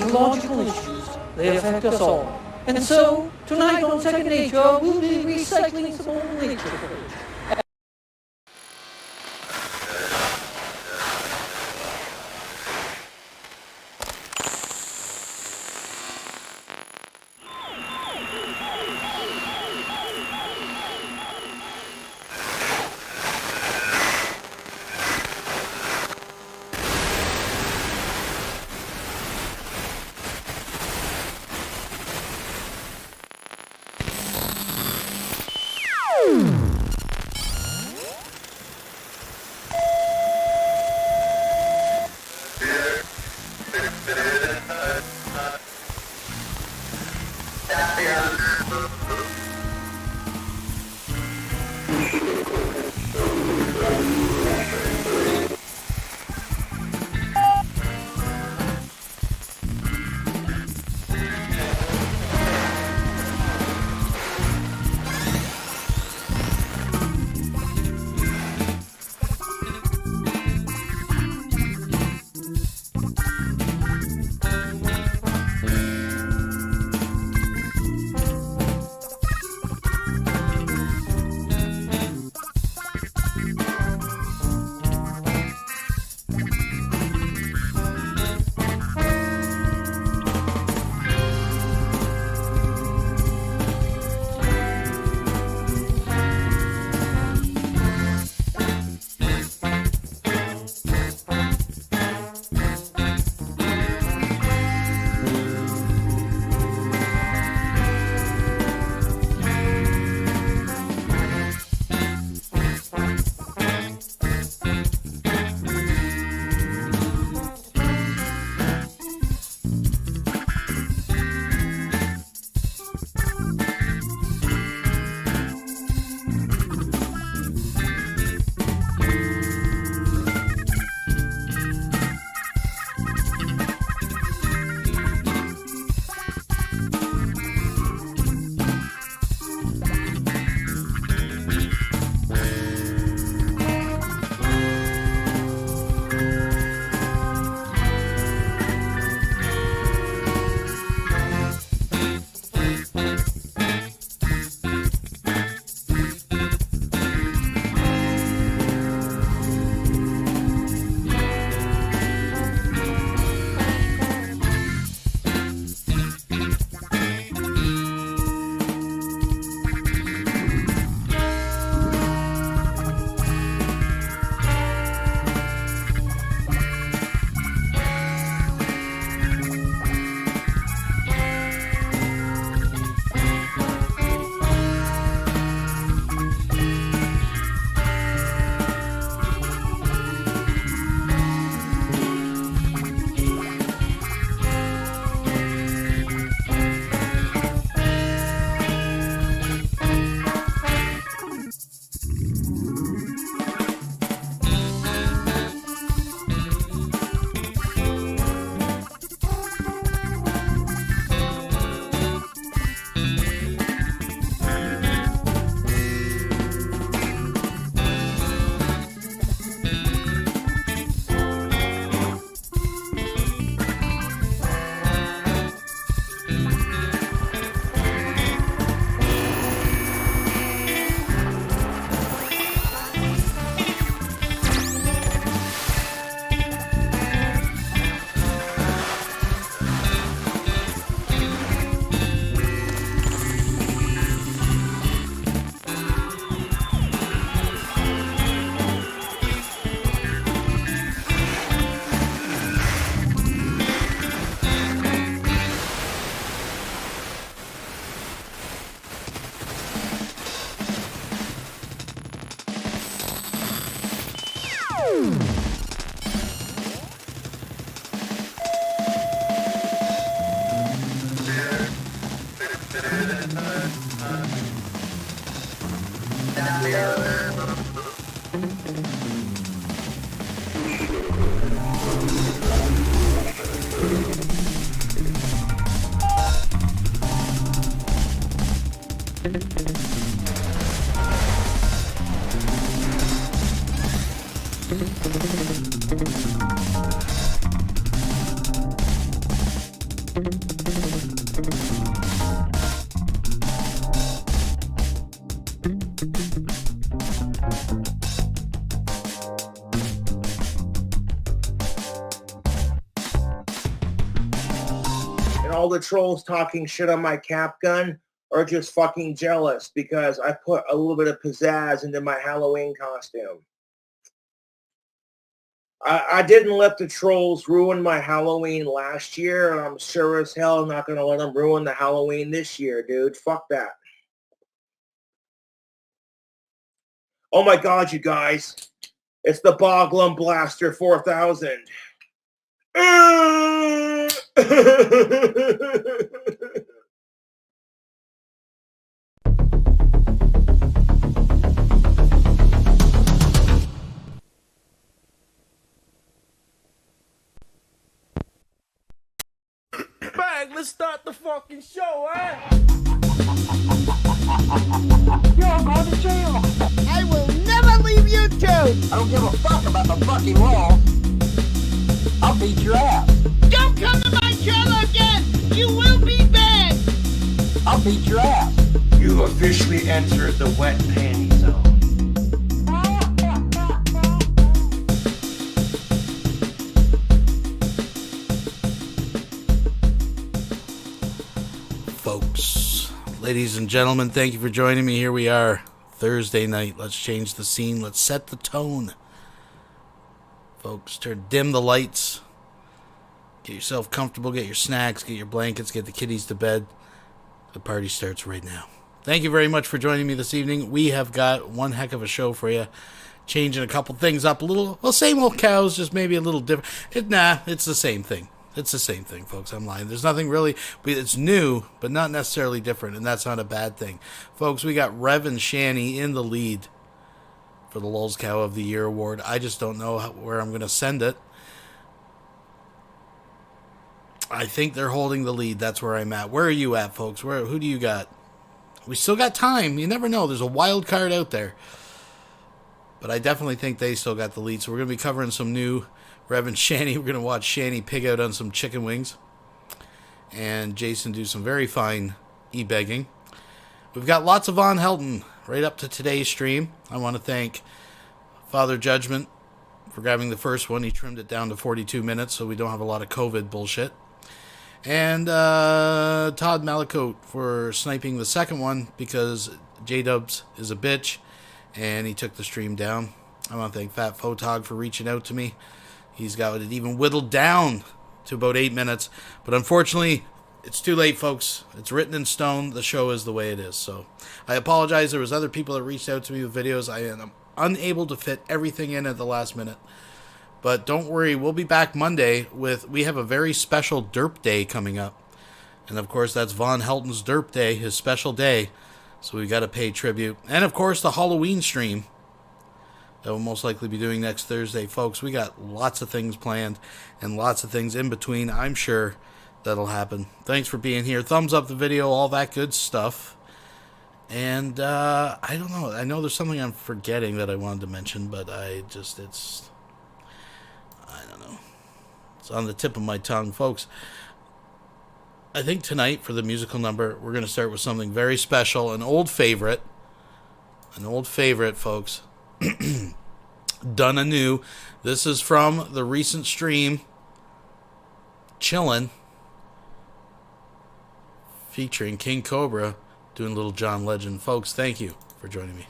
ecological issues. They affect us all. And so, tonight on Second Nature, we'll be recycling some old nature footage. all the trolls talking shit on my cap gun are just fucking jealous because I put a little bit of pizzazz into my Halloween costume. I didn't let the trolls ruin my Halloween last year, and I'm sure as hell not going to let them ruin the Halloween this year, dude. Fuck that. Oh my God, you guys. It's the Boglum Blaster 4000. Bang, let's start the fucking show, eh? You're going to jail. I will never leave you two. I don't give a fuck about the fucking law. I'll beat your ass. Don't come to my trailer again. You will be banned. I'll beat your ass. You've officially entered the wet panty zone. Folks, ladies and gentlemen, thank you for joining me. Here we are, Thursday night. Let's change the scene. Let's set the tone. Folks, dim the lights. Get yourself comfortable. Get your snacks. Get your blankets. Get the kiddies to bed. The party starts right now. Thank you very much for joining me this evening. We have got one heck of a show for you. Changing a couple things up a little. Well, same old cows, just maybe a little different. It's the same thing. It's the same thing, folks. I'm lying. There's nothing really. It's new, but not necessarily different, and that's not a bad thing. Folks, we got Rev and Shanny in the lead for the Lulz Cow of the Year award. I just don't know where I'm going to send it. I think they're holding the lead. That's where I'm at. Where are you at, folks? Who do you got? We still got time. You never know. There's a wild card out there. But I definitely think they still got the lead. So we're going to be covering some new Rev and Shanny. We're going to watch Shanny pig out on some chicken wings. And Jason do some very fine e-begging. We've got lots of Von Helton right up to today's stream. I want to thank Father Judgment for grabbing the first one. He trimmed it down to 42 minutes so we don't have a lot of COVID bullshit. And Todd Malacote for sniping the second one because J-Dubs is a bitch and he took the stream down. I want to thank Fat Photog for reaching out to me. He's got it even whittled down to about 8 minutes. But unfortunately, it's too late, folks. It's written in stone. The show is the way it is. So I apologize. There was other people that reached out to me with videos. I am unable to fit everything in at the last minute. But don't worry, we'll be back Monday we have a very special Derp Day coming up. And of course, that's Von Helton's Derp Day, his special day. So we got to pay tribute. And of course, the Halloween stream that we'll most likely be doing next Thursday. Folks, we got lots of things planned and lots of things in between. I'm sure that'll happen. Thanks for being here. Thumbs up the video, all that good stuff. And I don't know. I know there's something I'm forgetting that I wanted to mention, but I don't know. It's on the tip of my tongue, folks. I think tonight for the musical number, we're going to start with something very special, an old favorite, folks. Done anew. This is from the recent stream, Chillin', featuring King Cobra, doing Little John Legend. Folks, thank you for joining me.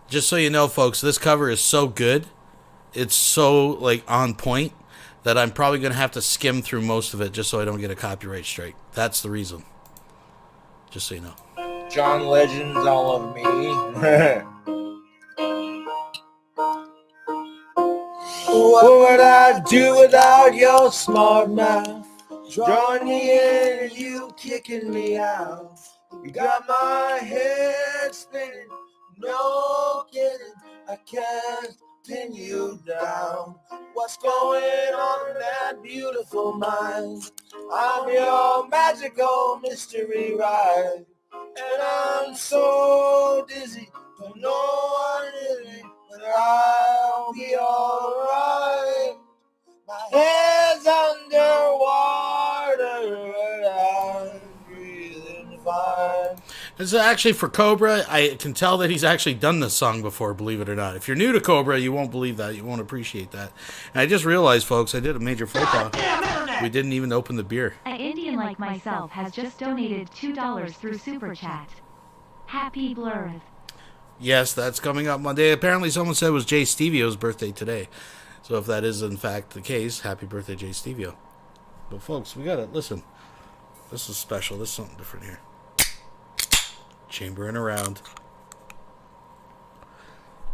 Just so you know, folks, this cover is so good, it's so on point, that I'm probably going to have to skim through most of it just so I don't get a copyright strike. That's the reason. Just so you know. John Legend's all of me. What would I do without your smart mouth? Drawing me in and you kicking me out. You got my head spinning. No kidding, I can't pin you down. What's going on in that beautiful mind? I'm your magical mystery ride. And I'm so dizzy, don't know what it is, but I'll be alright. My head's underwater, but I'm breathing fine. It's actually for Cobra. I can tell that he's actually done this song before, believe it or not. If you're new to Cobra, you won't believe that. You won't appreciate that. And I just realized, folks, I did a major faux pas. We didn't even open the beer. An Indian like myself has just donated $2 through Super Chat. Happy Blurth. Yes, that's coming up Monday. Apparently someone said it was Jay Stevio's birthday today. So if that is in fact the case, happy birthday, Jay Stevio. But folks, we gotta listen. This is special. This is something different here. Chambering around.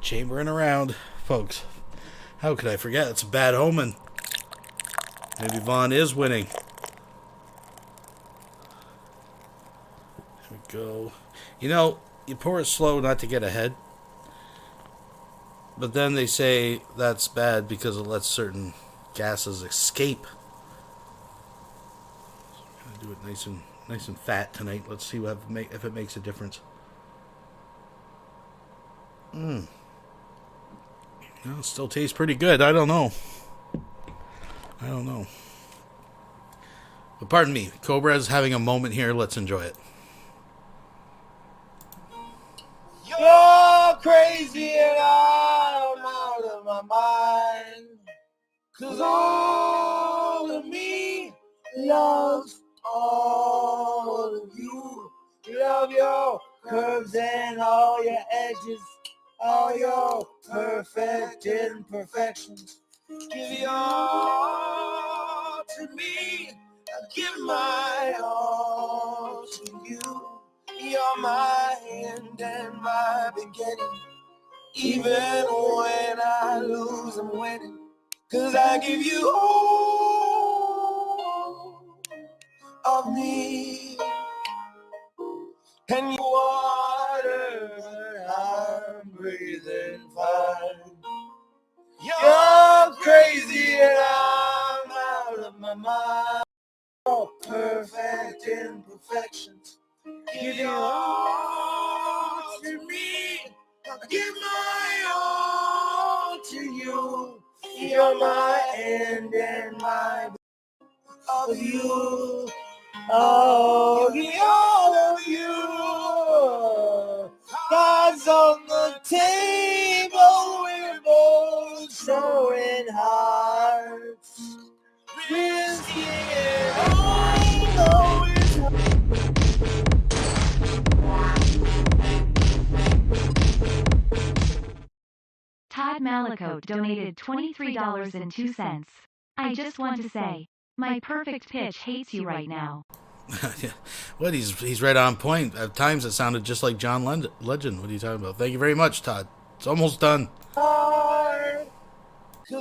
Chambering around. Folks, how could I forget? It's a bad omen. Maybe Vaughn is winning. There we go. You know, you pour it slow not to get ahead. But then they say that's bad because it lets certain gases escape. So I'm going to do it nice and fat tonight. Let's see if it makes a difference. Well, it still tastes pretty good. I don't know. But pardon me. Cobra's having a moment here. Let's enjoy it. You're crazy and I'm out of my mind. 'Cause all of me loves all of you. Love your curves and all your edges, all your perfect imperfections. Give your all to me, I give my all to you. You're my end and my beginning. Even when I lose, I'm winning. 'Cause I give you all of me. And you water, I'm breathing fine. You're crazy and I'm out of my mind. Oh, perfect imperfections. Give your all to me. I give my all to you. You're my end and my of you. Oh, give me all of you. God's on the table. We're both showing hearts. Risking it all. Though it's Todd Malicote donated $23.02. I just want to say, my perfect pitch hates you right now. What? He's right on point. At times it sounded just like John Legend. What are you talking about? Thank you very much, Todd. It's almost done. 'Cause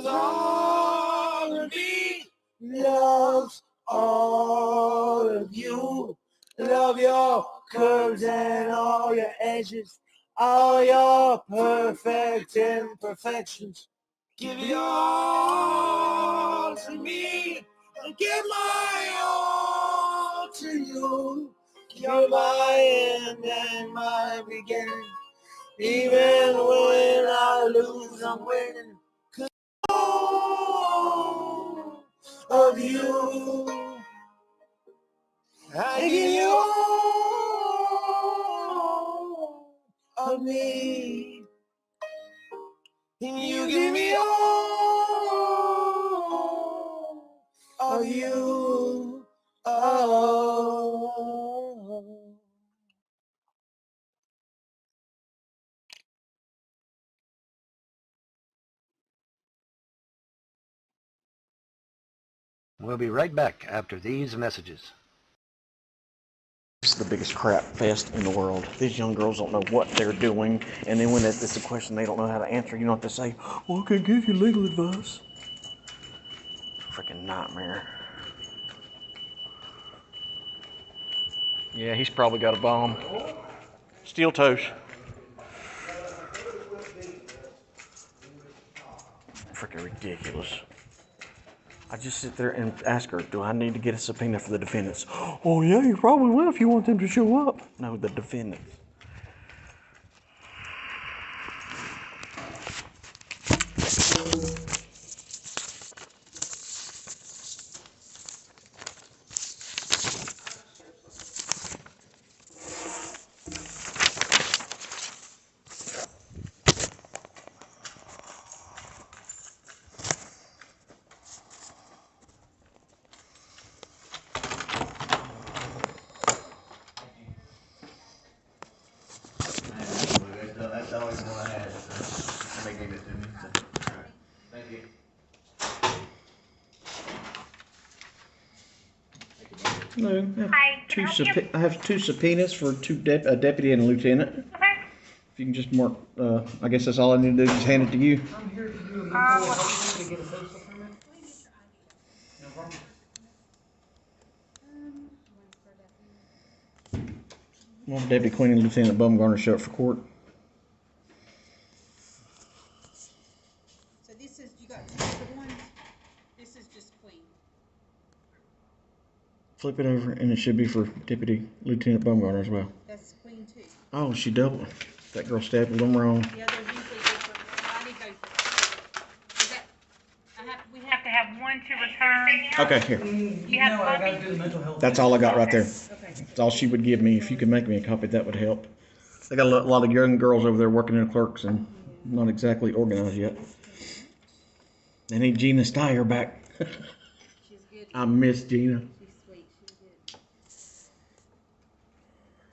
all of me loves all of you. Love your curves and all your edges, all your perfect imperfections. Give your all to me and give my all to you. You're my end and my beginning. Even when I lose, I'm winning. 'Cause all of you, I give you all of me, and you give me all of you. Oh. We'll be right back after these messages. It's the biggest crap fest in the world. These young girls don't know what they're doing, and then when it's a question they don't know how to answer, you know what they say? Well, I can give you legal advice. Freaking nightmare. Yeah, he's probably got a bomb. Steel toes. Freaking ridiculous. I just sit there and ask her, do I need to get a subpoena for the defendants? Oh yeah, you probably will if you want them to show up. No, the defendants. the only one I had. So they gave it to me. So. All right. Thank you. No, I have two subpoenas for a deputy and a lieutenant. Okay. If you can just mark, I guess that's all I need to do, just hand it to you. I'm here to do a mental health to get a postal permit. No problem. Well, Deputy Queen and Lieutenant Bumgarner show up for court. So this is, you got two other ones? This is just Queen. Flip it over, and it should be for Deputy Lieutenant Bumgarner as well. That's Queen too. Oh, she doubled. That girl stapled them wrong. Yeah, they're usually different. I need both. Is that, we have to have one to return. Okay, here. You have No, I gotta copies? do the mental health. That's all I got right there. Okay. That's all she would give me. If you could make me a copy, that would help. They got a lot of young girls over there working in clerks and not exactly organized yet. They need Gina Steyer back. She's good. I miss Gina. She's sweet. She's good.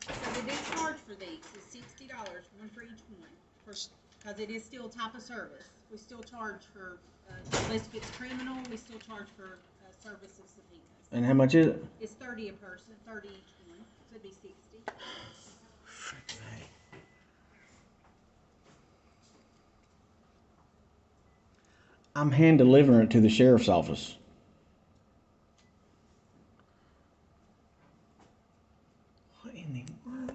So they do charge for these. It's $60, one for each one. Because it is still a type of service. We still charge for, unless it's criminal, we still charge for service of subpoenas. And how much is it? It's 30 a person, 30 each one. So it'd be 60. I'm hand delivering it to the sheriff's office. What in the world?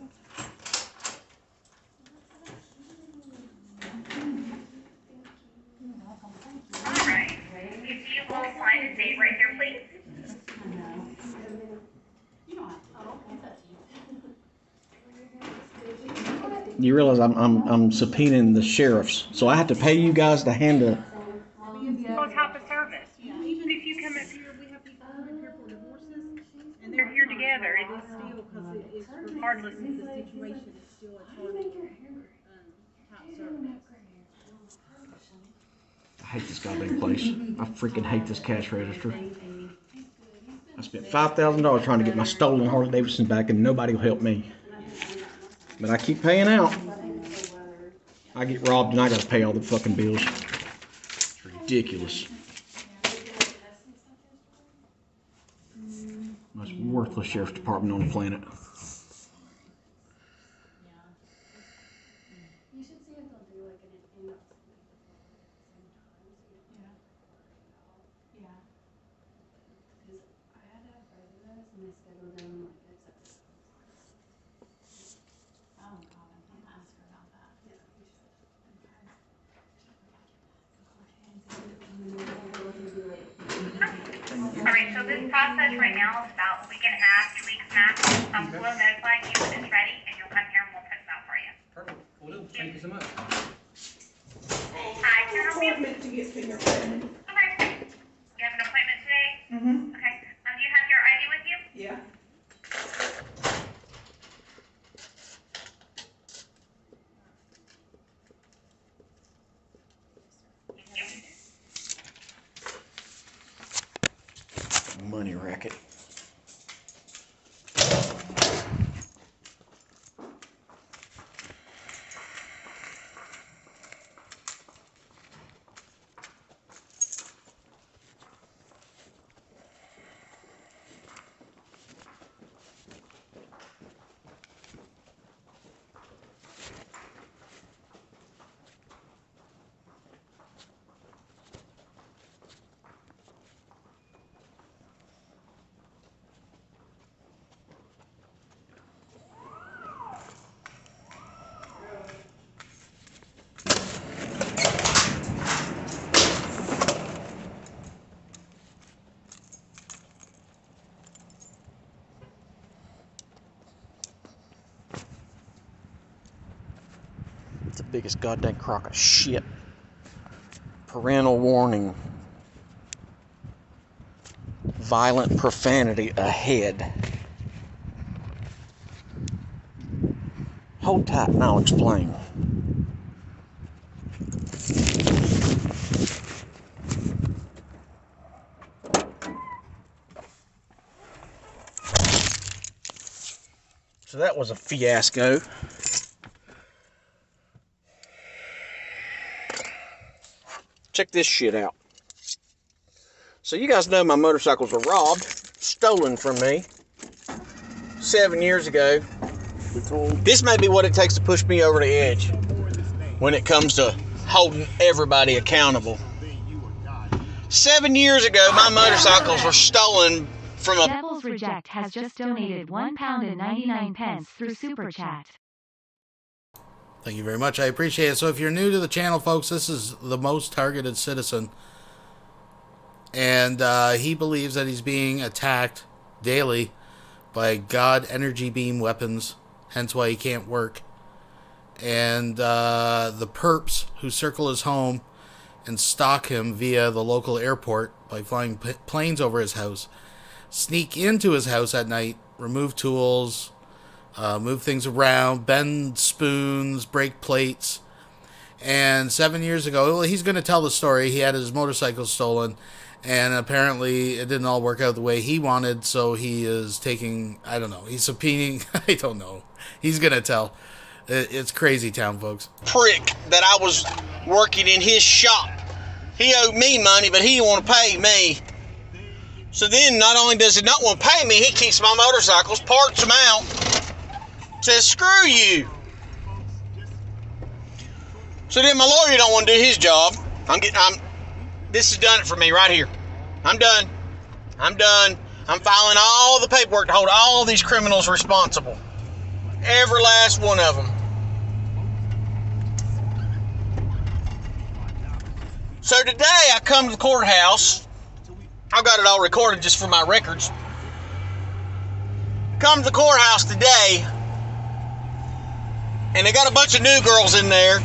Alright. If you will sign and date right here, please. You realize I'm subpoenaing the sheriffs, so I have to pay you guys to hand a. Well, type of service. Even if you come up here, we have people come up here for divorces, and they're here together. It is still, because it's regardless of the situation, it's still a chargeable type service. I hate this goddamn place. I freaking hate this cash register. I spent $5,000 trying to get my stolen Harley Davidson back, and nobody will help me. But I keep paying out. I get robbed and I gotta pay all the fucking bills. It's ridiculous. Most worthless sheriff's department on the planet. Alright, so this process right now is about a week and a half, 2 weeks max. We'll notify you when it's ready, and you'll come here and we'll print it out for you. Perfect. Will do. Thank you so much. Hi, can I help you? Appointment to get fingerprinted. Okay. You have an appointment today? Mm-hmm. Okay. Do you have your ID with you? Yeah. Money racket. The biggest goddamn crock of shit. Parental warning. Violent profanity ahead. Hold tight and I'll explain. So that was a fiasco. check this shit out. So you guys know my motorcycles were robbed, stolen from me 7 years ago. This may be what it takes to push me over the edge when it comes to holding everybody accountable. 7 years ago, my motorcycles were stolen from a... Devil's Reject has just donated £1.99 through Super Chat. Thank you very much. I appreciate it. So if you're new to the channel, folks, this is the most targeted citizen. And he believes that he's being attacked daily by God energy beam weapons. Hence why he can't work. And the perps who circle his home and stalk him via the local airport by flying planes over his house, sneak into his house at night, remove tools, move things around, bend spoons, break plates. And 7 years ago, well, he's going to tell the story. He had his motorcycle stolen, and apparently it didn't all work out the way he wanted, so he is taking, I don't know, he's subpoenaing, I don't know. He's going to tell. It's crazy town, folks. Prick that I was working in his shop. He owed me money, but he didn't want to pay me. So then, not only does he not want to pay me, he keeps my motorcycles, parts them out, says, screw you. So then my lawyer don't want to do his job. This has done it for me right here. I'm done. I'm filing all the paperwork to hold all these criminals responsible. Every last one of them. So today I come to the courthouse. I've got it all recorded just for my records. Come to the courthouse today, and they got a bunch of new girls in there.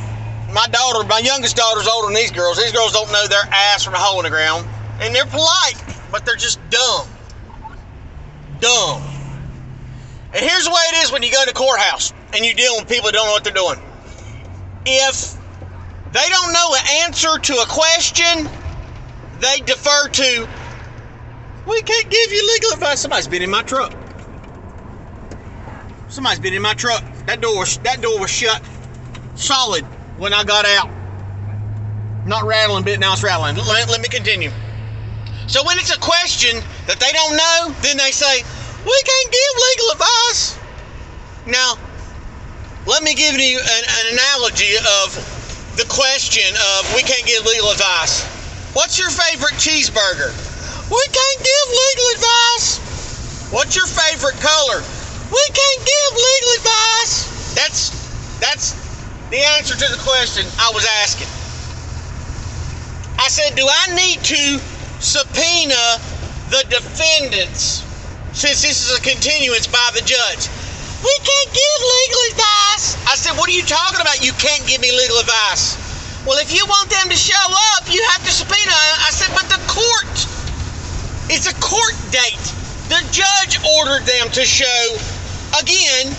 My youngest daughter's older than these girls. These girls don't know their ass from a hole in the ground. And they're polite, but they're just dumb. Dumb. And here's the way it is when you go to the courthouse and you deal with people that don't know what they're doing. If they don't know an answer to a question, they defer to, we can't give you legal advice. Somebody's been in my truck. Somebody's been in my truck. That door was shut solid when I got out. Not rattling bit, now it's rattling. Let me continue. So when it's a question that they don't know, then they say, we can't give legal advice. Now, let me give you an analogy of the question of we can't give legal advice. What's your favorite cheeseburger? We can't give legal advice. What's your favorite color? We can't give legal advice. That's the answer to the question I was asking. I said, do I need to subpoena the defendants since this is a continuance by the judge? We can't give legal advice. I said, what are you talking about? You can't give me legal advice. Well, if you want them to show up, you have to subpoena. I said, but the court, it's a court date. The judge ordered them to show again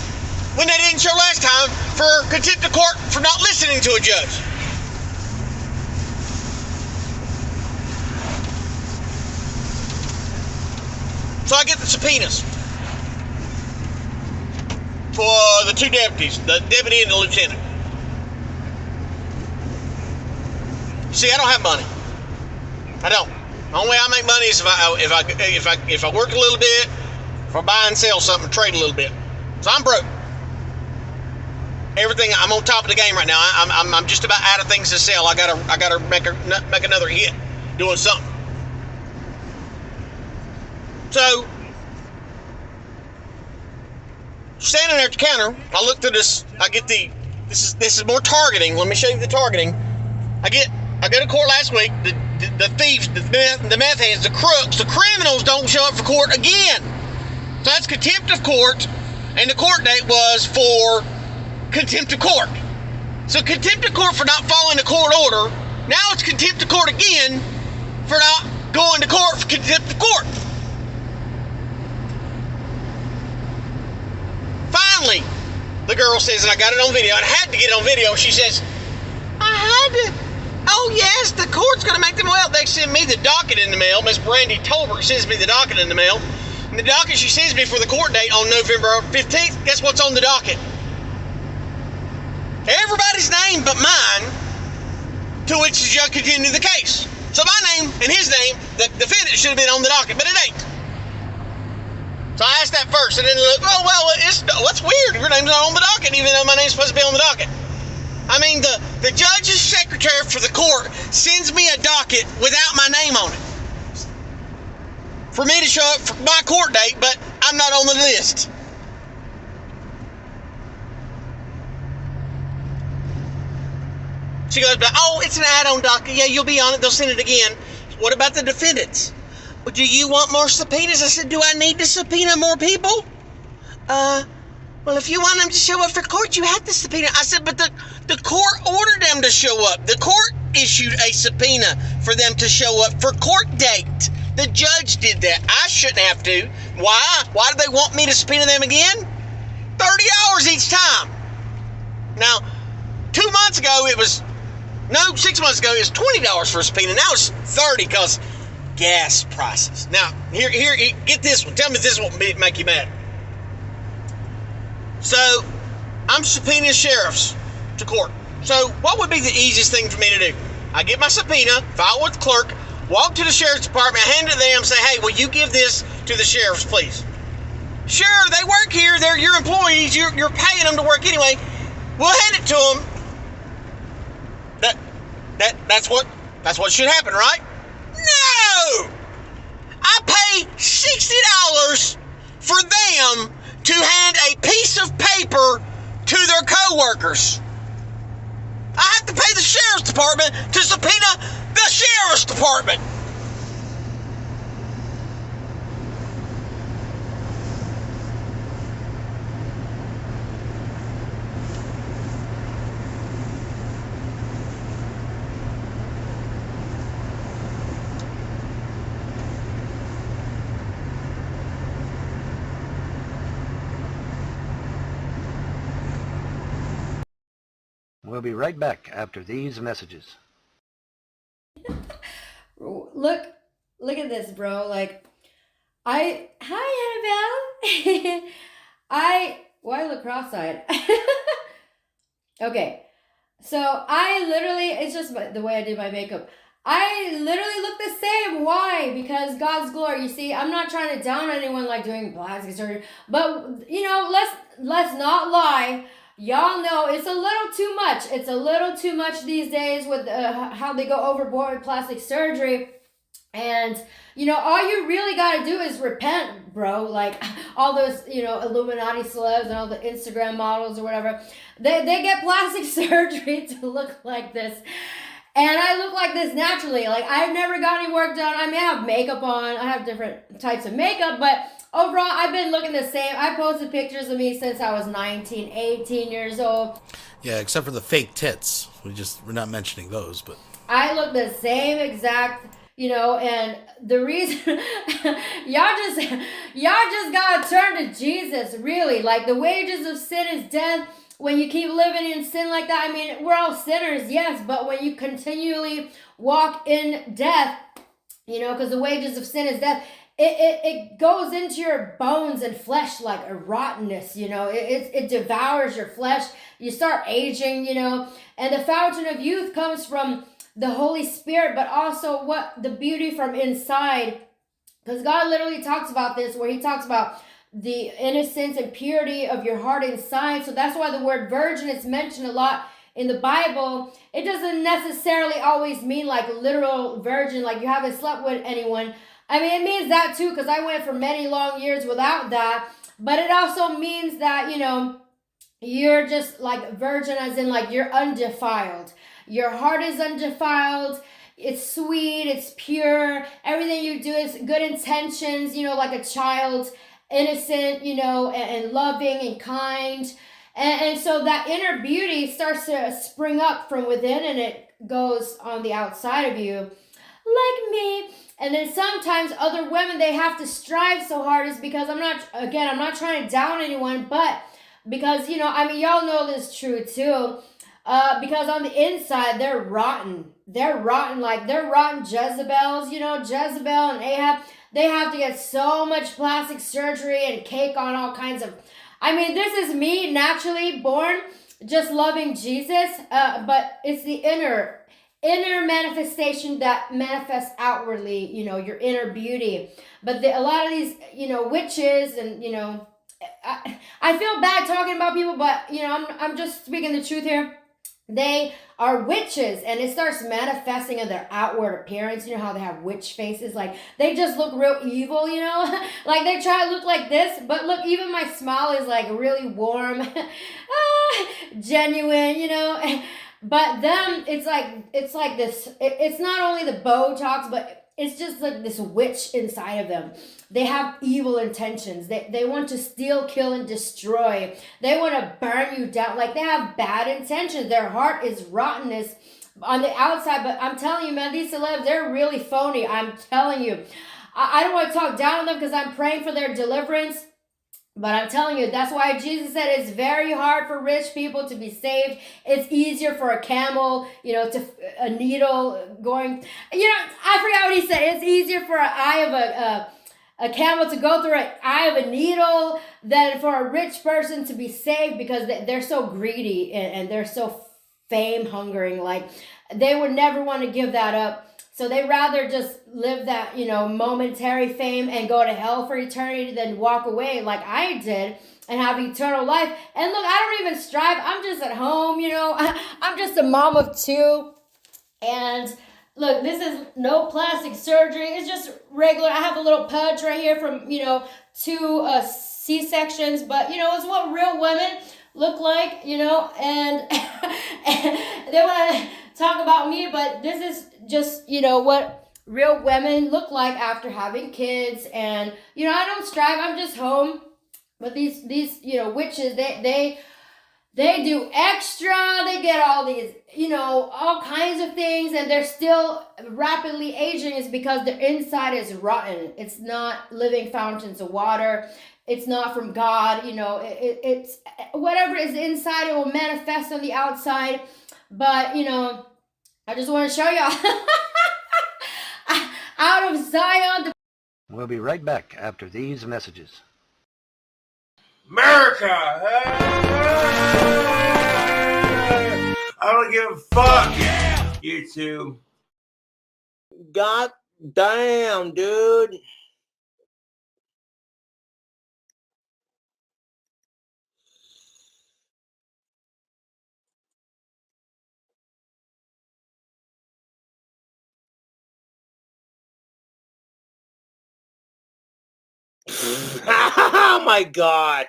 when they didn't show last time for contempt of court for not listening to a judge. So I get the subpoenas for the two deputies, the deputy and the lieutenant. See, I don't have money. I don't. The only way I make money is if I work a little bit, if I buy and sell something, trade a little bit. So I'm broke. Everything, I'm on top of the game right now. I'm just about out of things to sell. I gotta make another hit doing something. So, standing there at the counter, I look through this. I get this is more targeting. Let me show you the targeting. I go to court last week. The thieves, the meth heads, the crooks, the criminals don't show up for court again. So that's contempt of court, and the court date was for contempt of court. So contempt of court for not following the court order. Now it's contempt of court again for not going to court for contempt of court. Finally, the girl says, and I got it on video, I had to get it on video, she says, I had to, oh yes, the court's going to make them well. They send me the docket in the mail. Miss Brandy Tolbert sends me the docket in the mail. And the docket she sends me for the court date on November 15th, guess what's on the docket? Everybody's name but mine To which the judge continued the case. So my name and his name, the defendant, should have been on the docket, but it ain't. So I asked that first, and then look, oh, well, what's weird? Your name's not on the docket, even though my name's supposed to be on the docket. I mean, the judge's secretary for the court sends me a docket without my name on it for me to show up for my court date, but I'm not on the list. She goes, oh, it's an add-on docket. Yeah, you'll be on it. They'll send it again. What about the defendants? Well, do you want more subpoenas? I said, do I need to subpoena more people? Well, if you want them to show up for court, you have to subpoena. I said, but the court ordered them to show up. The court issued a subpoena for them to show up for court date. The judge did that. I shouldn't have to. Why? Why do they want me to subpoena them again? $30 each time. Now, 2 months ago, 6 months ago, it was $20 for a subpoena. Now it's $30 because gas prices. Now, here, get this one. Tell me if this won't make you mad. So, I'm subpoenaing sheriffs to court. So, what would be the easiest thing for me to do? I get my subpoena, file with the clerk, walk to the sheriff's department, hand it to them, say, hey, will you give this to the sheriffs, please? Sure, they work here. They're your employees. You're paying them to work anyway. We'll hand it to them. That's what should happen, right? No! I pay $60 for them to hand a piece of paper to their co-workers. I have to pay the sheriff's department to subpoena the sheriff's department. We'll be right back after these messages. Look at this, bro. Like, hi, Annabelle. Why I look cross-eyed? Okay, so I literally, it's just the way I did my makeup. I literally look the same. Why? Because God's glory. You see, I'm not trying to down anyone like doing plastic surgery, but you know, let's not lie. Y'all know it's a little too much. It's a little too much these days with how they go overboard with plastic surgery. And, you know, all you really got to do is repent, bro. Like, all those, you know, Illuminati celebs and all the Instagram models or whatever, they get plastic surgery to look like this. And I look like this naturally. Like, I've never got any work done. I may have makeup on. I have different types of makeup, but overall, I've been looking the same. I posted pictures of me since I was 19, 18 years old. Yeah, except for the fake tits. We're not mentioning those, but I look the same exact, you know, and the reason y'all just gotta turn to Jesus, really. Like, the wages of sin is death. When you keep living in sin like that, I mean, we're all sinners, yes, but when you continually walk in death, you know, because the wages of sin is death, it goes into your bones and flesh like a rottenness, you know. It devours your flesh. You start aging, you know. And the fountain of youth comes from the Holy Spirit, but also what the beauty from inside. Because God literally talks about this, where he talks about the innocence and purity of your heart inside. So that's why the word virgin is mentioned a lot in the Bible. It doesn't necessarily always mean like literal virgin, like you haven't slept with anyone. I mean, it means that too, because I went for many long years without that. But it also means that, you know, you're just like virgin, as in like you're undefiled. Your heart is undefiled. It's sweet. It's pure. Everything you do is good intentions, you know, like a child, innocent, you know, and loving and kind. And so that inner beauty starts to spring up from within, and it goes on the outside of you, like me. And then sometimes other women, they have to strive so hard, is because I'm not trying to down anyone, but because, you know, I mean, y'all know this is true too, because on the inside, they're rotten. They're rotten, like they're rotten Jezebels, you know, Jezebel and Ahab. They have to get so much plastic surgery and cake on all kinds of, I mean, this is me naturally born, just loving Jesus, but it's the inner inner manifestation that manifests outwardly, you know, your inner beauty. But a lot of these, you know, witches and, you know, I feel bad talking about people, but, you know, I'm just speaking the truth here. They are witches, and it starts manifesting in their outward appearance. You know how they have witch faces? Like, they just look real evil, you know? Like, they try to look like this, but look, even my smile is, like, really warm, genuine, you know? But them, it's like this, it's not only the Botox, but it's just like this witch inside of them. They have evil intentions. They want to steal, kill, and destroy. They want to burn you down. Like, they have bad intentions. Their heart is rottenness on the outside. But I'm telling you, man, these celebs, they're really phony. I'm telling you. I don't want to talk down on them because I'm praying for their deliverance. But I'm telling you, that's why Jesus said it's very hard for rich people to be saved. It's easier for a camel, you know, to a needle going. You know, I forgot what he said. It's easier for an eye of a camel to go through an eye of a needle than for a rich person to be saved, because they're so greedy and they're so fame hungering. Like, they would never want to give that up. So they rather just live that, you know, momentary fame and go to hell for eternity than walk away like I did and have eternal life. And look, I don't even strive. I'm just at home, you know. I'm just a mom of two. And look, this is no plastic surgery. It's just regular. I have a little pudge right here from, you know, 2 C-sections. But, you know, it's what real women look like, you know. And they want to talk about me, but this is just, you know, what real women look like after having kids. And, you know, I don't strive. I'm just home. But these you know, witches, they do extra. They get all these, you know, all kinds of things, and they're still rapidly aging. Is because their inside is rotten. It's not living fountains of water. It's not from God. You know, it's whatever is inside, it will manifest on the outside. But, you know, I just want to show y'all out of Zion. We'll be right back after these messages. America! I don't give a fuck. Yeah. YouTube. God damn, dude. Oh my God.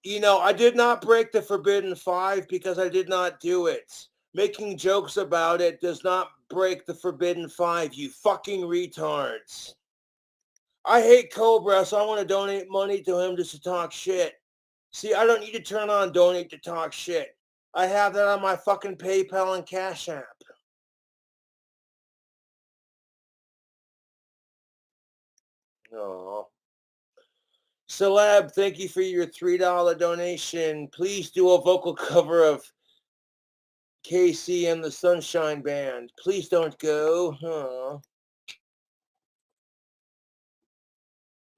You know, I did not break the Forbidden 5 because I did not do it. Making jokes about it does not break the Forbidden 5, you fucking retards. I hate Cobra, so I want to donate money to him just to talk shit. See, I don't need to turn on donate to talk shit. I have that on my fucking PayPal and Cash App. Oh. Celeb, thank you for your $3 donation. Please do a vocal cover of Casey and the Sunshine Band. Please don't go. Huh.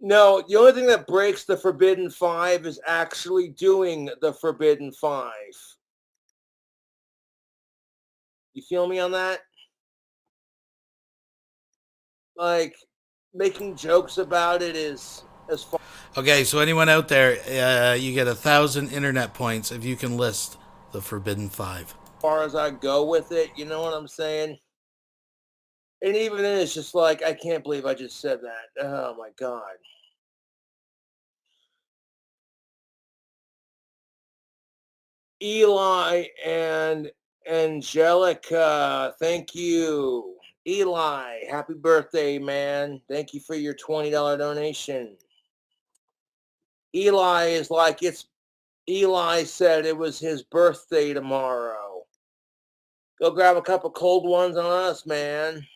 No, the only thing that breaks the Forbidden 5 is actually doing the Forbidden 5. You feel me on that? Like, making jokes about it is as far. Okay, so anyone out there, you get 1,000 internet points if you can list the Forbidden 5. As far as I go with it, you know what I'm saying? And even then, it's just like, I can't believe I just said that. Oh my God. Eli and Angelica, thank you. Eli, happy birthday, man. Thank you for your $20 donation. Eli is like, Eli said it was his birthday tomorrow. Go grab a couple cold ones on us, man.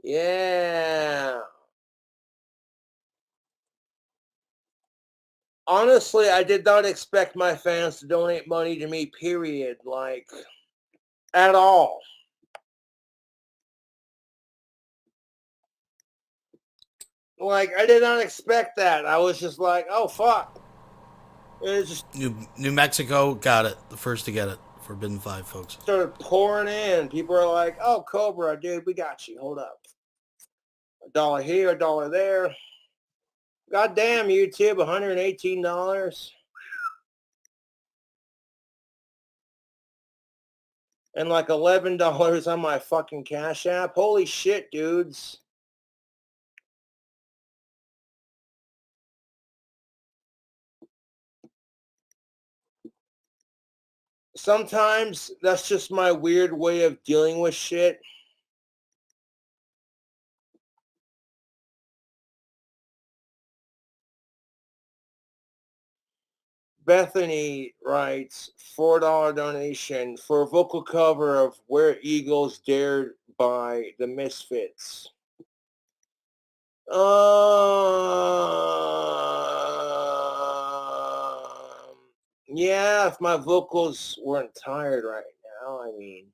Yeah. Honestly, I did not expect my fans to donate money to me, period. Like, at all. Like, I did not expect that. I was just like, oh, fuck. It just New Mexico got it. The first to get it. Forbidden 5, folks. started pouring in. People are like, "Oh, Cobra, dude, we got you. Hold up. $1 here, $1 there." Goddamn, YouTube, $118. And like $11 on my fucking Cash App. Holy shit, dudes. Sometimes that's just my weird way of dealing with shit. Bethany writes, $4 donation for a vocal cover of Where Eagles Dared by the Misfits. Yeah, if my vocals weren't tired right now, I mean,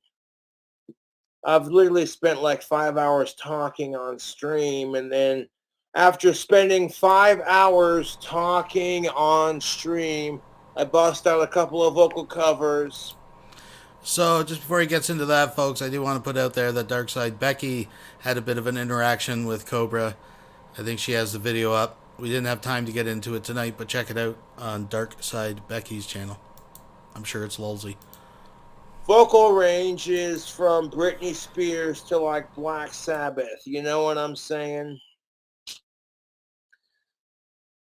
I've literally spent like 5 hours talking on stream, and then after spending 5 hours talking on stream, I bust out a couple of vocal covers. So, just before he gets into that, folks, I do want to put out there that Darkside Becky had a bit of an interaction with Cobra. I think she has the video up. We didn't have time to get into it tonight, but check it out on Darkside Becky's channel. I'm sure it's lulzy. Vocal ranges from Britney Spears to like Black Sabbath. You know what I'm saying?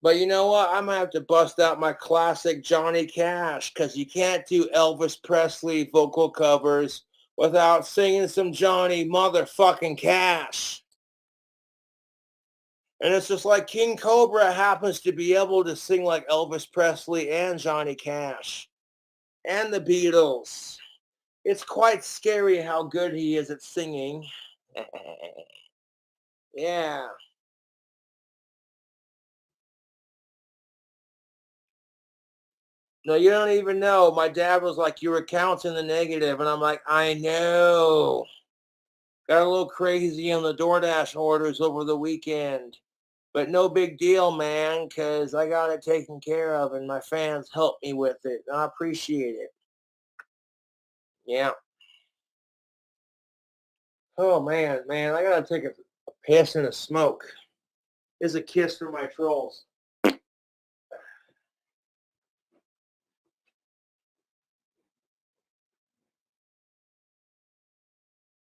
But you know what? I'm going to have to bust out my classic Johnny Cash, because you can't do Elvis Presley vocal covers without singing some Johnny motherfucking Cash. And it's just like King Cobra happens to be able to sing like Elvis Presley and Johnny Cash and the Beatles. It's quite scary how good he is at singing. Yeah. No, you don't even know. My dad was like, "You were counting the negative." And I'm like, "I know. Got a little crazy on the DoorDash orders over the weekend. But no big deal, man, because I got it taken care of and my fans helped me with it. I appreciate it." Yeah. Oh, man, I got to take a piss and a smoke. Here's a kiss for my trolls.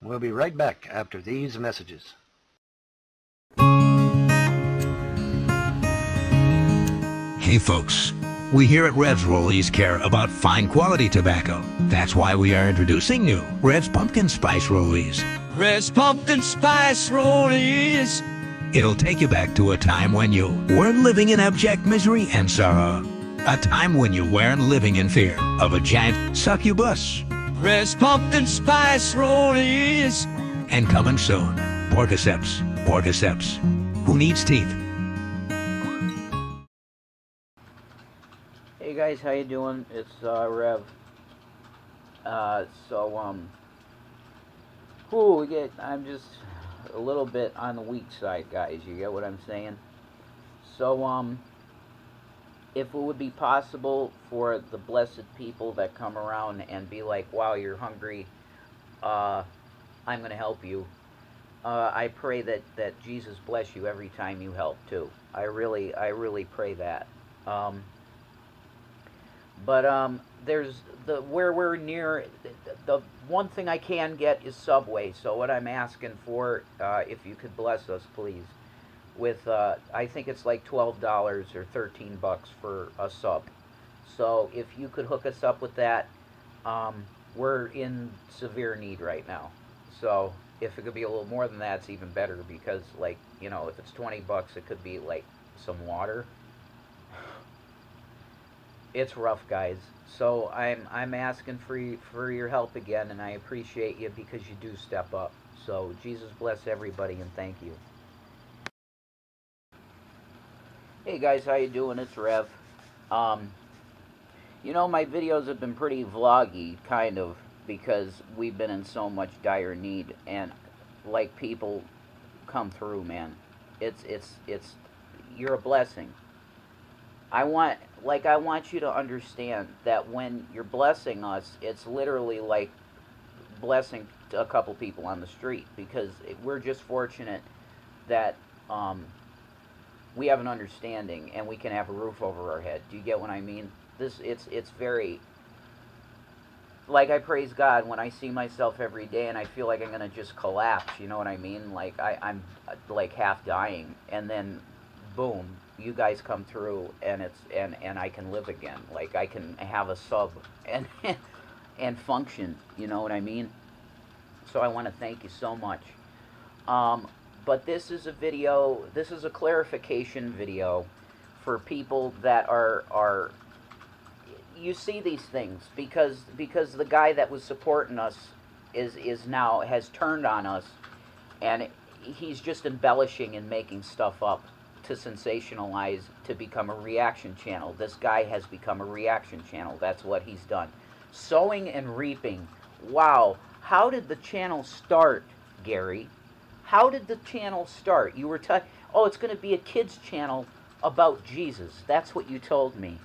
We'll be right back after these messages. Hey folks, we here at Rev's Rollies care about fine quality tobacco. That's why we are introducing new Rev's Pumpkin Spice Rollies. Rev's Pumpkin Spice Rollies. It'll take you back to a time when you weren't living in abject misery and sorrow. A time when you weren't living in fear of a giant succubus. Rev's Pumpkin Spice Rollies. And coming soon, Porticeps. Porticeps. Who needs teeth? Hey guys, how you doing? It's Rev. I'm just a little bit on the weak side, guys. You get what I'm saying? So, if it would be possible for the blessed people that come around and be like, "Wow, you're hungry, I'm gonna help you." I pray that Jesus bless you every time you help too. I really pray that. There's where we're near, the one thing I can get is Subway. So what I'm asking for, if you could bless us, please, with I think it's like $12 or $13 for a sub. So if you could hook us up with that, we're in severe need right now. So if it could be a little more than that, it's even better, because, like, you know, if it's $20, it could be like some water. It's rough, guys. So I'm asking for your help again, and I appreciate you because you do step up. So Jesus bless everybody, and thank you. Hey guys, how you doing? It's Rev. You know, my videos have been pretty vloggy, kind of, because we've been in so much dire need, and like, people come through, man. It's you're a blessing. I want you to understand that when you're blessing us, it's literally like blessing a couple people on the street, because we're just fortunate that we have an understanding and we can have a roof over our head. Do you get what I mean? It's very, like, I praise God when I see myself every day and I feel like I'm gonna just collapse. You know what I mean? Like I'm like half dying, and then boom, you guys come through, and and I can live again. Like, I can have a sub and and function. You know what I mean? So I want to thank you so much. But this is a video. This is a clarification video for people that are. You see these things because the guy that was supporting us is now has turned on us, and he's just embellishing and making stuff up to sensationalize, to become a reaction channel. This guy has become a reaction channel. That's what he's done. Sowing and reaping. Wow. How did the channel start, Gary? How did the channel start? You were oh, it's going to be a kids channel about Jesus. That's what you told me.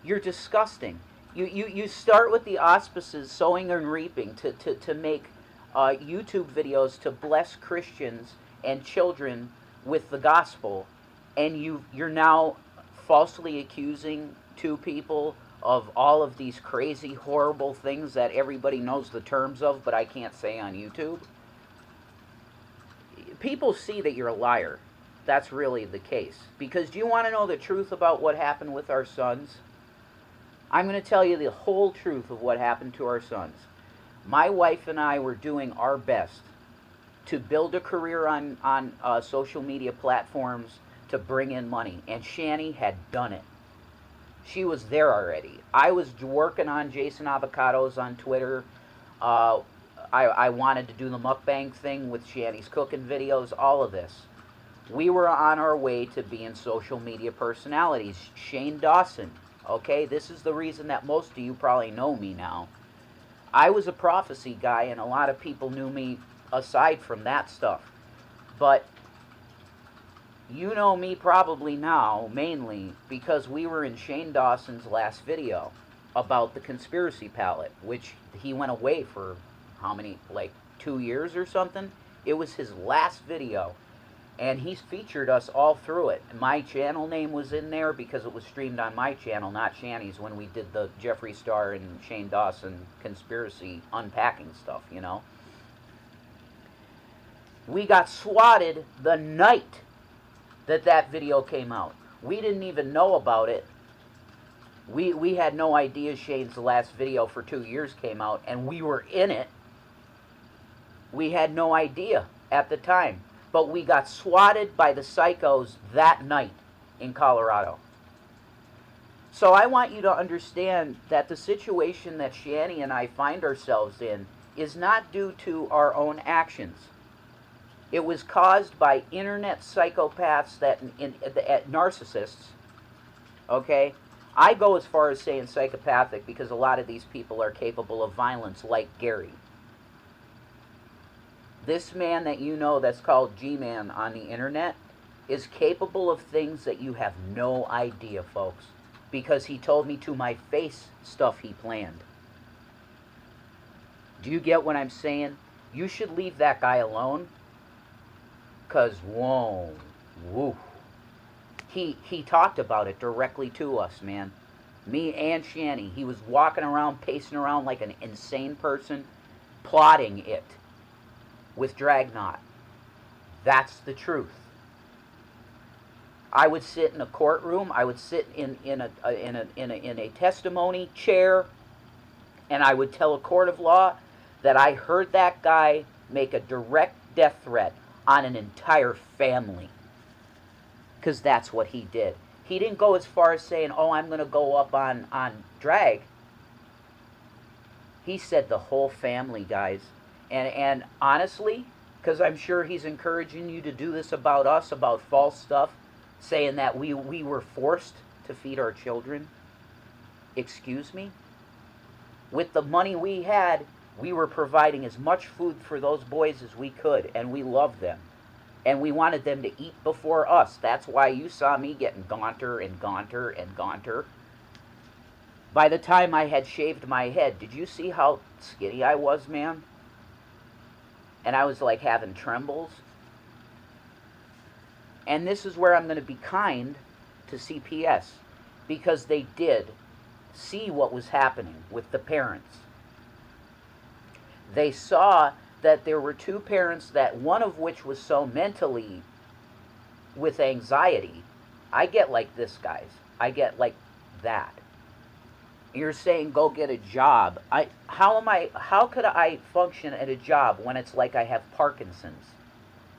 You're disgusting. You start with the auspices, sowing and reaping, to make YouTube videos to bless Christians and children with the gospel, and you're now falsely accusing two people of all of these crazy, horrible things that everybody knows the terms of, but I can't say on YouTube. People see that you're a liar. That's really the case. Because do you want to know the truth about what happened with our sons? I'm going to tell you the whole truth of what happened to our sons. My wife and I were doing our best to build a career on social media platforms to bring in money, and Shanny had done it. She was there already. I was working on Jason Avocados on Twitter. I wanted to do the mukbang thing with Shanny's cooking videos, all of this. We were on our way to being social media personalities. Shane Dawson, okay? This is the reason that most of you probably know me now. I was a prophecy guy, and a lot of people knew me aside from that stuff. But you know me probably now, mainly, because we were in Shane Dawson's last video about the conspiracy palette, which he went away for, how many, like 2 years or something? It was his last video, and he's featured us all through it. My channel name was in there because it was streamed on my channel, not Shanny's, when we did the Jeffree Star and Shane Dawson conspiracy unpacking stuff, you know? We got swatted the night that video came out. We didn't even know about it. We had no idea Shane's last video for 2 years came out, and we were in it. We had no idea at the time. But we got swatted by the psychos that night in Colorado. So I want you to understand that the situation that Shanny and I find ourselves in is not due to our own actions. It was caused by internet psychopaths, narcissists, okay? I go as far as saying psychopathic because a lot of these people are capable of violence, like Gary. This man that you know that's called G-Man on the internet is capable of things that you have no idea, folks, because he told me to my face stuff he planned. Do you get what I'm saying? You should leave that guy alone. Because, whoa, woo. He talked about it directly to us, man. Me and Shanny. He was walking around, pacing around like an insane person, plotting it with Dragnot. That's the truth. I would sit in a courtroom. I would sit in a testimony chair, and I would tell a court of law that I heard that guy make a direct death threat on an entire family, because that's what he did. He didn't go as far as saying, oh, I'm going to go up on drag. He said the whole family, guys. And honestly, because I'm sure he's encouraging you to do this about us, about false stuff, saying that we were forced to feed our children. Excuse me? With the money we had, we were providing as much food for those boys as we could, and we loved them. And we wanted them to eat before us. That's why you saw me getting gaunter and gaunter and gaunter. By the time I had shaved my head, did you see how skinny I was, man? And I was like having trembles. And this is where I'm going to be kind to CPS, because they did see what was happening with the parents. They saw that there were two parents, that one of which was so mentally with anxiety. I get like this, guys. I get like that. You're saying go get a job. How could I function at a job when it's like I have Parkinson's?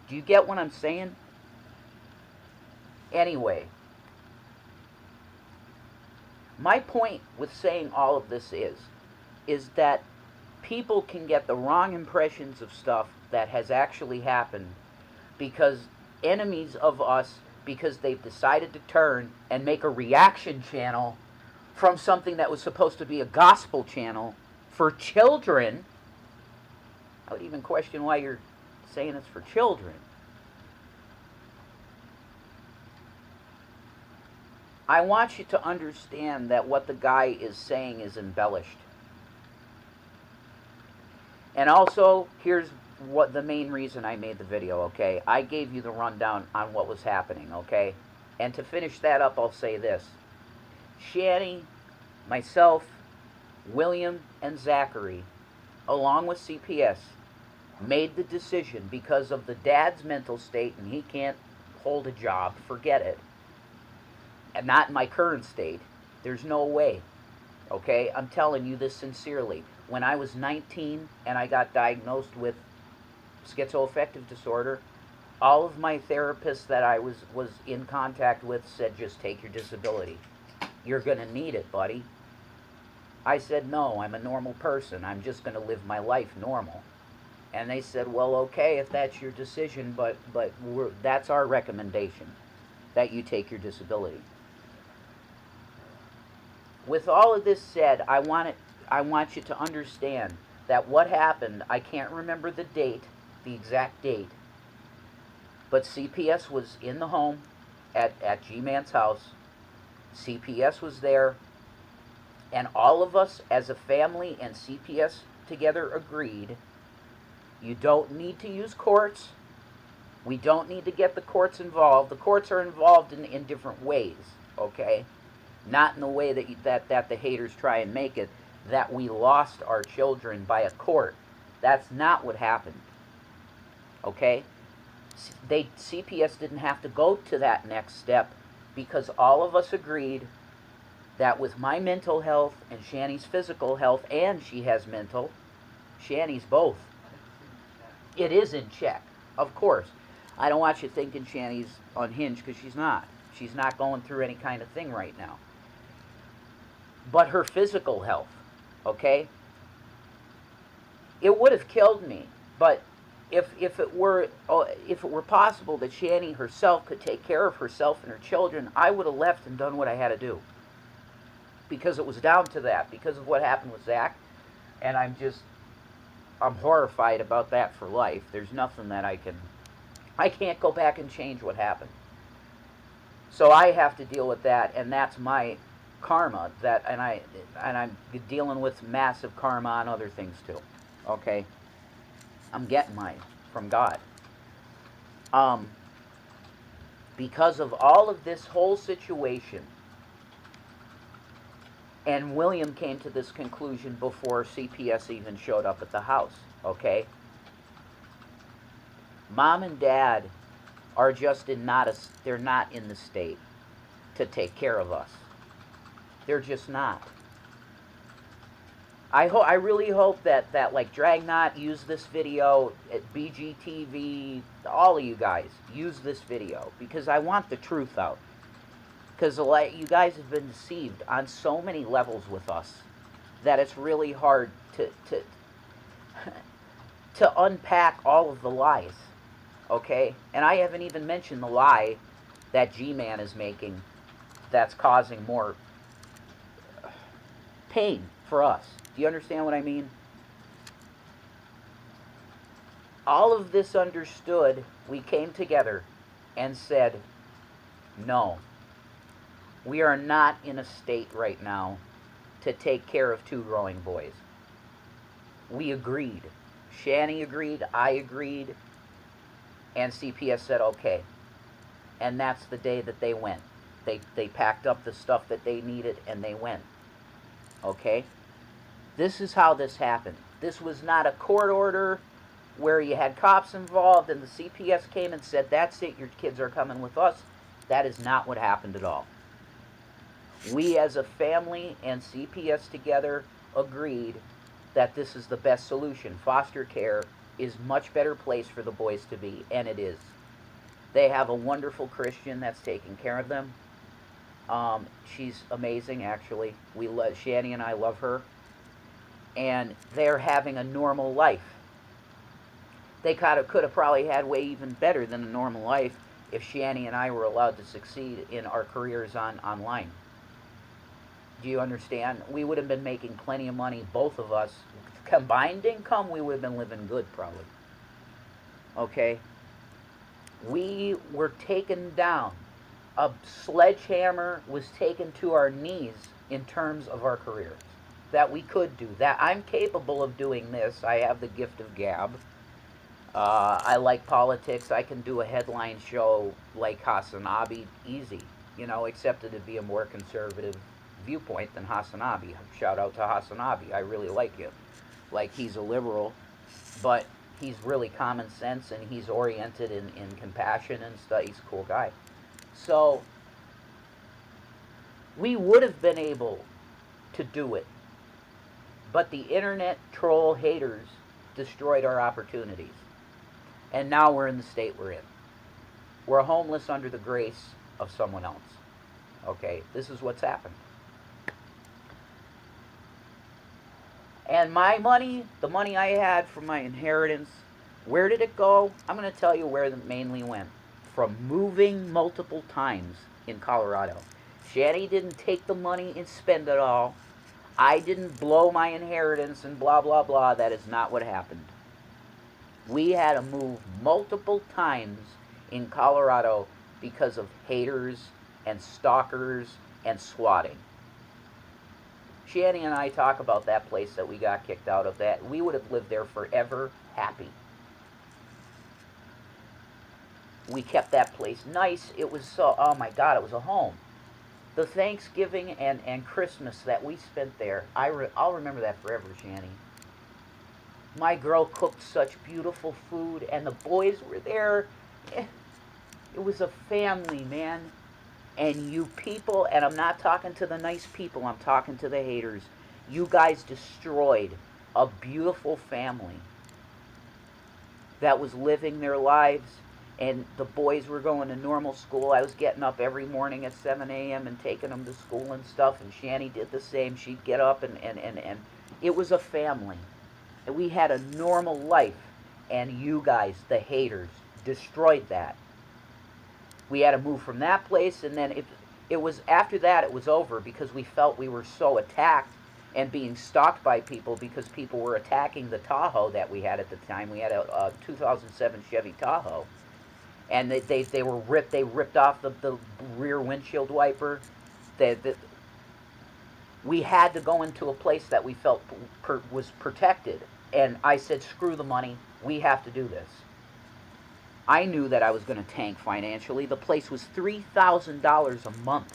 Do you get what I'm saying? Anyway, my point with saying all of this is that people can get the wrong impressions of stuff that has actually happened because enemies of us, because they've decided to turn and make a reaction channel from something that was supposed to be a gospel channel for children. I would even question why you're saying it's for children. I want you to understand that what the guy is saying is embellished. And also, here's what the main reason I made the video, okay? I gave you the rundown on what was happening, okay? And to finish that up, I'll say this. Shanny, myself, William, and Zachary, along with CPS, made the decision because of the dad's mental state, and he can't hold a job, forget it. And not in my current state. There's no way. Okay? I'm telling you this sincerely. When I was 19 and I got diagnosed with schizoaffective disorder, all of my therapists that I was in contact with said, just take your disability. You're going to need it, buddy. I said, no, I'm a normal person. I'm just going to live my life normal. And they said, well, okay, if that's your decision, but that's our recommendation, that you take your disability. With all of this said, I want you to understand that what happened, I can't remember the date, the exact date, but CPS was in the home at G-Man's house. CPS was there, and all of us as a family and CPS together agreed, you don't need to use courts. We don't need to get the courts involved. The courts are involved in different ways, okay? Not in the way that the haters try and make it, that we lost our children by a court. That's not what happened. Okay? CPS didn't have to go to that next step because all of us agreed that with my mental health and Shanny's physical health, and she has mental, Shanny's both, it is in check, of course. I don't want you thinking Shanny's unhinged, because she's not. She's not going through any kind of thing right now. But her physical health, okay? It would have killed me, but if it were possible that Shanny herself could take care of herself and her children, I would have left and done what I had to do. Because it was down to that, because of what happened with Zach, and I'm horrified about that for life. There's nothing that I can't go back and change what happened. So I have to deal with that, and that's my karma, and I'm dealing with massive karma on other things too. Okay? I'm getting mine from God. Because of all of this whole situation, and William came to this conclusion before CPS even showed up at the house, okay? Mom and Dad are just they're not in the state to take care of us. They're just not. I really hope that like Dragnot, use this video, at BGTV, all of you guys, use this video, because I want the truth out. Because you guys have been deceived on so many levels with us that it's really hard to unpack all of the lies, okay? And I haven't even mentioned the lie that G-Man is making that's causing more pain for us. Do you understand what I mean? all of this understood, we came together and said, no, we are not in a state right now to take care of 2 growing boys. We agreed. Shanny agreed, I agreed, and CPS said okay. And that's the day that they went. They packed up the stuff that they needed and they went. Okay? This is how this happened. This was not a court order where you had cops involved and the CPS came and said, that's it, your kids are coming with us. That is not what happened at all. We as a family and CPS together agreed that this is the best solution. Foster care is a much better place for the boys to be, and it is. They have a wonderful Christian that's taking care of them. She's amazing, actually. Shanny and I love her. And they're having a normal life. They could have probably had way even better than a normal life if Shanny and I were allowed to succeed in our careers online. Do you understand? We would have been making plenty of money, both of us. Combined income, we would have been living good, probably. Okay? We were taken down. A sledgehammer was taken to our knees in terms of our careers. That we could do that. I'm capable of doing this. I have the gift of gab. I like politics. I can do a headline show like Hasanabi easy, you know, except it'd be a more conservative viewpoint than Hasanabi. Shout out to Hasanabi. I really like him. Like, he's a liberal, but he's really common sense and he's oriented in compassion and stuff. He's a cool guy. So, we would have been able to do it, but the internet troll haters destroyed our opportunities. And now we're in the state we're in. We're homeless under the grace of someone else. Okay, this is what's happened. And my money, the money I had from my inheritance, where did it go? I'm going to tell you where it mainly went. From moving multiple times in Colorado. Shanny didn't take the money and spend it all. I didn't blow my inheritance and blah, blah, blah. That is not what happened. We had to move multiple times in Colorado because of haters and stalkers and swatting. Shanny and I talk about that place that we got kicked out of. That we would have lived there forever happy. We kept that place nice. It was so, oh my God, it was a home. The Thanksgiving and Christmas that we spent there, I'll remember that forever, Shanny. My girl cooked such beautiful food, and the boys were there. It was a family, man. And you people, and I'm not talking to the nice people, I'm talking to the haters. You guys destroyed a beautiful family that was living their lives, and the boys were going to normal school. I was getting up every morning at 7 a.m. and taking them to school and stuff, and Shanny did the same. She'd get up, and it was a family. And we had a normal life, and you guys, the haters, destroyed that. We had to move from that place, and then it was after that it was over because we felt we were so attacked and being stalked by people because people were attacking the Tahoe that we had at the time. We had a 2007 Chevy Tahoe, and they ripped off the rear windshield wiper. We had to go into a place that we felt was protected, and I said, screw the money, we have to do this. I knew that I was going to tank financially. The place was $3,000 a month.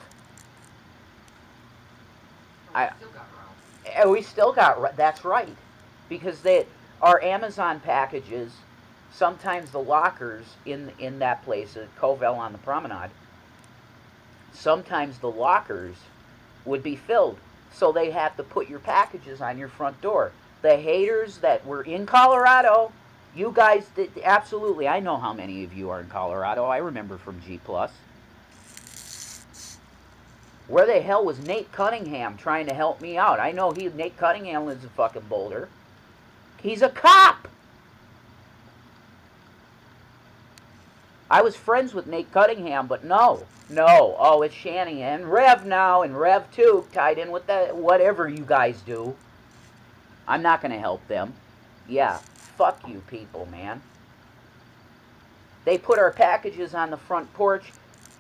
We still got, that's right. Because our Amazon packages, sometimes the lockers in that place, at Covell on the Promenade, sometimes the lockers would be filled. So they have to put your packages on your front door. The haters that were in Colorado, you guys did, absolutely. I know how many of you are in Colorado. I remember from G+. Where the hell was Nate Cunningham trying to help me out? I know Nate Cunningham lives in fucking Boulder. He's a cop. I was friends with Nate Cunningham, but no. Oh, it's Shanny and Rev now, and Rev too, tied in with that, whatever you guys do. I'm not going to help them. Yeah, fuck you people, man. They put our packages on the front porch.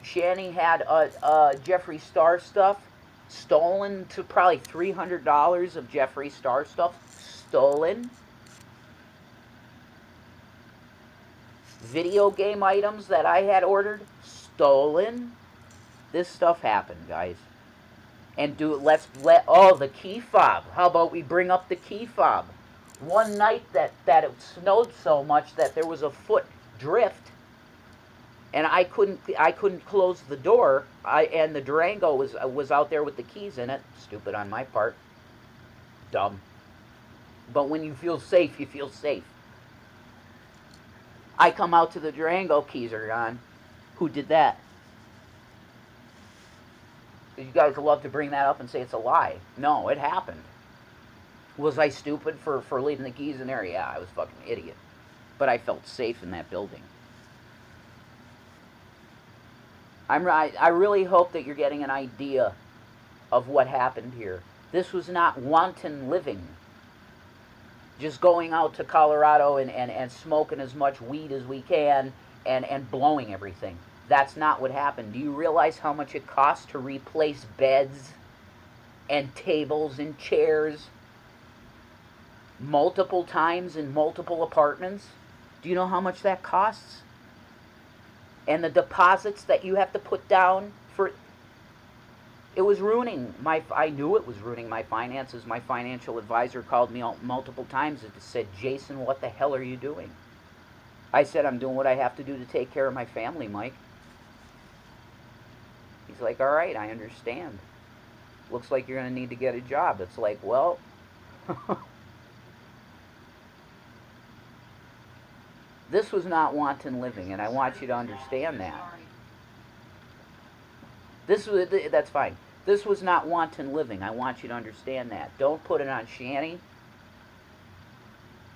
Shanny had Jeffree Star stuff stolen, to probably $300 of Jeffree Star stuff stolen. Video game items that I had ordered stolen. This stuff happened, guys. And the key fob. How about we bring up the key fob? One night that it snowed so much that there was a foot drift, and I couldn't close the door. And the Durango was out there with the keys in it. Stupid on my part. Dumb. But when you feel safe, you feel safe. I come out to the Durango, keys are gone. Who did that? You guys love to bring that up and say it's a lie. No, it happened. Was I stupid for leaving the keys in there? Yeah, I was a fucking idiot. But I felt safe in that building. I really hope that you're getting an idea of what happened here. This was not wanton living. Just going out to Colorado and smoking as much weed as we can and blowing everything. That's not what happened. Do you realize how much it costs to replace beds and tables and chairs multiple times in multiple apartments? Do you know how much that costs? And the deposits that you have to put down for... It was ruining I knew it was ruining my finances. My financial advisor called me multiple times and said, Jason, what the hell are you doing? I said, I'm doing what I have to do to take care of my family, Mike. He's like, all right, I understand. Looks like you're going to need to get a job. It's like, well... This was not wanton living, and I want you to understand that. That's fine. This was not wanton living. I want you to understand that. Don't put it on Shanny.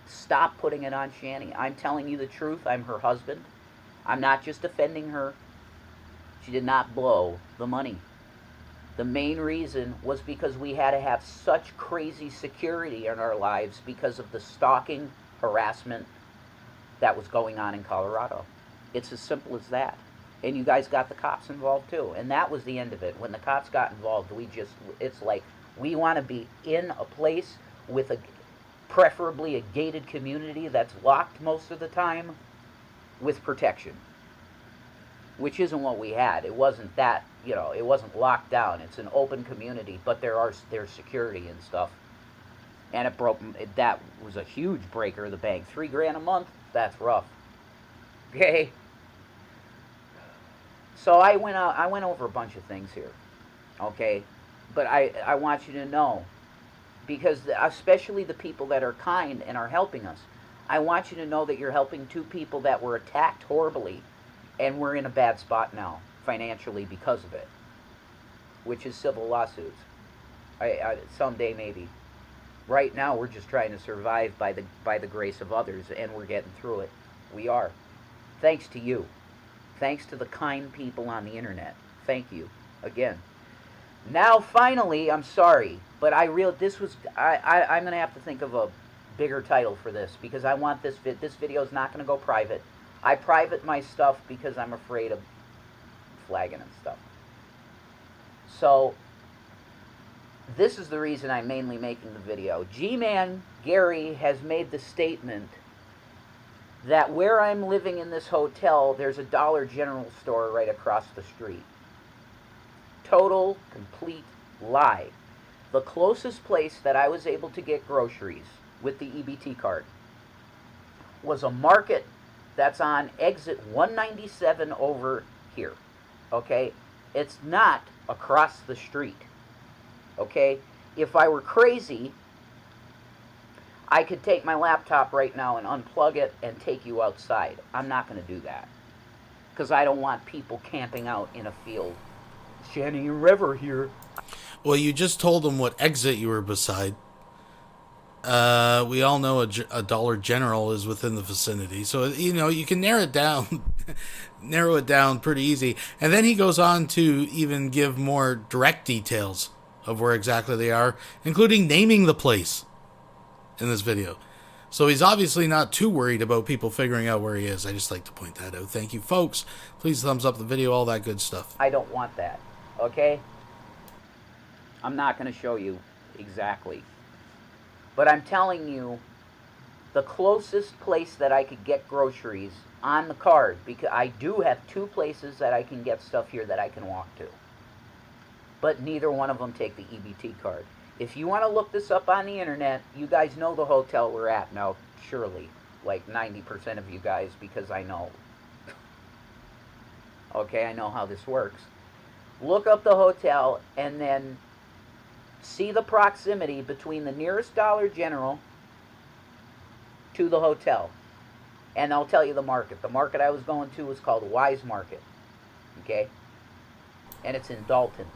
Stop putting it on Shanny. I'm telling you the truth. I'm her husband. I'm not just defending her. She did not blow the money. The main reason was because we had to have such crazy security in our lives because of the stalking, harassment that was going on in Colorado. It's as simple as that. And you guys got the cops involved too. And that was the end of it. When the cops got involved, it's like, we want to be in a place with preferably a gated community that's locked most of the time with protection. Which isn't what we had. It wasn't that, it wasn't locked down. It's an open community, but there's security and stuff. And that was a huge breaker of the bank. $3,000 a month, that's rough. Okay? So I went over a bunch of things here. Okay? But I want you to know, because especially the people that are kind and are helping us, I want you to know that you're helping two people that were attacked horribly, and we're in a bad spot now, financially, because of it, which is civil lawsuits. Someday, maybe. Right now, we're just trying to survive by the grace of others, and we're getting through it. We are. Thanks to you. Thanks to the kind people on the internet. Thank you. Again. Now, finally, I'm sorry, but I'm going to have to think of a bigger title for this, because I want this video is not going to go private. I private my stuff because I'm afraid of flagging and stuff. So, this is the reason I'm mainly making the video. G-Man Gary has made the statement that where I'm living in this hotel, there's a Dollar General store right across the street. Total, complete lie. The closest place that I was able to get groceries with the EBT card was a market that's on exit 197 over here. Okay? It's not across the street. Okay? If I were crazy, I could take my laptop right now and unplug it and take you outside. I'm not going to do that, because I don't want people camping out in a field. Shanny River here. Well, you just told them what exit you were beside. We all know a Dollar General is within the vicinity, so you can narrow it down pretty easy. And then he goes on to even give more direct details of where exactly they are, including naming the place in this video. So he's obviously not too worried about people figuring out where he is. I just like to point that out. Thank you, folks. Please thumbs up the video, all that good stuff. I don't want that, okay? I'm not going to show you exactly. But I'm telling you, the closest place that I could get groceries on the card, because I do have 2 places that I can get stuff here that I can walk to. But neither one of them take the EBT card. If you want to look this up on the internet, you guys know the hotel we're at now, surely. Like 90% of you guys, because I know. Okay, I know how this works. Look up the hotel and then see the proximity between the nearest Dollar General to the hotel. And I'll tell you the market. The market I was going to was called Wise Market. Okay? And it's in Dalton.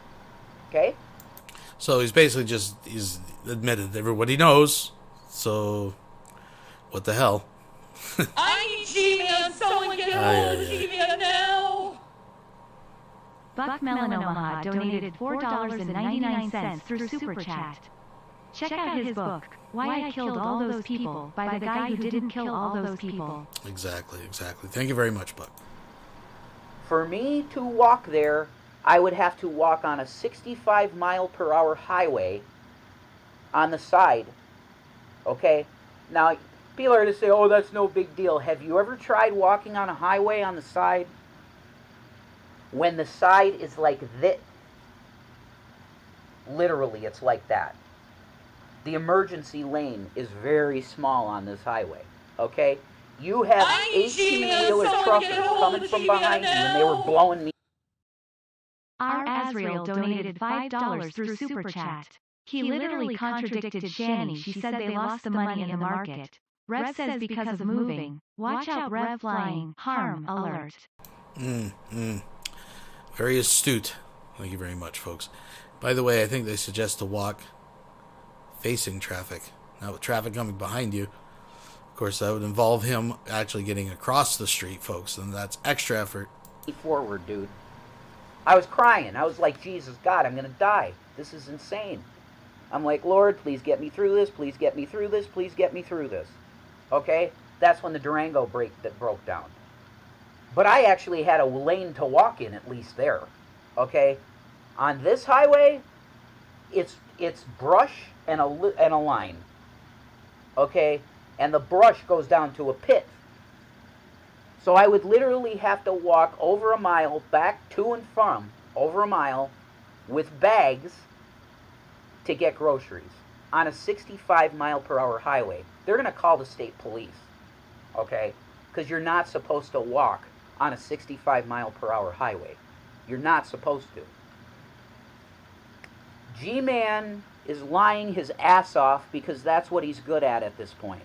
Okay? So he's basically he's admitted everybody knows. So, what the hell? I need G-Man. Someone get hold of G-Man now. Buck Melon Omaha donated $4.99 through Super Chat. Check out his book, Why I Killed All Those People, by the guy who didn't kill all those people. Exactly. Thank you very much, Buck. For me to walk there, I would have to walk on a 65-mile-per-hour highway on the side. Okay? Now, people are going to say, oh, that's no big deal. Have you ever tried walking on a highway on the side? When the side is like this, literally, it's like that. The emergency lane is very small on this highway. Okay? You have 18-wheeler trucks coming from behind you, and they were blowing me. R. Azrael donated $5 through Super Chat. He literally contradicted Shanny. She said they lost the money in the market. Rev says because of moving. Watch out, Rev flying. Harm alert. Very astute. Thank you very much, folks. By the way, I think they suggest to walk facing traffic, not with traffic coming behind you. Of course, that would involve him actually getting across the street, folks, and that's extra effort. Forward, dude. I was crying. I was like, Jesus, God, I'm going to die. This is insane. I'm like, Lord, please get me through this. Please get me through this. Please get me through this. Okay? That's when the Durango broke down. But I actually had a lane to walk in, at least there. Okay? On this highway, it's brush and a line. Okay? And the brush goes down to a pit. So I would literally have to walk over a mile, back to and from, over a mile, with bags to get groceries on a 65-mile-per-hour highway. They're going to call the state police, okay? Because you're not supposed to walk on a 65-mile-per-hour highway. You're not supposed to. G-Man is lying his ass off because that's what he's good at this point.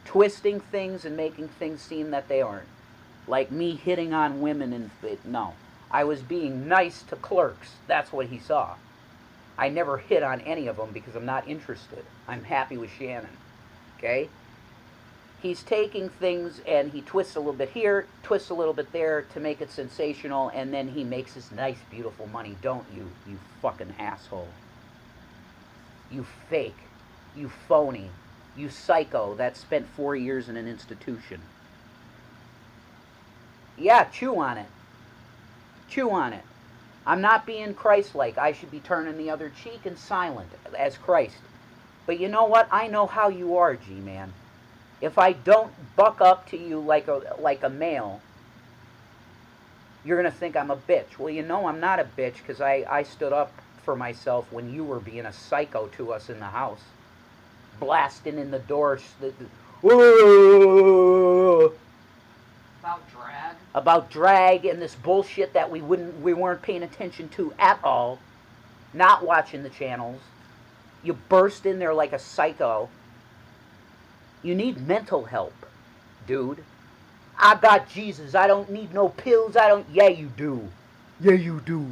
Twisting things and making things seem that they aren't. Like me hitting on women and... No. I was being nice to clerks. That's what he saw. I never hit on any of them because I'm not interested. I'm happy with Shannon. Okay? He's taking things and he twists a little bit here, twists a little bit there to make it sensational, and then he makes his nice, beautiful money, don't you? You fucking asshole. You fake. You phony. You psycho that spent 4 years in an institution. Yeah, chew on it. Chew on it. I'm not being Christ-like. I should be turning the other cheek and silent as Christ. But you know what? I know how you are, G-Man. If I don't buck up to you like a male, you're going to think I'm a bitch. Well, you know I'm not a bitch because I stood up for myself when you were being a psycho to us in the house. Blasting in the door. About drag? About drag and this bullshit that we weren't paying attention to at all. Not watching the channels. You burst in there like a psycho. You need mental help, dude. I got Jesus. I don't need no pills. Yeah, you do. Yeah, you do.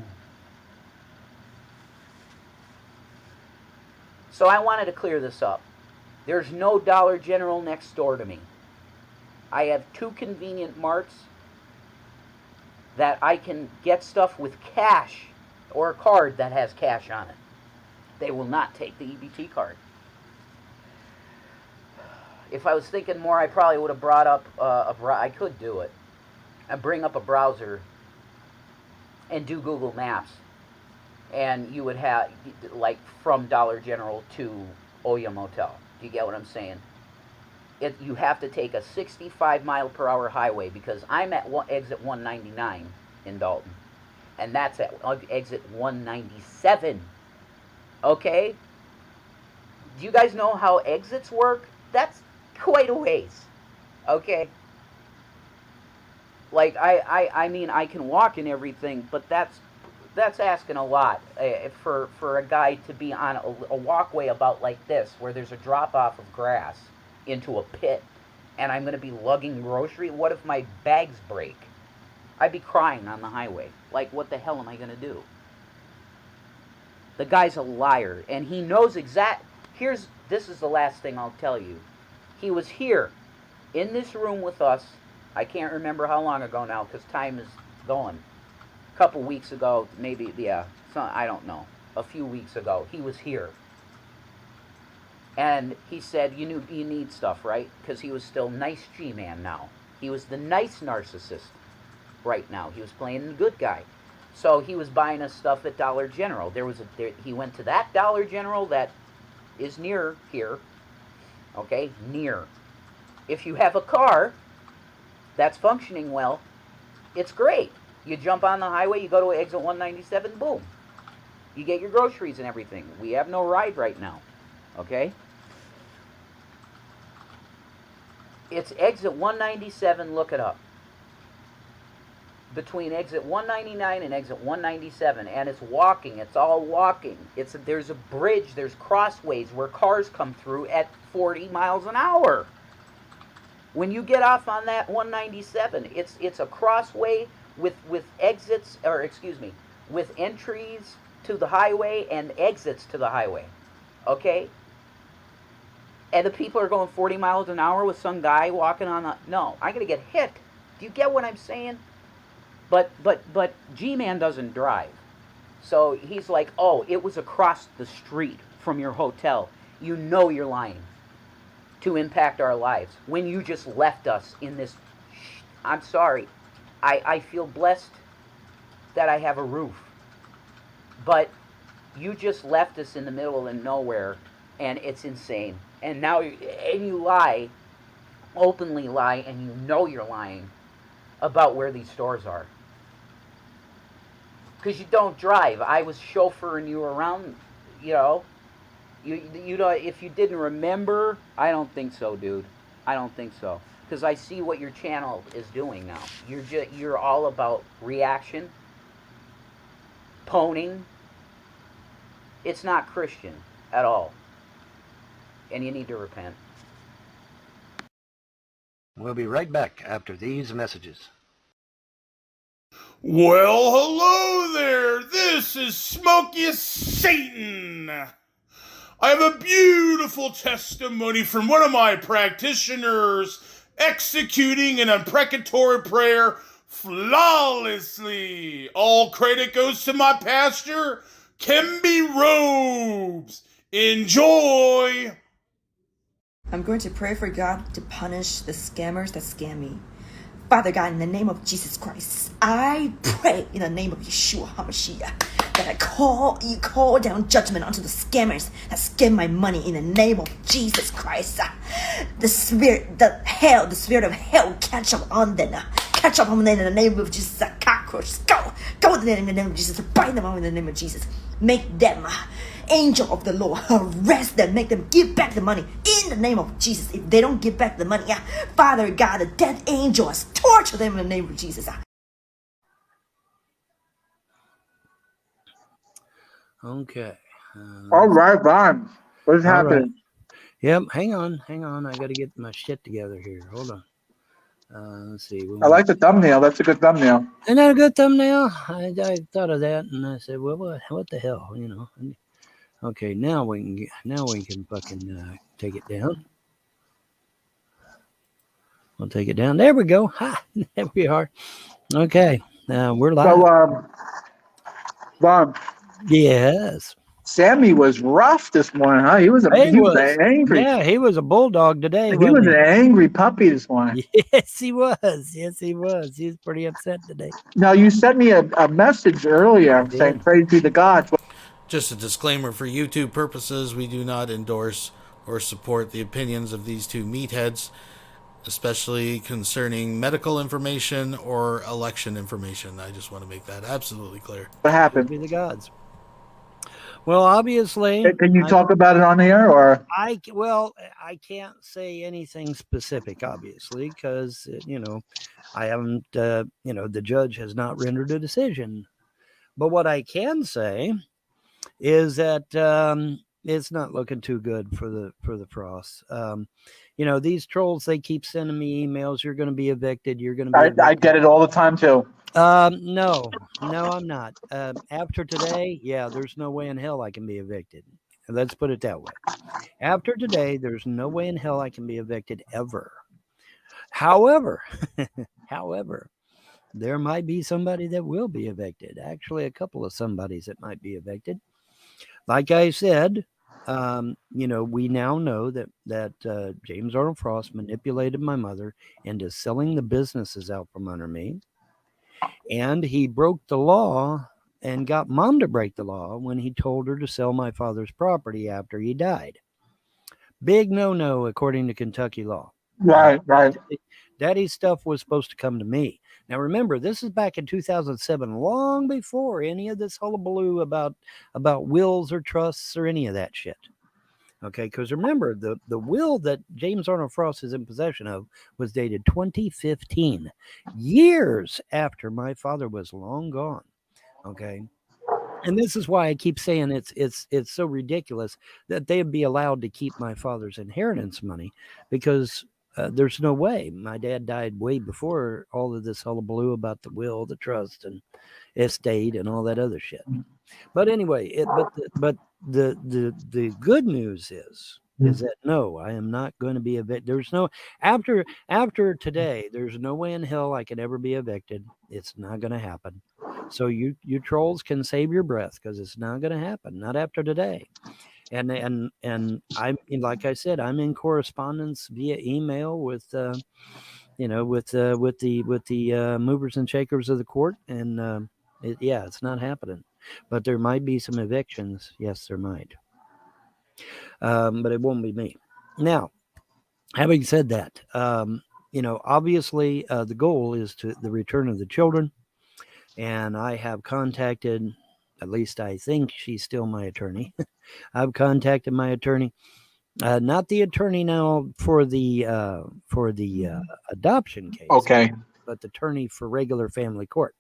So I wanted to clear this up. There's no Dollar General next door to me. I have 2 convenient marts that I can get stuff with cash or a card that has cash on it. They will not take the EBT card. If I was thinking more, I probably would have brought up I could do it. And bring up a browser and do Google Maps. And you would have, like, from Dollar General to Oya Motel. Do you get what I'm saying? You have to take a 65 mile per hour highway, because I'm at exit 199 in Dalton. And that's at exit 197. Okay? Do you guys know how exits work? That's quite a ways. Okay? Like, I mean, I can walk and everything, but that's asking a lot for a guy to be on a walkway about like this, where there's a drop-off of grass into a pit, and I'm going to be lugging grocery. What if my bags break? I'd be crying on the highway. Like, what the hell am I going to do? The guy's a liar, and he knows this is the last thing I'll tell you. He was here, in this room with us. I can't remember how long ago now, because time is going. A couple weeks ago, maybe, yeah, I don't know. A few weeks ago, he was here. And he said, you need stuff, right? Because he was still nice G-man now. He was the nice narcissist right now. He was playing the good guy. So he was buying us stuff at Dollar General. He went to that Dollar General that is near here. Okay, near. If you have a car that's functioning well, it's great. You jump on the highway, you go to exit 197, boom. You get your groceries and everything. We have no ride right now. Okay? It's exit 197, look it up. Between exit 199 and exit 197, and it's walking, it's all walking. There's a bridge, there's crossways where cars come through at 40 miles an hour. When you get off on that 197, it's a crossway with exits, or excuse me, with entries to the highway and exits to the highway. Okay? And the people are going 40 miles an hour with some guy walking on the... No, I'm going to get hit. Do you get what I'm saying? But G-Man doesn't drive. So he's like, oh, it was across the street from your hotel. You know you're lying to impact our lives when you just left us in this... I'm sorry. I feel blessed that I have a roof. But you just left us in the middle of nowhere, and it's insane. And now you lie, openly lie, and you know you're lying about where these stores are. Because you don't drive. I was chauffeuring you around, you know. You know, if you didn't remember, I don't think so, dude. I don't think so. Because I see what your channel is doing now. You're all about reaction, poning. It's not Christian at all. And you need to repent. We'll be right back after these messages. Well, hello there. This is Smokey Satan. I have a beautiful testimony from one of my practitioners executing an imprecatory prayer flawlessly. All credit goes to my pastor, Kimby Robes. Enjoy. I'm going to pray for God to punish the scammers that scam me. Father God, in the name of Jesus Christ, I pray in the name of Yeshua HaMashiach that you call down judgment onto the scammers that scam my money in the name of Jesus Christ. The spirit of hell catch up on them. Catch up on them in the name of Jesus. Cockroaches, go in the name of Jesus. Bind them up in the name of Jesus. Make them angel of the Lord, arrest them, make them give back the money in the name of Jesus. If they don't give back the money, Father God, the death angels, torture them in the name of Jesus. Okay. All right, Vaughn. What's happening? Right. Yep. Hang on. I got to get my shit together here. Hold on. Let's see. I like the thumbnail. That's a good thumbnail. Isn't that a good thumbnail? I thought of that, and I said, well, what the hell, you know? Okay, now we can fucking take it down. We'll take it down. There we go. Ha! There we are. Okay, we're live. So, Vaughn. Yes. Sammy was rough this morning, huh? He was angry. Yeah, he was a bulldog today. He Wasn't was an angry puppy this morning. Yes, he was. Yes, he was. He was pretty upset today. Now, you sent me a message earlier saying, praise be to God. Just a disclaimer for YouTube purposes, we do not endorse or support the opinions of these two meatheads, especially concerning medical information or election information. I just want to make that absolutely clear. What happened? Be the gods. Well, obviously, Can you talk about it on the air, or? I can't say anything specific, obviously, because I haven't. The judge has not rendered a decision. But what I can say is that it's not looking too good for the Frosts. These trolls, they keep sending me emails. You're going to be evicted. You're going to be evicted. I get it all the time too. No, I'm not. After today, there's no way in hell I can be evicted. Let's put it that way. After today, there's no way in hell I can be evicted ever. However, there might be somebody that will be evicted. Actually, a couple of somebodies that might be evicted. Like I said, we now know that James Arnold Frost manipulated my mother into selling the businesses out from under me. And he broke the law and got Mom to break the law when he told her to sell my father's property after he died. Big no-no according to Kentucky law. Right. Daddy's stuff was supposed to come to me. Now remember, this is back in 2007, long before any of this hullabaloo about wills or trusts or any of that shit. Okay, because remember, the will that James Arnold Frost is in possession of was dated 2015, years after my father was long gone. Okay, and this is why I keep saying it's so ridiculous that they'd be allowed to keep my father's inheritance money, because there's no way. My dad died way before all of this hullabaloo about the will, the trust, and estate, and all that other shit. But anyway, the good news is that no, I am not going to be evicted. There's no after today. There's no way in hell I could ever be evicted. It's not going to happen. So you trolls can save your breath, because it's not going to happen. Not after today. And I'm, like I said, I'm in correspondence via email with the movers and shakers of the court, and it's not happening. But there might be some evictions. Yes, there might. But it won't be me. Now, having said that, obviously the goal is the return of the children. And I have contacted, at least I think she's still my attorney. I've contacted my attorney. Not the attorney now for the adoption case. Okay. But the attorney for regular family court.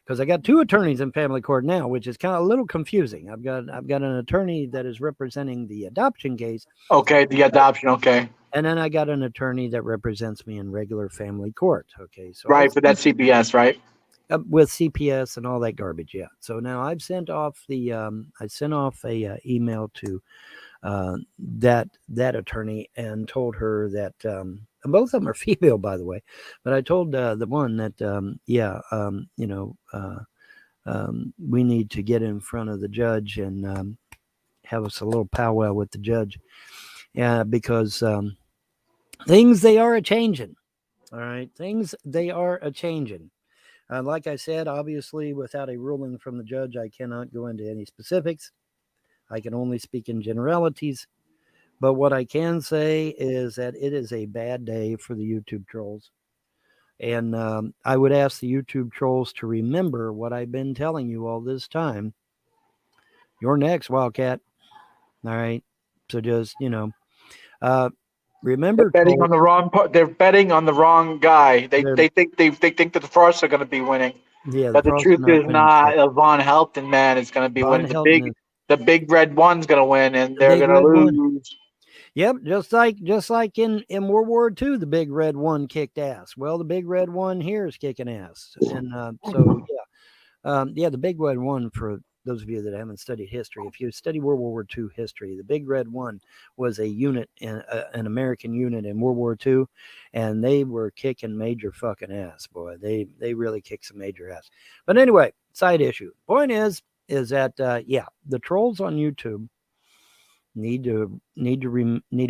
Because I got two attorneys in family court now, which is kind of a little confusing. I've got an attorney that is representing the adoption case. Okay, the adoption. Okay. And then I got an attorney that represents me in regular family court. Okay, so right, but that's CPS, right? With CPS and all that garbage, yeah. So now I've sent off a email to that attorney and told her that both of them are female, by the way, but I told the one that we need to get in front of the judge and have us a little powwow with the judge, because things, they are a changing. All right, things, they are a changing. Like I said, obviously, without a ruling from the judge, I cannot go into any specifics. I can only speak in generalities. But what I can say is that it is a bad day for the YouTube trolls. And I would ask the YouTube trolls to remember what I've been telling you all this time. You're next, Wildcat. All right. So just, remember, they're betting on the wrong part. They're betting on the wrong guy. They think that the Frosts are going to be winning. Yeah, but the truth is not. Von Helton, man, is going to be winning. The big red one's going to win, and they're going to lose. Yep, just like in World War II, the big red one kicked ass. Well, the big red one here is kicking ass, and the big red one, for those of you that haven't studied history, if you study World War II history, the big red one was a unit, an American unit in World War II, and they were kicking major fucking ass, boy. They really kicked some major ass. But anyway, side issue. Point is, is that the trolls on YouTube need a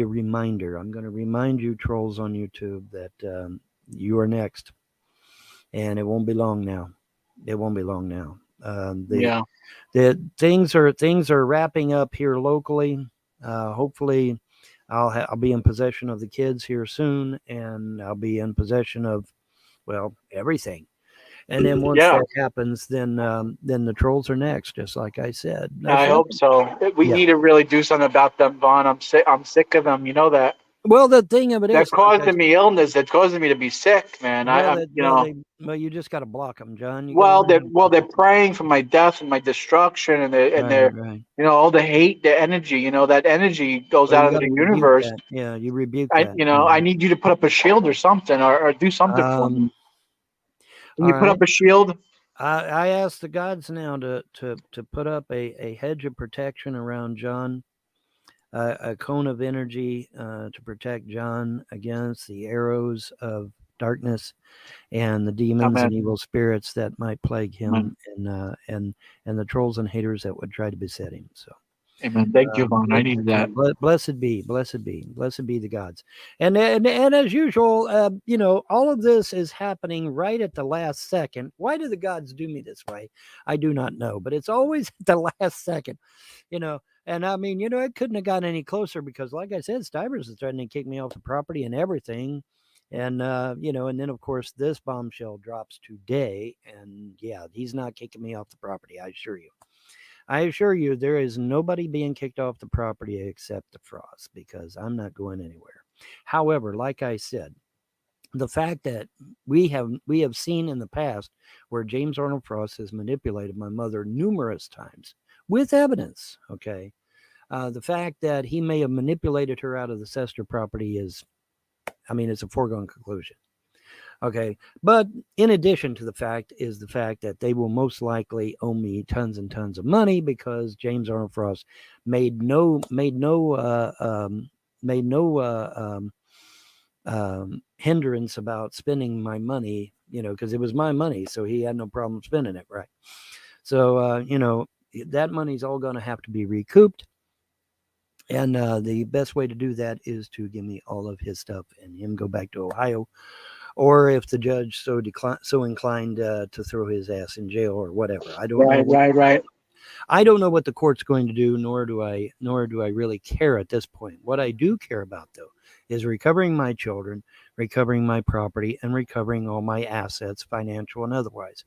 reminder. I'm going to remind you, trolls on YouTube, that you are next, and it won't be long now. It won't be long now. The things are wrapping up here locally. Hopefully, I'll be in possession of the kids here soon, and I'll be in possession of, well, everything. And then once that happens, then the trolls are next, just like I said. I hope so. We need to really do something about them, Vaughn. I'm sick of them. You know that. Well, the thing of it They're is, causing me illness. They're causing me to be sick, man. well, you just got to block them, John. They're praying for my death and my destruction, and they're right. all the hate, the energy. That energy goes out into the universe. That. Yeah, you rebuke that. I need you to put up a shield or something, or do something for me. Can you put up a shield? I ask the gods now to put up a hedge of protection around John, a cone of energy to protect John against the arrows of darkness and the demons and evil spirits that might plague him, and the trolls and haters that would try to beset him. So. Amen. Thank you, Vaughn. I need that. Blessed be the gods. And as usual, all of this is happening right at the last second. Why do the gods do me this way? I do not know, but it's always at the last second, And I mean, it couldn't have gotten any closer because, like I said, Stivers is threatening to kick me off the property and everything. And, and then, of course, this bombshell drops today. And, yeah, he's not kicking me off the property, I assure you. I assure you, there is nobody being kicked off the property except the Frost, because I'm not going anywhere. However, like I said, the fact that we have seen in the past where James Arnold Frost has manipulated my mother numerous times with evidence. Okay, the fact that he may have manipulated her out of the Sester property is, it's a foregone conclusion. Okay, but in addition to the fact that they will most likely owe me tons and tons of money because James Arnold Frost made no hindrance about spending my money, because it was my money, so he had no problem spending it, right? So that money's all going to have to be recouped. And the best way to do that is to give me all of his stuff and him go back to Ohio. Or if the judge so inclined to throw his ass in jail or whatever, I don't know. Right. I don't know what the court's going to do, nor do I really care at this point. What I do care about, though, is recovering my children, recovering my property, and recovering all my assets, financial and otherwise.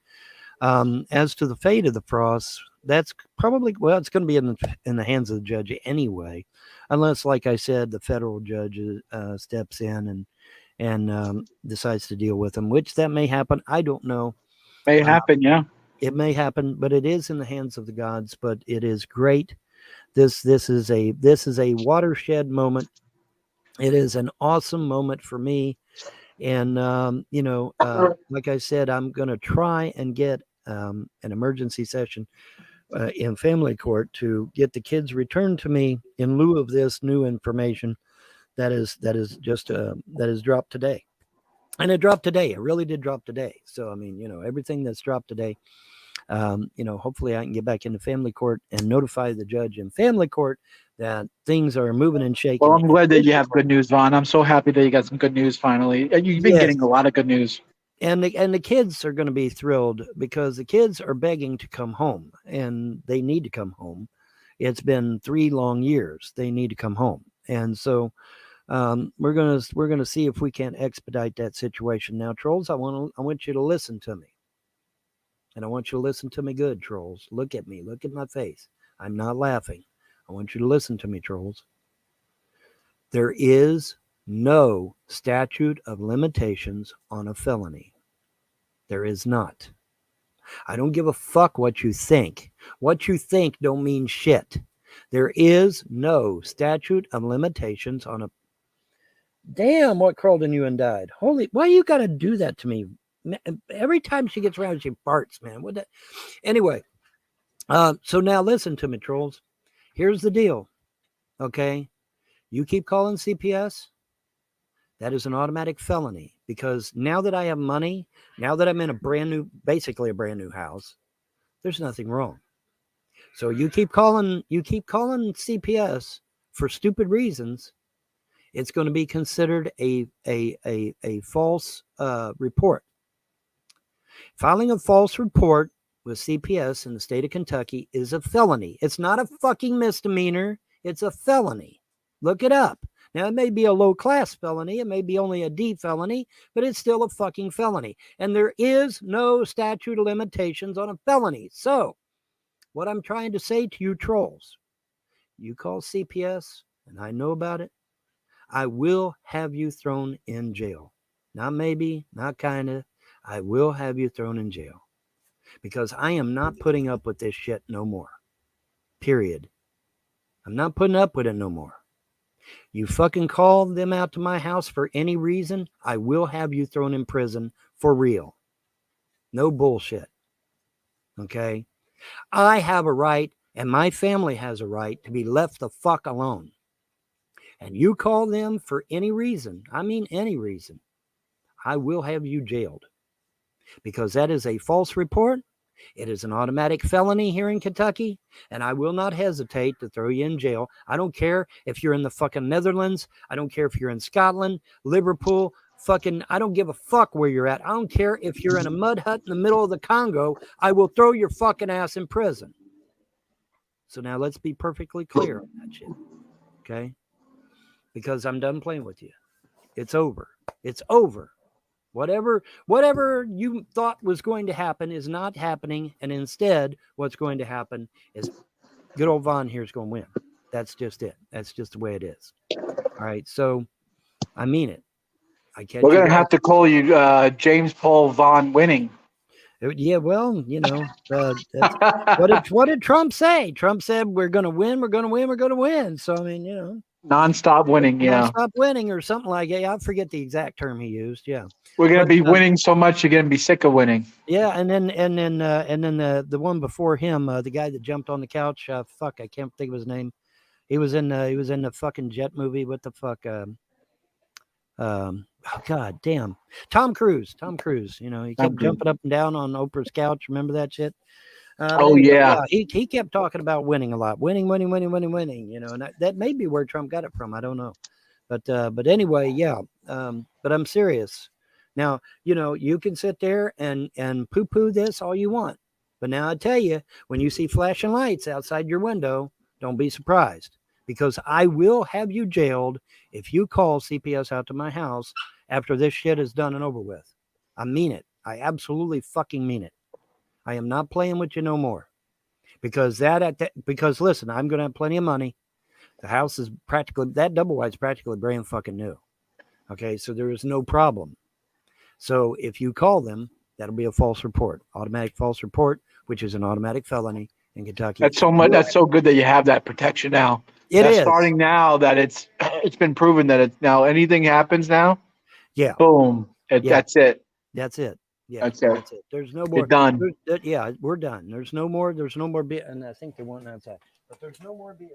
As to the fate of the Frosts, that's probably it's going to be in the hands of the judge anyway, unless, like I said, the federal judge steps in and decides to deal with them, which that may happen. I don't know. May happen, yeah. It may happen, but it is in the hands of the gods. But it is great. This is a watershed moment. It is an awesome moment for me, and like I said, I'm going to try and get an emergency session in family court to get the kids returned to me in lieu of this new information that is dropped today. And it dropped today. It really did drop today. So, everything that's dropped today, hopefully I can get back into family court and notify the judge in family court that things are moving and shaking. Well, I'm glad that you have good news, Vaughn. I'm so happy that you got some good news finally. You've been getting a lot of good news. And the kids are going to be thrilled because the kids are begging to come home, and they need to come home. It's been 3 long years. They need to come home. And so we're gonna see if we can expedite that situation. Now, trolls, I want you to listen to me, and I want you to listen to me good, trolls. Look at me, look at my face. I'm not laughing. I want you to listen to me, trolls. There is no statute of limitations on a felony. There is not. I don't give a fuck what you think. What you think don't mean shit. There is no statute of limitations on a... Damn, what crawled in you and died? Holy, why you gotta do that to me? Every time she gets around, she farts, man. What that? Anyway, so now listen to me, trolls. Here's the deal, okay? You keep calling CPS, that is an automatic felony, because now that I have money, now that I'm in basically a brand new house, there's nothing wrong. So you keep calling CPS for stupid reasons, it's going to be considered a false report. Filing a false report with CPS in the state of Kentucky is a felony. It's not a fucking misdemeanor. It's a felony. Look it up. Now, it may be a low-class felony. It may be only a D felony, but it's still a fucking felony. And there is no statute of limitations on a felony. So, what I'm trying to say to you trolls, you call CPS, and I know about it, I will have you thrown in jail. Not maybe, not kind of. I will have you thrown in jail. Because I am not putting up with this shit no more. Period. I'm not putting up with it no more. You fucking call them out to my house for any reason, I will have you thrown in prison for real. No bullshit. Okay? I have a right, and my family has a right, to be left the fuck alone. And you call them for any reason, I mean any reason, I will have you jailed. Because that is a false report. It is an automatic felony here in Kentucky, and I will not hesitate to throw you in jail. I don't care if you're in the fucking Netherlands. I don't care if you're in Scotland, Liverpool, fucking, I don't give a fuck where you're at. I don't care if you're in a mud hut in the middle of the Congo. I will throw your fucking ass in prison. So now let's be perfectly clear on that shit. Okay? Because I'm done playing with you. It's over. It's over. Whatever you thought was going to happen is not happening, and instead, what's going to happen is good old Vaughn here is going to win. That's just it. That's just the way it is. All right, so I mean it. We're going to have to call you James Paul Vaughn winning. Yeah, well, you know, what did Trump say? Trump said we're going to win, we're going to win, we're going to win. So I mean, you know. Non-stop winning, yeah. Non-stop winning or something like that. I forget the exact term he used. Yeah. We're gonna be winning so much you're gonna be sick of winning. Yeah, and then the one before him, the guy that jumped on the couch, fuck, I can't think of his name. He was in the fucking Jet movie. What the fuck? Oh god damn. Tom Cruise. You know, he kept jumping up and down on Oprah's couch. Remember that shit? Oh yeah. He kept talking about winning a lot, winning. You know, and that may be where Trump got it from. I don't know, but anyway, yeah. But I'm serious. Now, you know, you can sit there and poo-poo this all you want, but now I tell you, when you see flashing lights outside your window, don't be surprised, because I will have you jailed if you call CPS out to my house after this shit is done and over with. I mean it. I absolutely fucking mean it. I am not playing with you no more, because listen, I'm going to have plenty of money. The house is that double wide's practically brand fucking new. Okay. So there is no problem. So if you call them, that'll be a false report, automatic false report, which is an automatic felony in Kentucky. That's so much. That's so good that you have that protection now. That's starting now that it's been proven that it's now anything happens now. Yeah. Boom. That's it. That's it. Yeah, that's it. There's no more. You're done. Yeah, we're done. There's no more. And I think they want outside, but there's no more BS.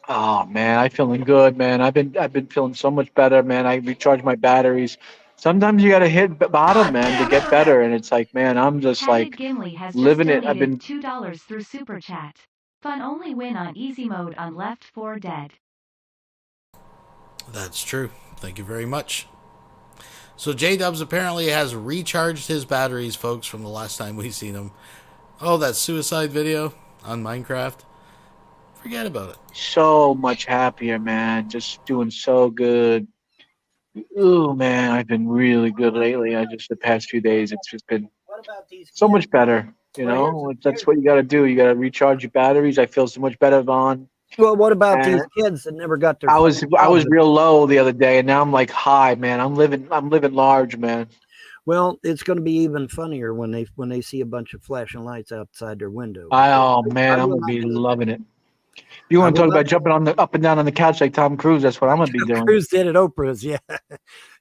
Oh man, I'm feeling good, man. I've been feeling so much better, man. I recharge my batteries. Sometimes you got to hit bottom, man, to get better. And it's like, man, I'm just like living it. I've been $2 through Super Chat. Fun only win on easy mode on Left 4 Dead. That's true. Thank you very much. So J-Dubs apparently has recharged his batteries, folks, from the last time we seen him. Oh, that suicide video on Minecraft. Forget about it. So much happier, man. Just doing so good. Ooh, man, I've been really good lately. The past few days, it's just been so much better. You know, that's what you got to do. You got to recharge your batteries. I feel so much better, Vaughn. Well, what about these kids that never got their? I was real low the other day, and now I'm like high, man. I'm living large, man. Well, it's going to be even funnier when they see a bunch of flashing lights outside their window. Oh man, I'm gonna be loving it. You want to talk about jumping up and down on the couch like Tom Cruise? That's what I'm gonna be doing. Cruise did at Oprah's, yeah,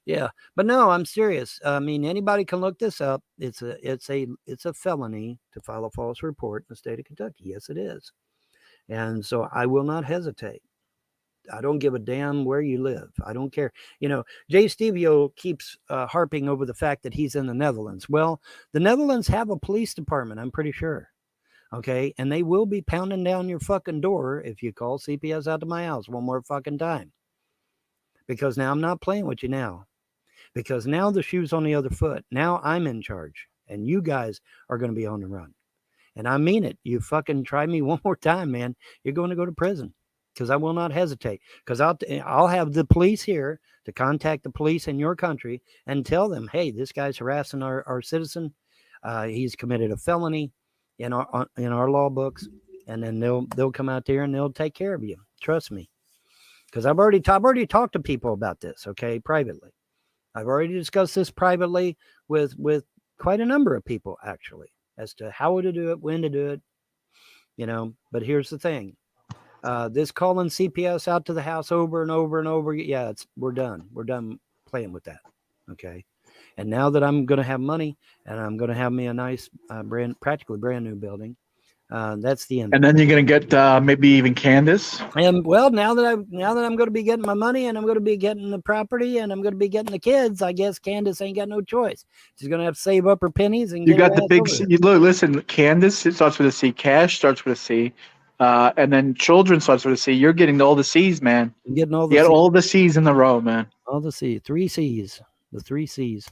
yeah. But no, I'm serious. I mean, anybody can look this up. It's a felony to file a false report in the state of Kentucky. Yes, it is. And so I will not hesitate. I don't give a damn where you live. I don't care. You know, Jay Stevio keeps harping over the fact that he's in the Netherlands. Well, the Netherlands have a police department, I'm pretty sure. Okay, and they will be pounding down your fucking door if you call CPS out to my house one more fucking time. Because now I'm not playing with you now. Because now the shoe's on the other foot. Now I'm in charge, and you guys are going to be on the run. And I mean it. You fucking try me one more time, man. You're going to go to prison. Because I will not hesitate. Because I'll have the police here to contact the police in your country and tell them, hey, this guy's harassing our citizen. He's committed a felony in our law books, and then they'll come out there and they'll take care of you. Trust me. Because I've already talked to people about this, okay, privately. I've already discussed this privately with quite a number of people, actually, as to how to do it, when to do it, But here's the thing. This calling CPS out to the house over and over and over, yeah, we're done. We're done playing with that, okay? And now that I'm going to have money and I'm going to have me a nice, practically brand new building, that's the end. And then you're gonna get maybe even Candace. And well, now that I'm going to be getting my money and I'm going to be getting the property and I'm going to be getting the kids, I guess Candace ain't got no choice. She's going to have to save up her pennies and You get got the big. Listen, Candace, it starts with a C. Cash starts with a C. And then children starts with a C. You're getting all the C's, man. I'm getting all you got all the C's in the row, man. All the C's, 3 C's, the 3 C's.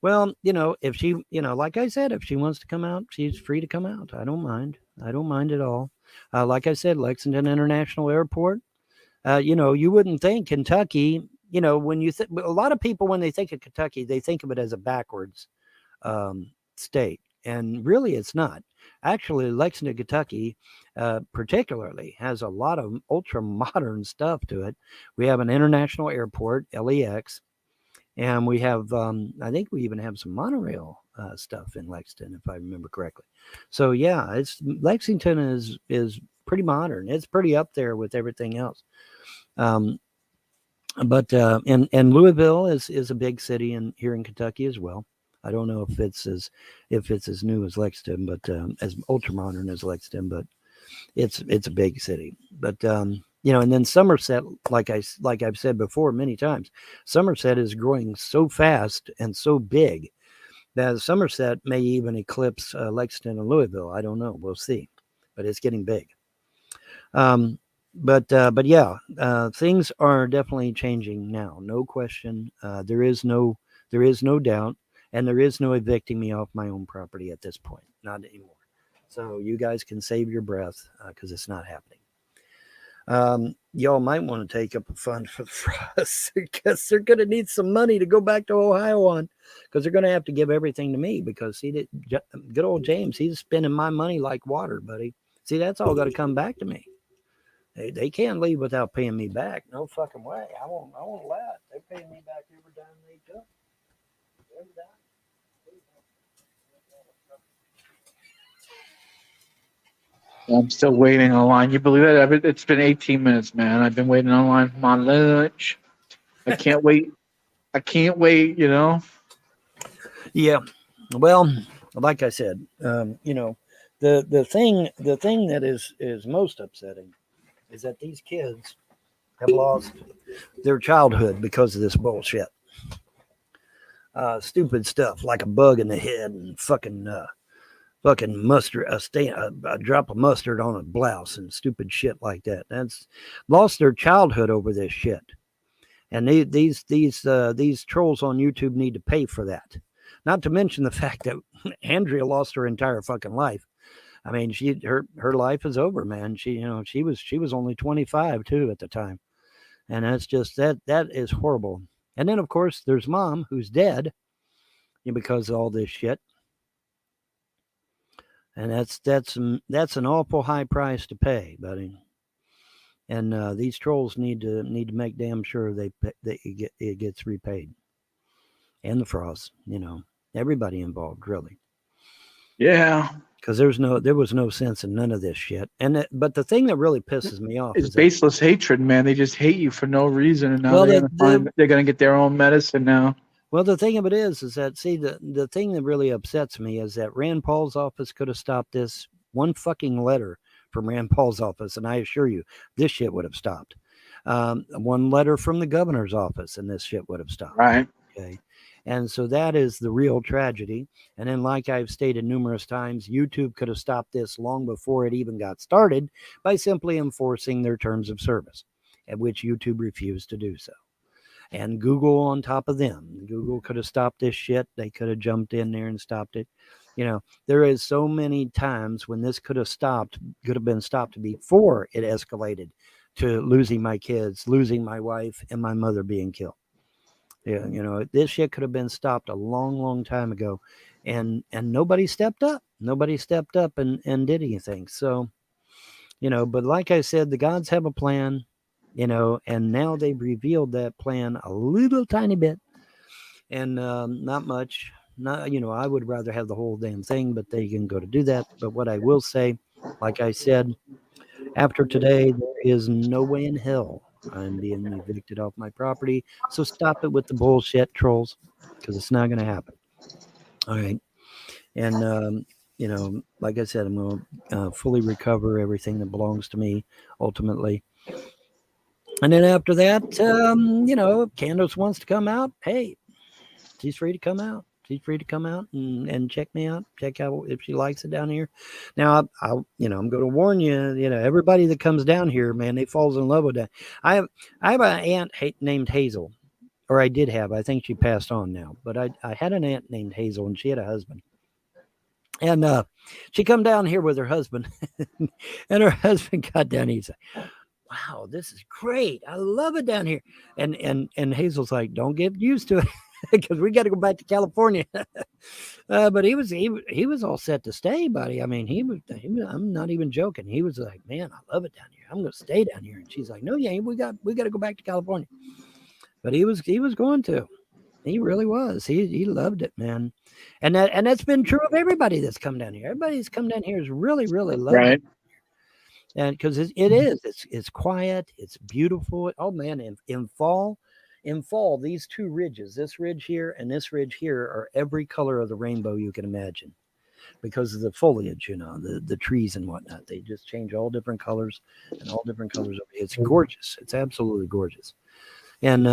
Well, if she, like I said, if she wants to come out, she's free to come out. I don't mind. I don't mind at all. Like I said, Lexington International Airport. You wouldn't think Kentucky. When you a lot of people when they think of Kentucky, they think of it as a backwards state, and really, it's not. Actually, Lexington, Kentucky, particularly, has a lot of ultra modern stuff to it. We have an international airport, LAX, and we have, I think we even have some monorail stuff in Lexington, if I remember correctly. So yeah, Lexington is pretty modern. It's pretty up there with everything else. But Louisville is a big city here in Kentucky as well. I don't know if it's as new as Lexington, but as ultra modern as Lexington, but it's a big city. But and then Somerset, like I've said before many times, Somerset is growing so fast and so big that Somerset may even eclipse Lexington and Louisville. I don't know. We'll see, but it's getting big. But yeah, things are definitely changing now. No question. There is no doubt. And there is no evicting me off my own property at this point. Not anymore. So you guys can save your breath because it's not happening. Y'all might want to take up a fund for us because they're going to need some money to go back to Ohio on, because they're going to have to give everything to me because good old James, he's spending my money like water, buddy. See, that's all got to come back to me. They can't leave without paying me back. No fucking way. I won't allow it. They're paying me back every dime they took. Every dime. I'm still waiting on line. You believe that? It's been 18 minutes, man. I've been waiting on line for my lunch. I can't wait. I can't wait, Yeah. Well, like I said, the thing that is most upsetting is that these kids have lost their childhood because of this bullshit. Stupid stuff like a bug in the head and fucking mustard, a drop of mustard on a blouse and stupid shit like that. That's lost their childhood over this shit. And these trolls on YouTube need to pay for that. Not to mention the fact that Andrea lost her entire fucking life. I mean, her life is over, man. She was only 25 too at the time. And that's just that is horrible. And then of course there's Mom, who's dead because of all this shit. And that's an awful high price to pay, buddy. And these trolls need to make damn sure it gets repaid. And the Frost, everybody involved, really. Yeah. Because there was no sense in none of this shit. But the thing that really pisses me off is baseless hatred, man. They just hate you for no reason, and now they're gonna get their own medicine now. Well, the thing of it is that, see, the thing that really upsets me is that Rand Paul's office could have stopped this. One fucking letter from Rand Paul's office, and I assure you, this shit would have stopped. One letter from the governor's office, and this shit would have stopped. Right. Okay. And so that is the real tragedy. And then, like I've stated numerous times, YouTube could have stopped this long before it even got started by simply enforcing their terms of service, at which YouTube refused to do so. And Google on top of them. Google could have stopped this shit. They could have jumped in there and stopped it. You know, there is so many times when this could have been stopped before it escalated to losing my kids, losing my wife, and my mother being killed. Yeah, you know, this shit could have been stopped a long, long time ago. And nobody stepped up. Nobody stepped up and did anything. So, you know, but like I said, the gods have a plan, you know, and now they've revealed that plan a little tiny bit. And not much. Not, you know, I would rather have the whole damn thing, but they can go to do that. But what I will say, like I said, after today, there is no way in hell I'm being evicted off my property. So stop it with the bullshit, trolls, because it's not going to happen. All right. And, you know, like I said, I'm going to fully recover everything that belongs to me ultimately. And then after that, you know, if Candace wants to come out, hey, she's free to come out. She's free to come out and check me out, check out if she likes it down here. Now, I'll you know, I'm going to warn you, you know, everybody that comes down here, man, they falls in love with that. I have an aunt named Hazel, or I did have. I think she passed on now, but I had an aunt named Hazel, and she had a husband. And she come down here with her husband, and her husband got down. He's like, "Wow, this is great! I love it down here." And Hazel's like, "Don't get used to it." Because we got to go back to California. But he was all set to stay, buddy. I mean, he was. I'm not even joking. He was like, "Man, I love it down here. I'm going to stay down here." And she's like, "No, yeah, we got to go back to California." But he was going to. He really was. He loved it, man. And that's been true of everybody that's come down here. Everybody that's come down here has really loved it. And because it is, it's quiet, it's beautiful. Oh man, in fall, these two ridges, this ridge here and this ridge here, are every color of the rainbow you can imagine, because of the foliage, you know, the trees and whatnot. They just change all different colors and all different colors. It's gorgeous. It's absolutely gorgeous. And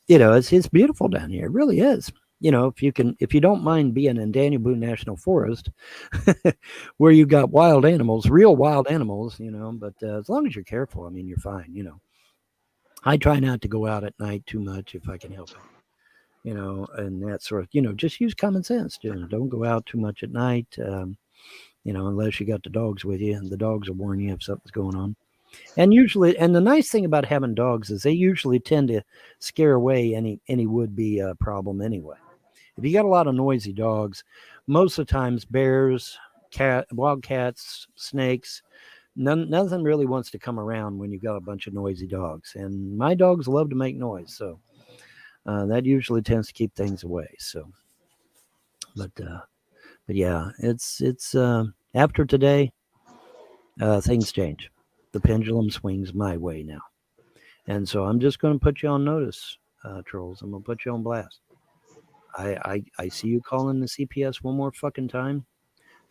you know, it's beautiful down here. It really is. You know, if you don't mind being in Daniel Boone National Forest, where you got wild animals, real wild animals, you know, but as long as you're careful, I mean, you're fine, you know. I try not to go out at night too much if I can help it, you know, and that sort of, you know, just use common sense. You know, don't go out too much at night, you know, unless you got the dogs with you, and the dogs will warn you if something's going on. And usually, and the nice thing about having dogs is they usually tend to scare away any would-be problem anyway. If you got a lot of noisy dogs, most of the times bears, wild cats, snakes, nothing really wants to come around when you've got a bunch of noisy dogs. And my dogs love to make noise, so that usually tends to keep things away. So, but yeah, it's after today, things change. The pendulum swings my way now, and so I'm just going to put you on notice, trolls. I'm going to put you on blast. I see you calling the CPS one more fucking time.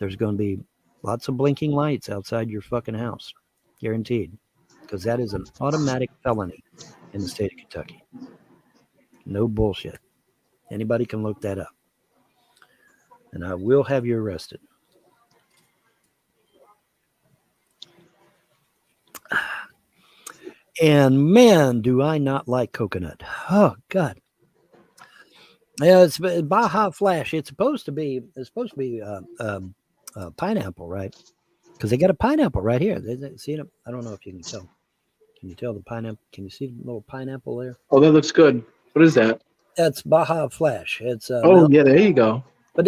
There's going to be lots of blinking lights outside your fucking house, guaranteed, because that is an automatic felony in the state of Kentucky. No bullshit. Anybody can look that up, and I will have you arrested. And man, do I not like coconut. Oh God. Yeah, it's Baja Flash. It's supposed to be pineapple, right? Because they got a pineapple right here. They see it? I don't know if you can tell. Can you tell the pineapple? Can you see the little pineapple there? Oh, that looks good. What is that? That's Baja Flash. It's oh yeah, there you go. But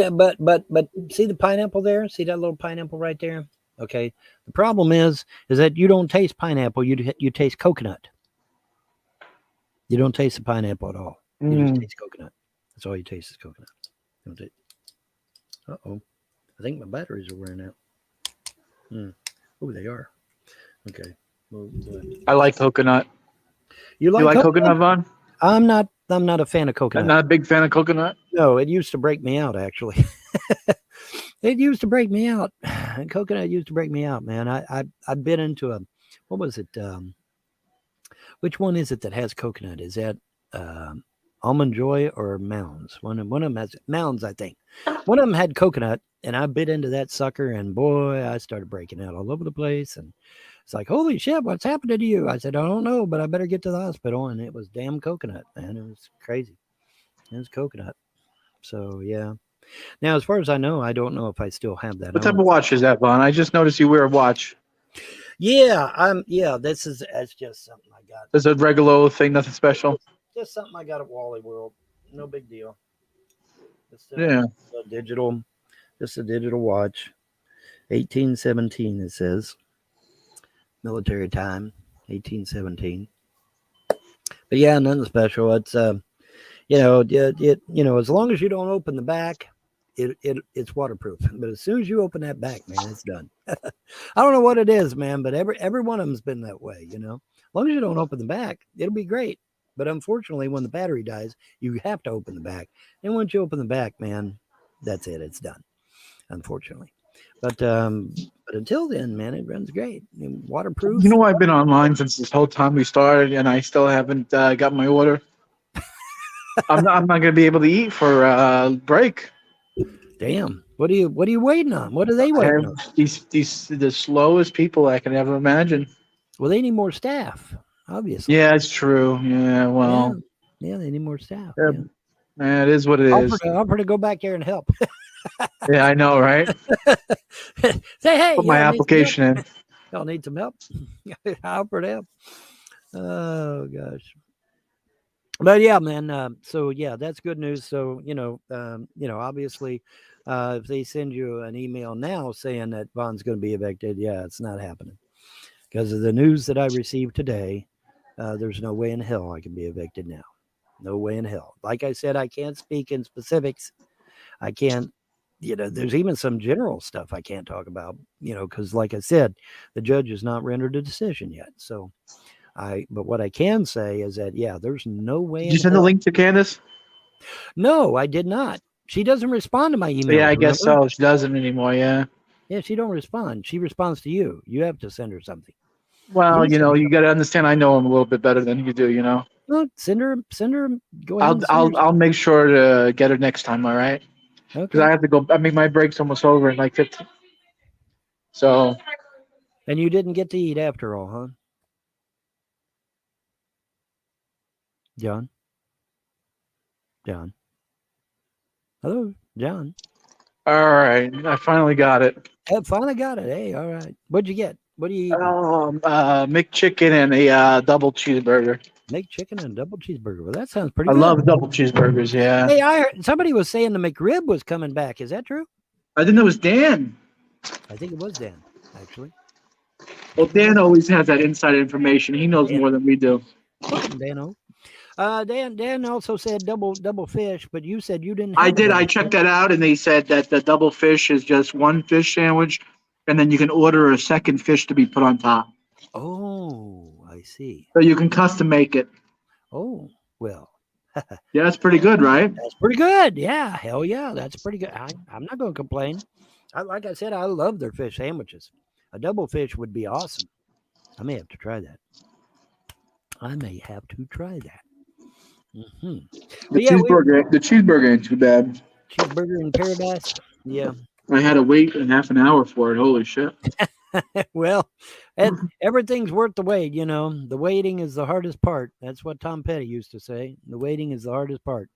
see the pineapple there? See that little pineapple right there? Okay. The problem is that you don't taste pineapple. You taste coconut. You don't taste the pineapple at all. You just taste coconut. That's all you taste is coconut. Uh-oh. I think my batteries are wearing out. Oh, they are. Okay. Well, I like coconut. You like coconut, Vaughn? I'm not a fan of coconut. I'm not a big fan of coconut? No, it used to break me out, actually. It used to break me out. Coconut used to break me out, man. I've been into what was it? Which one is it that has coconut? Is that Almond Joy or Mounds. One of them has Mounds, I think. One of them had coconut, and I bit into that sucker, and boy, I started breaking out all over the place. And it's like, holy shit, what's happening to you? I said, I don't know, but I better get to the hospital. And it was damn coconut, man. It was crazy. It was coconut. So yeah. Now, as far as I know, I don't know if I still have that. What type of watch is that, Vaughn? I just noticed you wear a watch. Yeah, that's just something I got. It's a regular old thing, nothing special. Just something I got at Wally World. No big deal. Yeah. Just a digital watch. 1817 it says. Military time, 1817. But yeah, nothing special. It's as long as you don't open the back, it's waterproof. But as soon as you open that back, man, it's done. I don't know what it is, man, but every one of them's been that way, As long as you don't open the back, it'll be great. But unfortunately, when the battery dies, you have to open the back. And once you open the back, man, that's it. It's done. Unfortunately. But until then, man, it runs great. Waterproof. You know, I've been online since this whole time we started, and I still haven't got my order. I'm not going to be able to eat for break. Damn. What are you waiting on? What are they waiting on? These the slowest people I can ever imagine. Well, they need more staff, obviously. Yeah, it's true. Yeah, well. Yeah, they need more staff. Yeah, it is what it is. Offer to go back there and help. Yeah, I know, right? Say, hey, put my application in. Y'all need some help. Offer to help. Oh gosh. But yeah, man. So yeah, that's good news. So obviously, if they send you an email now saying that Vaughn's going to be evicted, yeah, it's not happening because of the news that I received today. There's no way in hell I can be evicted now. No way in hell. Like I said, I can't speak in specifics. I can't. There's even some general stuff I can't talk about. Because like I said, the judge has not rendered a decision yet. So. But what I can say is that, yeah, there's no way. Did you send the link to Candace? No, I did not. She doesn't respond to my email. Yeah, I guess so. She doesn't anymore. Yeah. Yeah, she don't respond. She responds to you. You have to send her something. Well, you got to understand. I know him a little bit better than you do. Well, send her. Go ahead. I'll make sure to get her next time. All right. Okay. Because I have to go. I mean, my break's almost over in like 15. So. And you didn't get to eat after all, huh? John? Hello, John. All right. I finally got it. I finally got it. Hey, all right. What'd you get? What do you eat? McChicken and a double cheeseburger. McChicken and a double cheeseburger. Well, that sounds pretty good. I love double cheeseburgers, yeah. Hey, I heard somebody was saying the McRib was coming back. Is that true? I think it was Dan. I think it was Dan, actually. Well, Dan always has that inside information. He knows more than we do. Dan-o. Dan also said double fish, but you said you didn't. I did. I checked that out, and they said that the double fish is just one fish sandwich, and then you can order a second fish to be put on top. Oh, I see. So you can custom make it. Oh, well. Yeah, that's pretty good, right? That's pretty good. Yeah, hell yeah, that's pretty good. I'm not going to complain. Like I said, I love their fish sandwiches. A double fish would be awesome. I may have to try that. Mm-hmm. The cheeseburger ain't too bad. Cheeseburger in paradise. Yeah. I had to wait a half an hour for it. Holy shit. Well, everything's worth the wait, The waiting is the hardest part. That's what Tom Petty used to say. The waiting is the hardest part.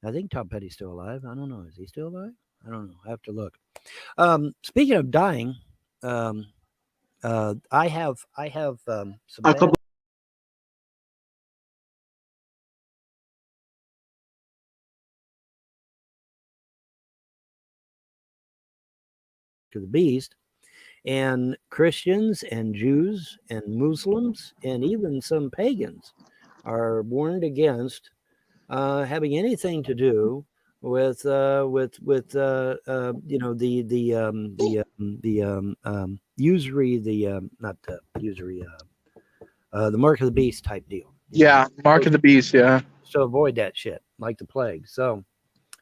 I think Tom Petty's still alive. I don't know. Is he still alive? I don't know. I have to look. Speaking of dying, I have some to the beast, and Christians and Jews and Muslims and even some pagans are warned against having anything to do with usury, the mark of the beast type deal. Yeah, mark of the beast. Yeah. So avoid that shit like the plague. So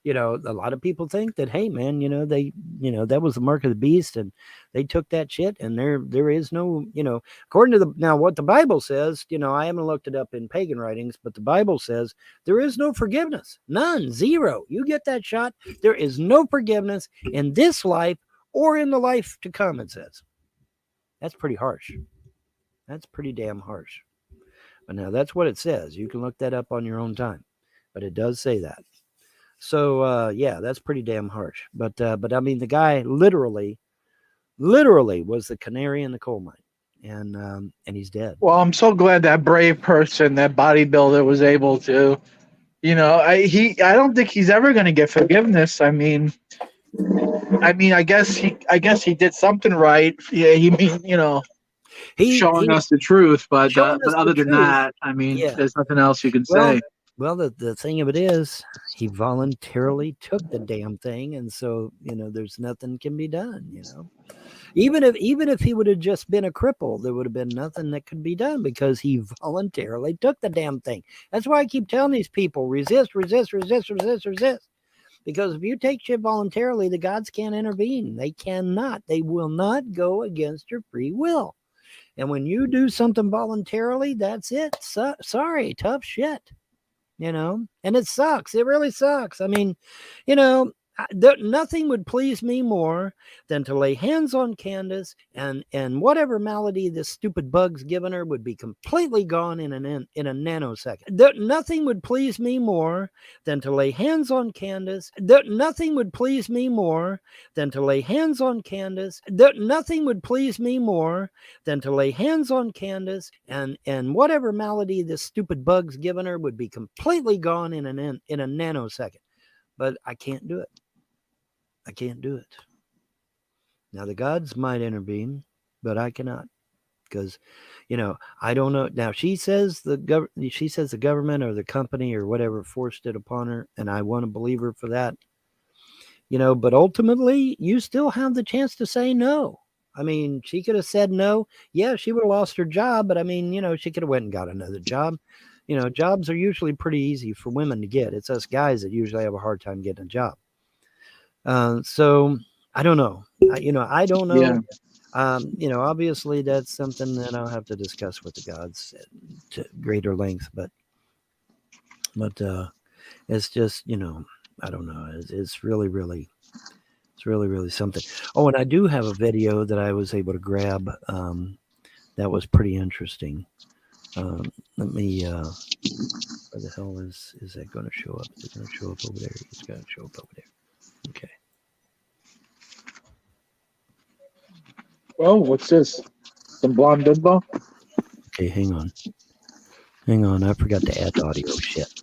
you know, a lot of people think that, hey man, you know, that was the mark of the beast, and they took that shit, and there is no, you know, according to now what the Bible says, you know, I haven't looked it up in pagan writings, but the Bible says there is no forgiveness, none, zero. You get that shot, there is no forgiveness in this life or in the life to come. It says that's pretty harsh. That's pretty damn harsh. But now that's what it says. You can look that up on your own time, but it does say that. So yeah, that's pretty damn harsh. But I mean, the guy literally was the canary in the coal mine, and he's dead. Well, I'm so glad that brave person, that bodybuilder, was able to. You know, I don't think he's ever going to get forgiveness. I mean, I guess he did something right. Yeah, you know, showing us the truth. But other than that, I mean, there's nothing else you can say. Well, the thing of it is, he voluntarily took the damn thing, and so, you know, there's nothing can be done. You know, even if he would have just been a cripple, there would have been nothing that could be done because he voluntarily took the damn thing. That's why I keep telling these people, resist, resist, resist, resist, resist. Because if you take shit voluntarily, the gods can't intervene. They cannot. They will not go against your free will. And when you do something voluntarily, that's it. Sorry, tough shit. You know, and it sucks. It really sucks. I mean, you know, nothing would please me more than to lay hands on Candace, and whatever malady this stupid bug's given her would be completely gone in a nanosecond. Nothing would please me more than to lay hands on Candace. Nothing would please me more than to lay hands on Candace. Nothing would please me more than to lay hands on Candace, and whatever malady this stupid bug's given her would be completely gone in a nanosecond. But I can't do it. I can't do it. Now, the gods might intervene, but I cannot, because, you know, I don't know. Now, she says the government or the company or whatever forced it upon her, and I want to believe her for that. You know, but ultimately, you still have the chance to say no. I mean, she could have said no. Yeah, she would have lost her job, but I mean, you know, she could have went and got another job. You know, jobs are usually pretty easy for women to get. It's us guys that usually have a hard time getting a job. So I don't know. I don't know. Yeah. You know, obviously that's something that I'll have to discuss with the gods to greater length. But it's just, you know, I don't know. It's really, really something. Oh, and I do have a video that I was able to grab. That was pretty interesting. Let me. Where the hell is that going to show up? Is it going to show up over there? It's going to show up over there. Okay. Oh, what's this? Some blonde bimbo? Okay, hang on. I forgot to add audio. Shit.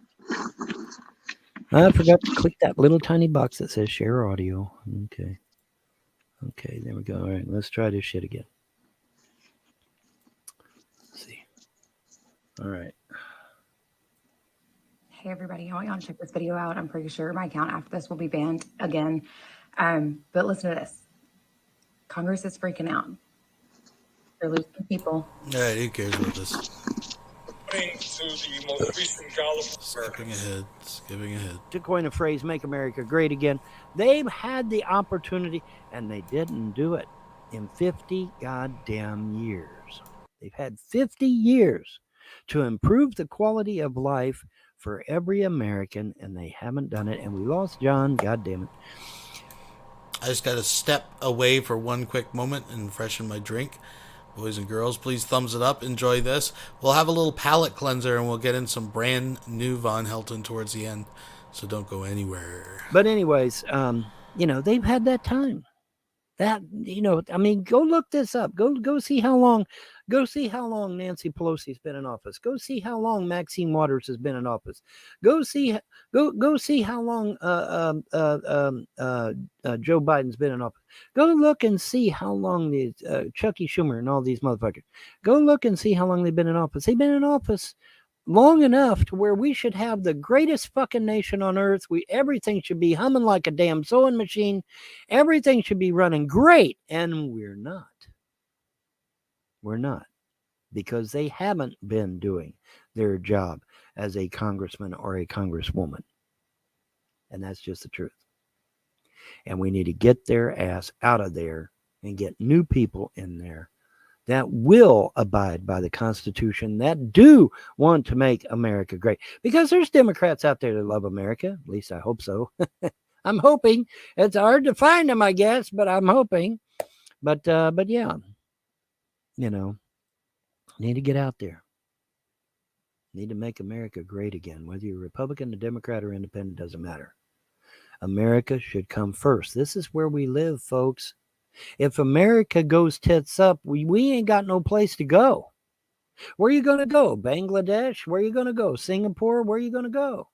I forgot to click that little tiny box that says share audio. Okay. Okay, there we go. All right, let's try this shit again. Let's see. All right. Hey everybody, I want y'all to check this video out. I'm pretty sure my account after this will be banned again. But listen to this. Congress is freaking out. They're losing people. All right, who cares about this? Skipping ahead. To coin a phrase, make America great again. They've had the opportunity and they didn't do it in 50 goddamn years. They've had 50 years to improve the quality of life for every American, and they haven't done it. And we lost John. God damn it. I just got to step away for one quick moment and freshen my drink. Boys and girls, please thumbs it up. Enjoy this. We'll have a little palate cleanser, and we'll get in some brand new Von Helton towards the end. So don't go anywhere. But anyways, you know, they've had that time. That, you know, I mean, go look this up. Go see how long. Go see how long Nancy Pelosi's been in office. Go see how long Maxine Waters has been in office. Go see how long Joe Biden's been in office. Go look and see how long the Chucky Schumer and all these motherfuckers. Go look and see how long they've been in office. They've been in office long enough to where we should have the greatest fucking nation on earth. Everything should be humming like a damn sewing machine. Everything should be running great, and we're not. We're not, because they haven't been doing their job as a congressman or a congresswoman. And that's just the truth. And we need to get their ass out of there and get new people in there that will abide by the Constitution, that do want to make America great. Because there's Democrats out there that love America. At least I hope so. I'm hoping. It's hard to find them, I guess, but I'm hoping. But yeah, you know, need to get out there. Need to make America great again. Whether you're Republican, a Democrat, or Independent, doesn't matter. America should come first. This is where we live, folks. If America goes tits up, we ain't got no place to go. Where are you going to go? Bangladesh? Where are you going to go? Singapore? Where are you going to go?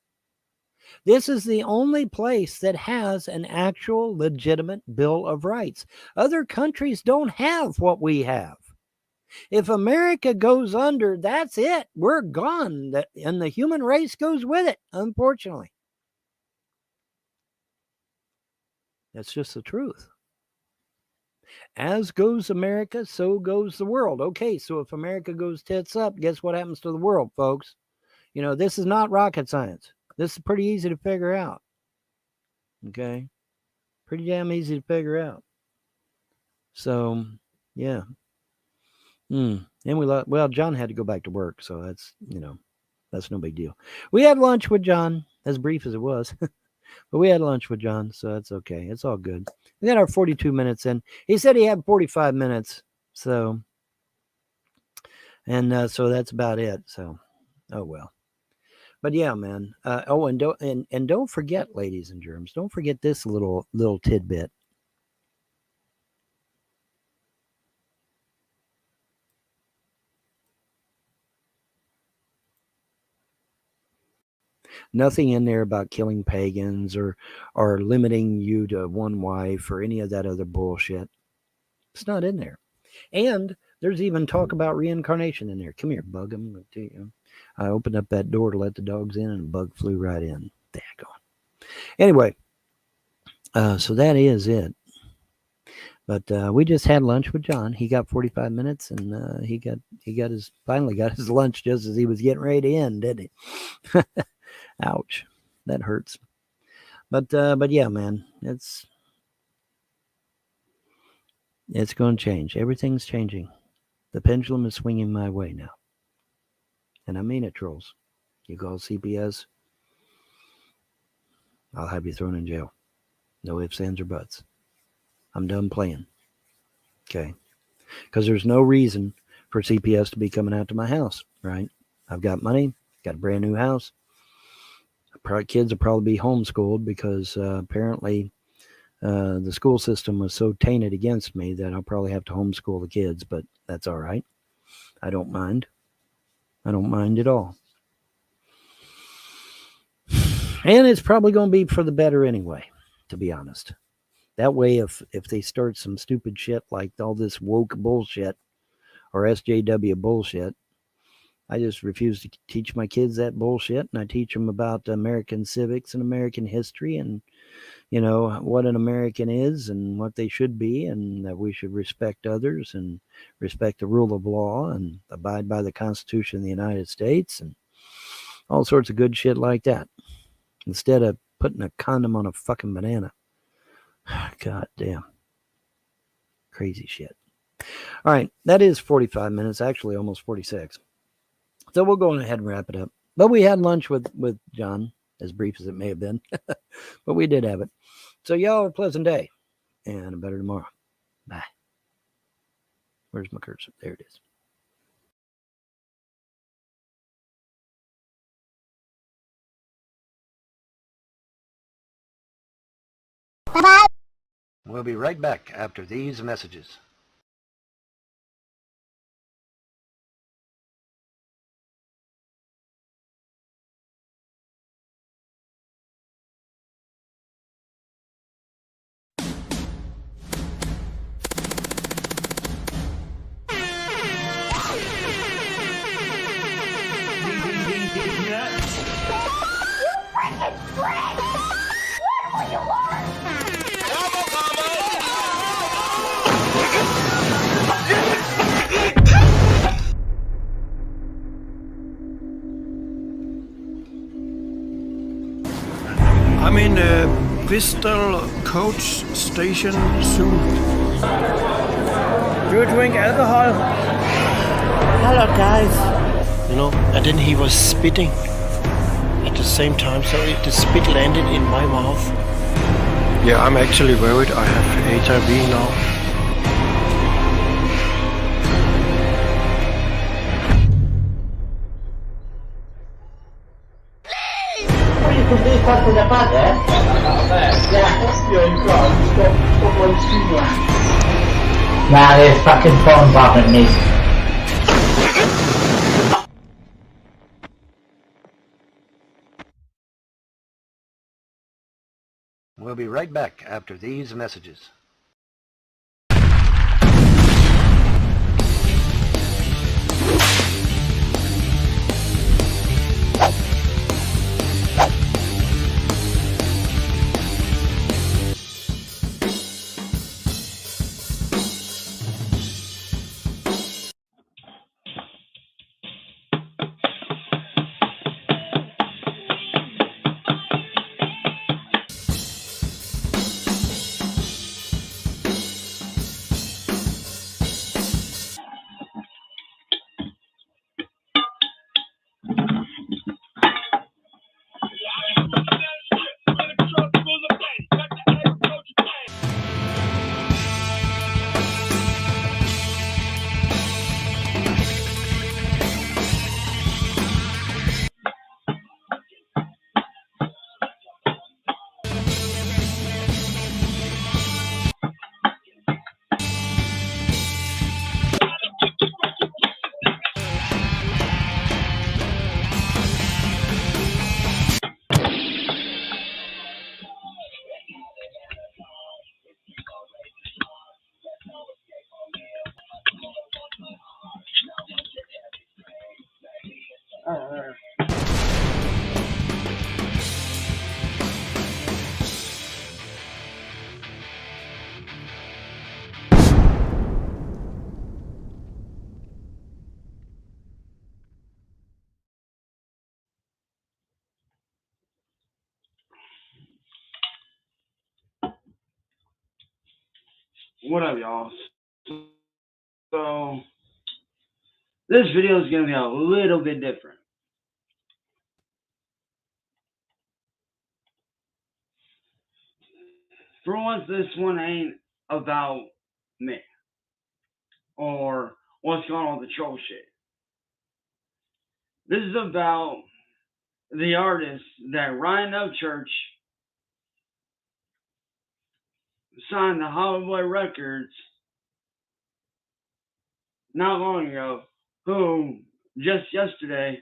This is the only place that has an actual legitimate Bill of Rights. Other countries don't have what we have. If America goes under, that's it. We're gone. And the human race goes with it, unfortunately. That's just the truth. As goes America, so goes the world. Okay, so if America goes tits up, guess what happens to the world, folks? You know, this is not rocket science. This is pretty easy to figure out. Okay? Pretty damn easy to figure out. So, yeah. And John had to go back to work, so that's, you know, that's no big deal. We had lunch with John, as brief as it was. But we had lunch with John, so that's okay. It's all good. We got our 42 minutes in. He said he had 45 minutes. So, and so that's about it. So, oh well. But yeah, man. And don't forget, ladies and germs, don't forget this little tidbit. Nothing in there about killing pagans or limiting you to one wife or any of that other bullshit. It's not in there. And there's even talk about reincarnation in there. Come here, bug. I'm going to tell you. I opened up that door to let the dogs in and a bug flew right in. Daggone. Anyway, so that is it. But we just had lunch with John. He got 45 minutes and he finally got his lunch just as he was getting ready to end, didn't he? Ouch, that hurts. But yeah, man, it's going to change. Everything's changing. The pendulum is swinging my way now, and I mean it, trolls. You call CPS, I'll have you thrown in jail. No ifs, ands, or buts. I'm done playing. Okay, because there's no reason for CPS to be coming out to my house, right? I've got money, got a brand new house. Kids will probably be homeschooled because apparently the school system was so tainted against me that I'll probably have to homeschool the kids, but that's all right. I don't mind. I don't mind at all. And it's probably going to be for the better anyway, to be honest. That way, if they start some stupid shit like all this woke bullshit or SJW bullshit, I just refuse to teach my kids that bullshit, and I teach them about American civics and American history and, you know, what an American is and what they should be, and that we should respect others and respect the rule of law and abide by the Constitution of the United States and all sorts of good shit like that, instead of putting a condom on a fucking banana. God damn. Crazy shit. All right, that is 45 minutes, actually almost 46. So we'll go ahead and wrap it up. But we had lunch with John, as brief as it may have been. But we did have it. So y'all have a pleasant day. And a better tomorrow. Bye. Where's my cursor? There it is. Bye-bye. We'll be right back after these messages. I'm in a Bristol coach station soon. Do you drink alcohol? Hello, guys. You know, and then he was spitting at the same time, so the spit landed in my mouth. Yeah, I'm actually worried. I have HIV now. Nah, there's fucking phone popping me. We'll be right back after these messages. What up, y'all? So, this video is going to be a little bit different. For once, this one ain't about me or what's going on with the troll shit. This is about the artist that Ryan Upchurch signed to Hollywood Records not long ago, who just yesterday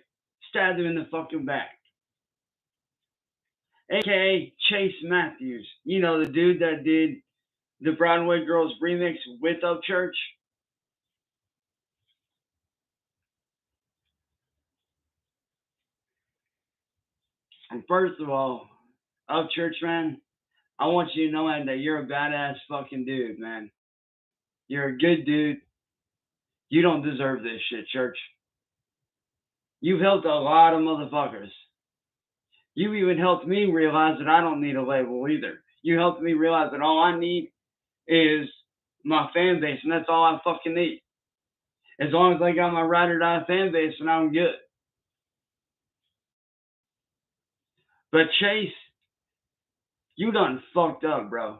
stabbed him in the fucking back. AKA Chase Matthews. You know, the dude that did the Broadway Girls remix with Upchurch. And first of all, Upchurch, man, I want you to know, man, that you're a badass fucking dude, man. You're a good dude. You don't deserve this shit, Church. You've helped a lot of motherfuckers. You even helped me realize that I don't need a label either. You helped me realize that all I need is my fan base, and that's all I fucking need. As long as I got my ride or die fan base, and I'm good. But Chase, you done fucked up, bro.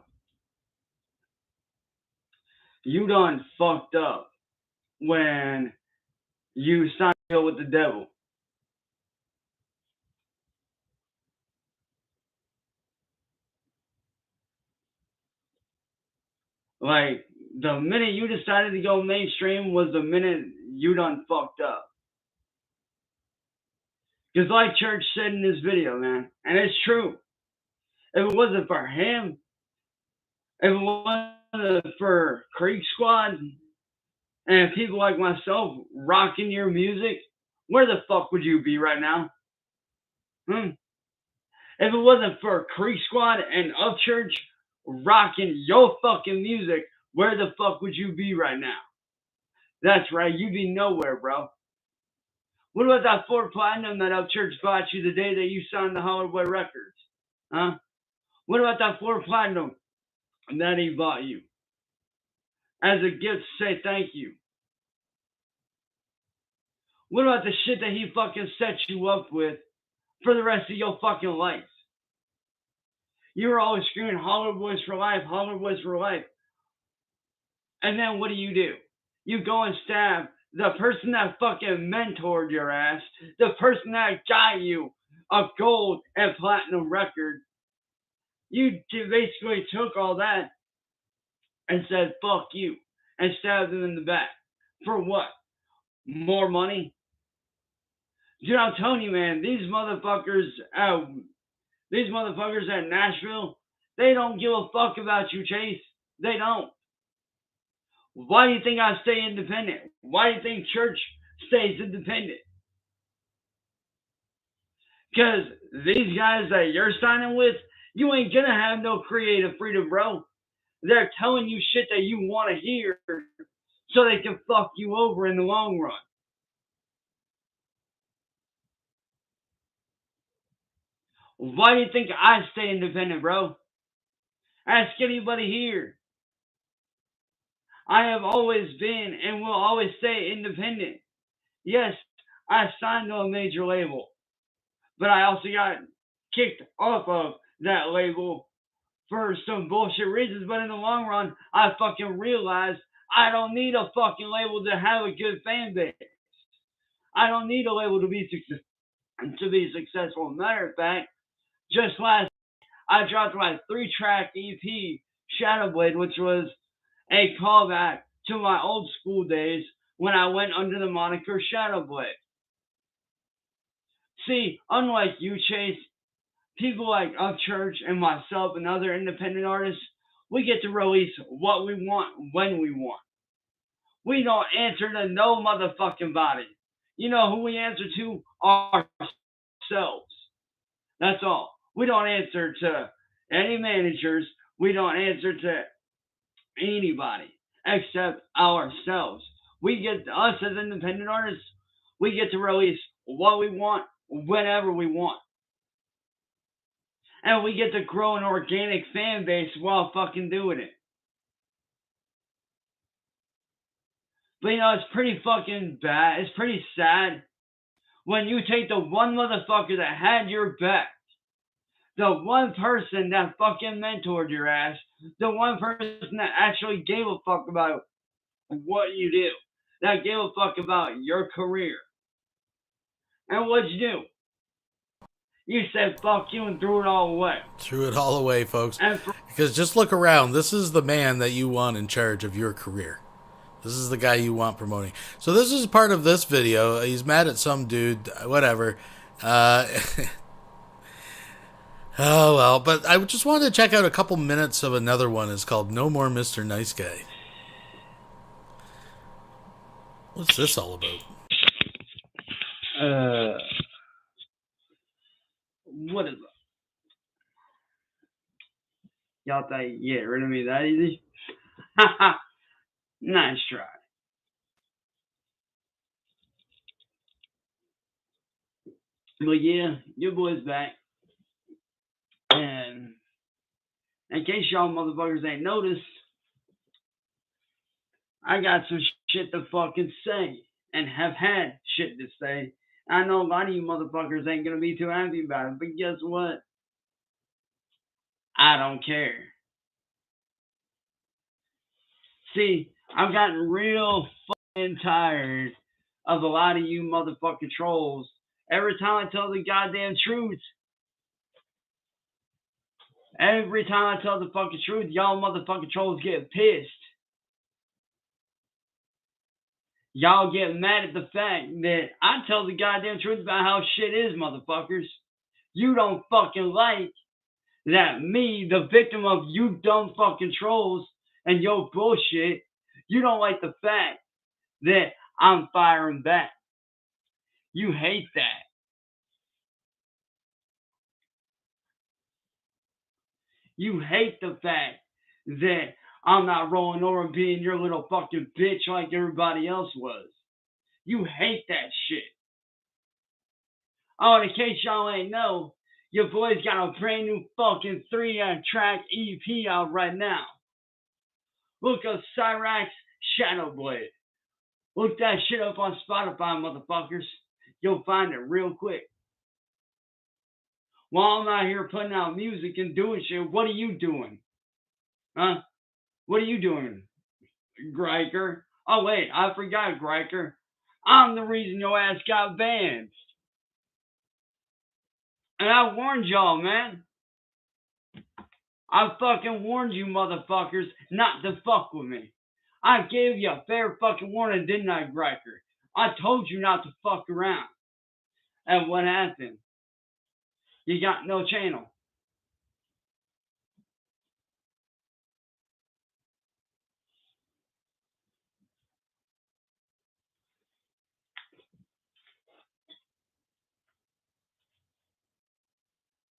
You done fucked up when you signed a deal with the devil. Like, the minute you decided to go mainstream was the minute you done fucked up. Because like Church said in this video, man, and it's true, if it wasn't for him, if it wasn't for Creek Squad and people like myself rocking your music, where the fuck would you be right now? If it wasn't for Creek Squad and Upchurch rocking your fucking music, where the fuck would you be right now? That's right, you'd be nowhere, bro. What about that 4 Platinum that Upchurch bought you the day that you signed the Hollywood Records? Huh? What about that 4 Platinum that he bought you as a gift to say thank you? What about the shit that he fucking set you up with for the rest of your fucking life? You were always screaming Holler Boys for life, Holler Boys for life. And then what do? You go and stab the person that fucking mentored your ass, the person that got you a gold and platinum record. You basically took all that and said, fuck you, and stabbed them in the back. For what? More money? Dude, I'm telling you, man, these motherfuckers at Nashville, they don't give a fuck about you, Chase. They don't. Why do you think I stay independent? Why do you think church stays independent? Because these guys that you're signing with, you ain't gonna have no creative freedom, bro. They're telling you shit that you want to hear so they can fuck you over in the long run. Why do you think I stay independent, bro? Ask anybody here. I have always been and will always stay independent. Yes, I signed to a major label, but I also got kicked off of that label for some bullshit reasons. But in the long run, I fucking realized I don't need a fucking label to have a good fan base. I don't need a label to be successful. Matter of fact, just last I dropped my 3-track EP, Shadowblade, which was a callback to my old school days when I went under the moniker Shadowblade. See, unlike you, Chase, people like Upchurch and myself and other independent artists, we get to release what we want when we want. We don't answer to no motherfucking body. You know who we answer to? Ourselves. That's all. We don't answer to any managers. We don't answer to anybody except ourselves. We get, us as independent artists, we get to release what we want whenever we want. And we get to grow an organic fan base while fucking doing it. But you know, it's pretty fucking bad. It's pretty sad when you take the one motherfucker that had your back, the one person that fucking mentored your ass, the one person that actually gave a fuck about what you do, that gave a fuck about your career. And what'd you do? You said fuck you and threw it all away. Threw it all away, folks. Because just look around. This is the man that you want in charge of your career. This is the guy you want promoting. So this is part of this video. He's mad at some dude, whatever. Oh, well. But I just wanted to check out a couple minutes of another one. It's called No More Mr. Nice Guy. What's this all about? What is it? Y'all think you get rid of me that easy? Haha. Nice try. But yeah, your boy's back. And in case y'all motherfuckers ain't noticed, I got some shit to fucking say and have had shit to say. I know a lot of you motherfuckers ain't gonna be too happy about it, but guess what? I don't care. See, I've gotten real fucking tired of a lot of you motherfucking trolls. Every time I tell the goddamn truth, every time I tell the fucking truth, y'all motherfucking trolls get pissed. Y'all get mad at the fact that I tell the goddamn truth about how shit is, motherfuckers. You don't fucking like that me, the victim of you dumb fucking trolls and your bullshit, you don't like the fact that I'm firing back. You hate that. You hate the fact that I'm not rolling over and being your little fucking bitch like everybody else was. You hate that shit. Oh, in case y'all ain't know, Your boy's got a brand new fucking 3-track EP out right now. Look up Cyraxx Shadow Blade. Look that shit up on Spotify, motherfuckers. You'll find it real quick. While I'm out here putting out music and doing shit, what are you doing? Huh? What are you doing, Greiker? Oh, wait, I forgot, Greiker. I'm the reason your ass got banned. And I warned y'all, man. I fucking warned you motherfuckers not to fuck with me. I gave you a fair fucking warning, didn't I, Greiker? I told you not to fuck around. And what happened? You got no channel.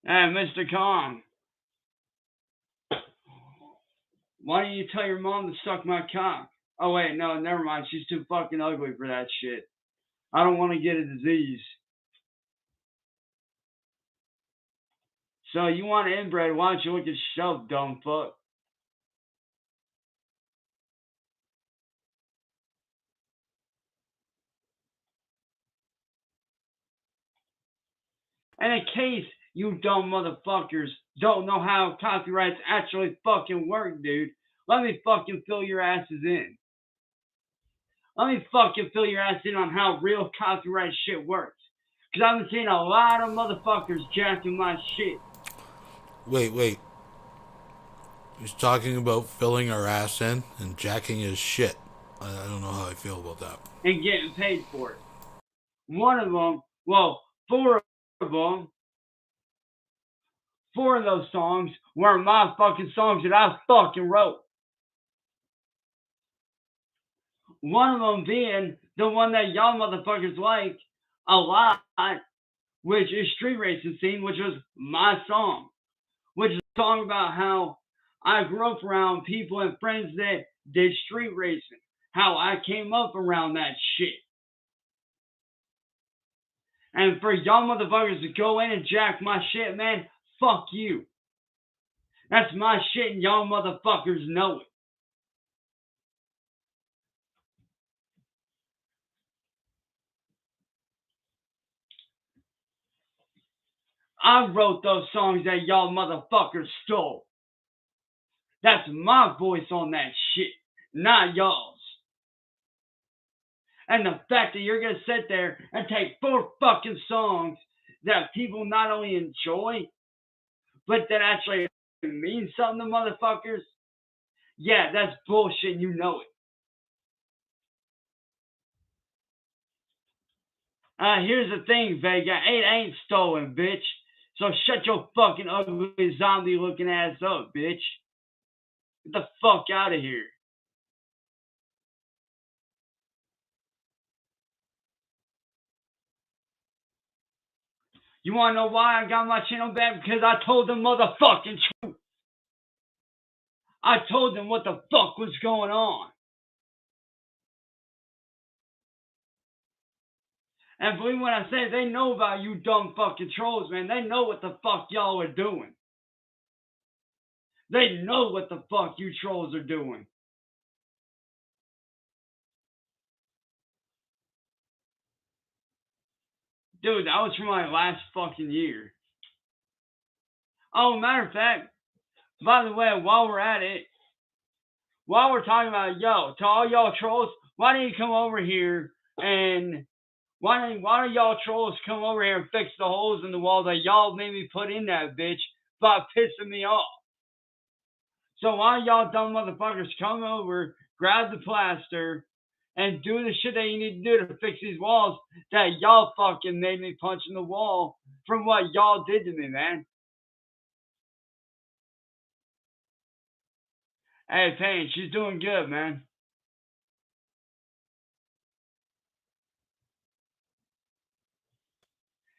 Hey, Mr. Kong. Why don't you tell your mom to suck my cock? Oh, wait, no, never mind. She's too fucking ugly for that shit. I don't want to get a disease. So you want inbred, why don't you look at yourself, dumb fuck? And in case you dumb motherfuckers don't know how copyrights actually fucking work, dude, let me fucking fill your asses in. Let me fucking fill your ass in on how real copyright shit works. Because I've been seeing a lot of motherfuckers jacking my shit. Wait. He's talking about filling our ass in and jacking his shit. I don't know how I feel about that. And getting paid for it. One of them, well, four of them, 4 of those songs were my fucking songs that I fucking wrote. One of them being the one that y'all motherfuckers like a lot, which is Street Racing Scene, which was my song. Which is a song about how I grew up around people and friends that did street racing. How I came up around that shit. And for y'all motherfuckers to go in and jack my shit, man, fuck you. That's my shit and y'all motherfuckers know it. I wrote those songs that y'all motherfuckers stole. That's my voice on that shit, not y'all's. And the fact that you're gonna sit there and take 4 fucking songs that people not only enjoy, but that actually mean something to motherfuckers, yeah, that's bullshit and you know it. Here's the thing, Vega. It ain't stolen, bitch. So shut your fucking ugly zombie looking ass up, bitch. Get the fuck out of here. You wanna know why I got my channel back? Because I told them motherfucking truth. I told them what the fuck was going on. And believe when I say they know about you dumb fucking trolls, man. They know what the fuck y'all are doing. They know what the fuck you trolls are doing. Dude, that was from my last fucking year. Oh, matter of fact, by the way, while we're at it, while we're talking about, yo, to all y'all trolls, why don't you come over here and why don't y'all trolls come over here and fix the holes in the wall that y'all made me put in that bitch by pissing me off? So why y'all dumb motherfuckers come over, grab the plaster, and do the shit that you need to do to fix these walls that y'all fucking made me punch in the wall from what y'all did to me, man. Hey, Payne, she's doing good, man.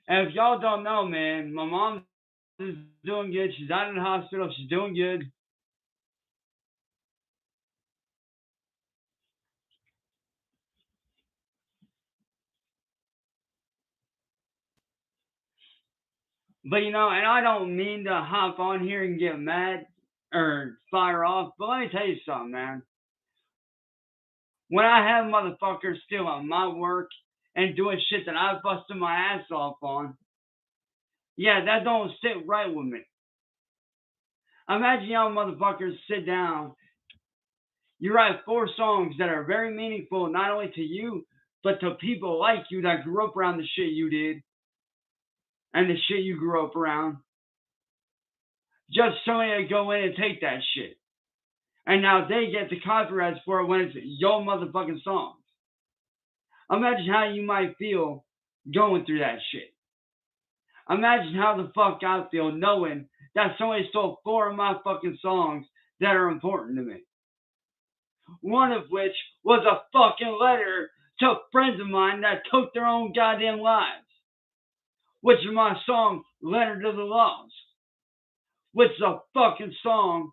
And if y'all don't know, man, my mom is doing good. She's out in the hospital. She's doing good. But you know, and I don't mean to hop on here and get mad or fire off, but let me tell you something, man. When I have motherfuckers stealing my work and doing shit that I've busted my ass off on, yeah, that don't sit right with me. Imagine y'all motherfuckers sit down, you write 4 songs that are very meaningful not only to you, but to people like you that grew up around the shit you did and the shit you grew up around. Just somebody to go in and take that shit. And now they get the copyrights for it when it's your motherfucking songs. Imagine how you might feel going through that shit. Imagine how the fuck I feel knowing that somebody stole 4 of my fucking songs that are important to me. One of which was a fucking letter to friends of mine that took their own goddamn lives. Which is my song, Letter to the Lost. Which is a fucking song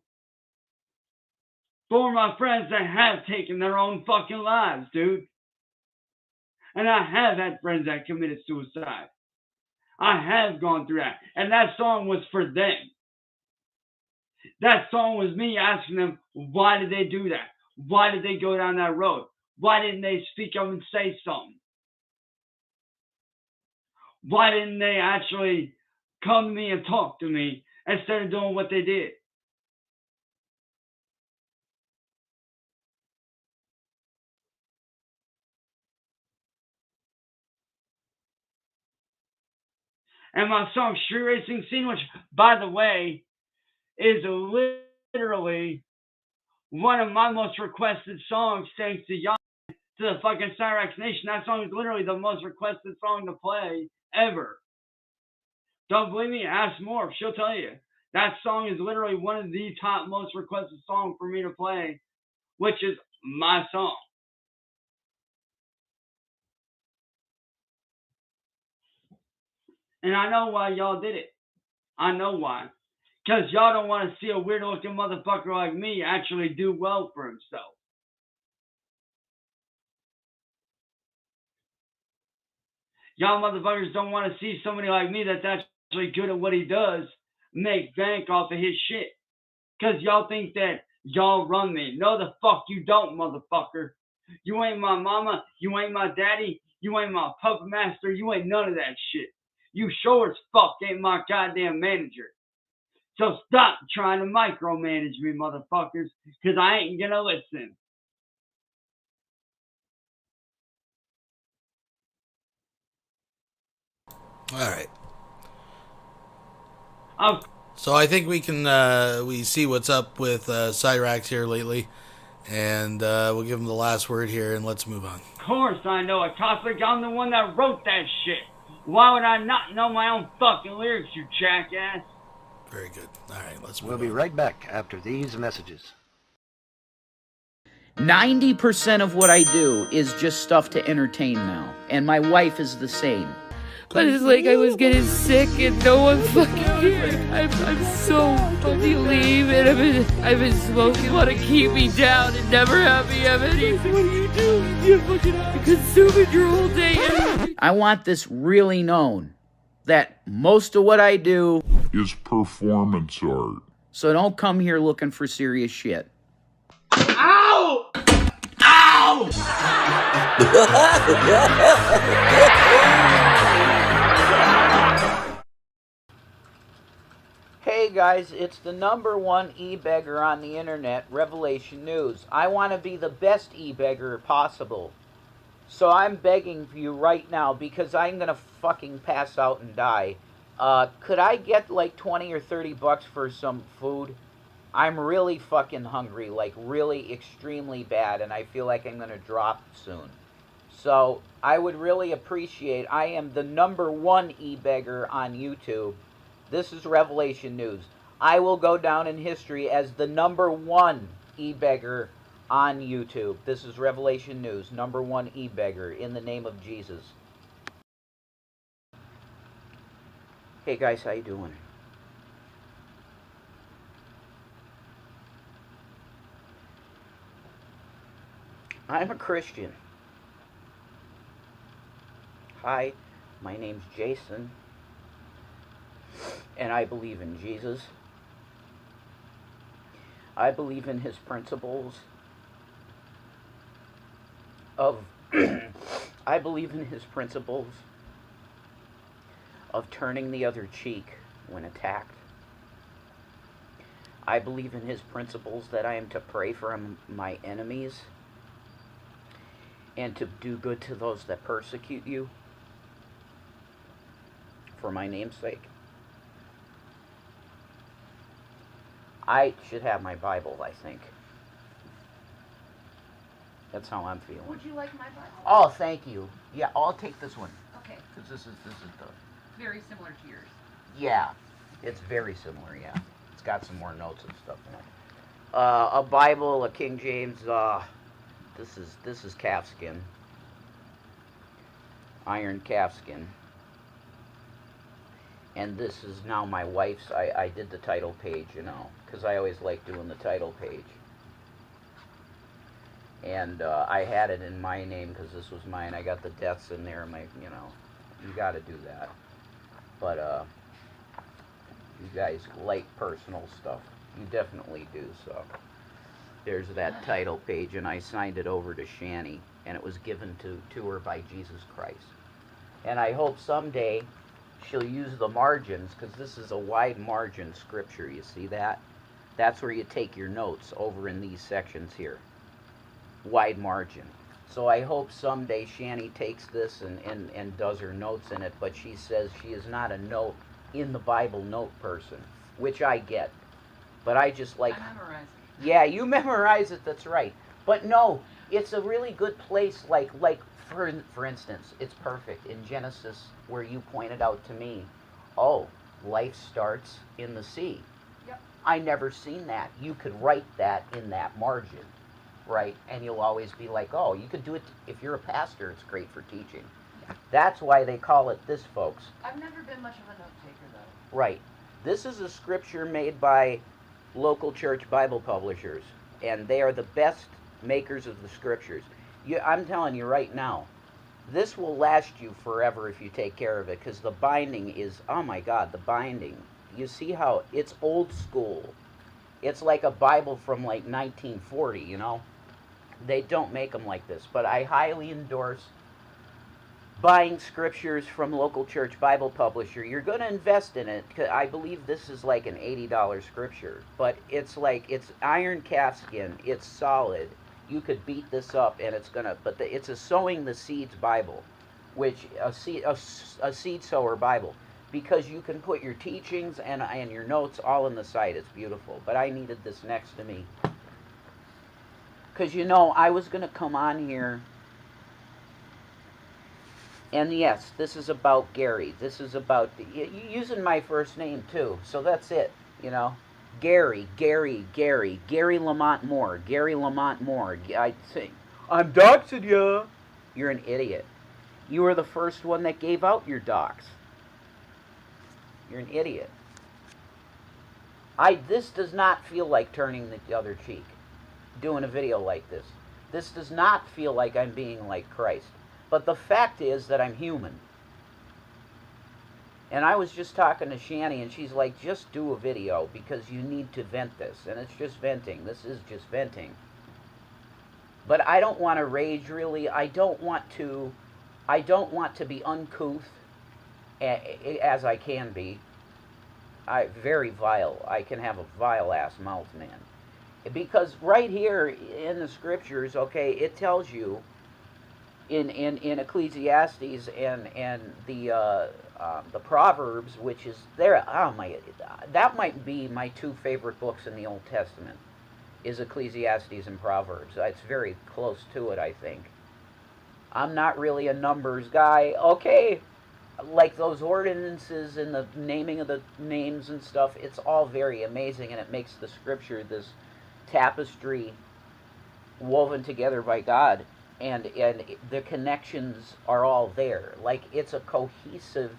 for my friends that have taken their own fucking lives, dude. And I have had friends that committed suicide. I have gone through that. And that song was for them. That song was me asking them, why did they do that? Why did they go down that road? Why didn't they speak up and say something? Why didn't they actually come to me and talk to me instead of doing what they did? And my song Street Racing Scene, which, by the way, is literally one of my most requested songs, thanks to y'all, to the fucking Cyraxx Nation. That song is literally the most requested song to play ever. Don't believe me? Ask Morph. She'll tell you. That song is literally one of the top most requested songs for me to play, which is my song. And I know why y'all did it. I know why. Because y'all don't want to see a weird looking motherfucker like me actually do well for himself. Y'all motherfuckers don't want to see somebody like me that's actually good at what he does make bank off of his shit. Because y'all think that y'all run me. No, the fuck you don't, motherfucker. You ain't my mama. You ain't my daddy. You ain't my puppet master. You ain't none of that shit. You sure as fuck ain't my goddamn manager. So stop trying to micromanage me, motherfuckers, because I ain't gonna listen. All right. So I think we can we see what's up with Cyraxx here lately, and we'll give him the last word here, and let's move on. Of course I know it, Cosmic. I'm the one that wrote that shit. Why would I not know my own fucking lyrics, you jackass? Very good. All right, let's move on. We'll be right back after these messages. 90% of what I do is just stuff to entertain now, and my wife is the same. But it's like I was getting sick and no one fucking cared. I'm so fucking leave and I've been smoking. Want to keep me down and never have me have anything. What do? You fucking consume it your whole day. I want this really known that most of what I do is performance art. So don't come here looking for serious shit. Ow! Ow! Hey guys, it's the #1 e-beggar on the internet, Revelation News. I want to be the best e-beggar possible. So I'm begging you right now, because I'm going to fucking pass out and die. Could I get like 20 or 30 bucks for some food? I'm really fucking hungry, like really extremely bad, and I feel like I'm going to drop soon. So I would really appreciate, I am the #1 e-beggar on YouTube. This is Revelation News. I will go down in history as the #1 e-beggar on YouTube. This is Revelation News, #1 e-beggar, in the name of Jesus. Hey guys, how you doing? I'm a Christian. Hi, my name's Jason. And I believe in Jesus. I believe in his principles of I believe in his principles of turning the other cheek when attacked. I believe in his principles that I am to pray for my enemies and to do good to those that persecute you for my name's sake. I should have my Bible, I think. That's how I'm feeling. Would you like my Bible? Oh, thank you. Yeah, I'll take this one. Okay. Because this is the... Very similar to yours. Yeah, it's very similar, yeah. It's got some more notes and stuff in it. A Bible, a King James, this is calfskin. Iron calfskin. And this is now my wife's. I did the title page, you know, because I always like doing the title page. And I had it in my name because this was mine. I got the deaths in there. You know, you got to do that. But you guys like personal stuff. You definitely do. So there's that title page, and I signed it over to Shanny, and it was given to her by Jesus Christ. And I hope someday she'll use the margins, because this is a wide margin scripture. You see that? That's where you take your notes, over in these sections here. Wide margin. So I hope someday Shanny takes this and does her notes in it, but she says she is not a note in the Bible note person, which I get. But I just like... I memorize it. Yeah, you memorize it, that's right. But no, it's a really good place, like for instance, it's perfect in Genesis where you pointed out to me, oh, life starts in the sea. Yep. I never seen that. You could write that in that margin, right? And you'll always be like, oh, you could do it, if you're a pastor, it's great for teaching. Yeah. That's why they call it this, folks. I've never been much of a note taker, though. Right. This is a scripture made by local church Bible publishers, and they are the best makers of the scriptures. I'm telling you right now, this will last you forever if you take care of it, because the binding is, oh my God, the binding. You see how it's old school. It's like a Bible from like 1940, you know? They don't make them like this, but I highly endorse buying scriptures from local church Bible publisher. You're going to invest in it, because I believe this is like an $80 scripture, but it's like, it's iron calfskin, it's solid. You could beat this up and it's gonna, but it's a sowing the seeds Bible, which a seed sower Bible, because you can put your teachings and your notes all in the site. It's beautiful. But I needed this next to me, because you know I was gonna come on here, and yes, this is about Gary. This is about using my first name too. So that's it, you know. Gary Lamont Moore. I say, I'm doxing you. You're an idiot. You were the first one that gave out your dox. You're an idiot. This does not feel like turning the other cheek, doing a video like this. This does not feel like I'm being like Christ. But the fact is that I'm human. And I was just talking to Shanny, and she's like, just do a video, because you need to vent this. And it's just venting. This is just venting. But I don't want to rage, really. I don't want to be uncouth, as I can be. Very vile. I can have a vile-ass mouth, man. Because right here in the scriptures, okay, it tells you in Ecclesiastes and the Proverbs, which is there. Oh my, that might be my two favorite books in the Old Testament, is Ecclesiastes and Proverbs. It's very close to it, I think. I'm not really a numbers guy. Okay, like those ordinances and the naming of the names and stuff, it's all very amazing, and it makes the scripture this tapestry woven together by God. And the connections are all there. Like, it's a cohesive...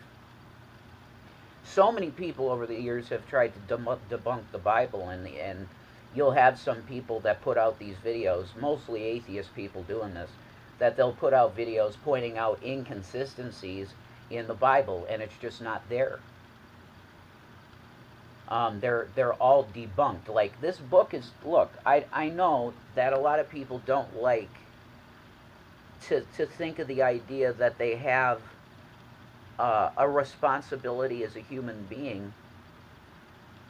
So many people over the years have tried to debunk the Bible, and you'll have some people that put out these videos, mostly atheist people doing this, that they'll put out videos pointing out inconsistencies in the Bible, and it's just not there. They're all debunked. Like this book is, look, I know that a lot of people don't like to think of the idea that they have a responsibility as a human being,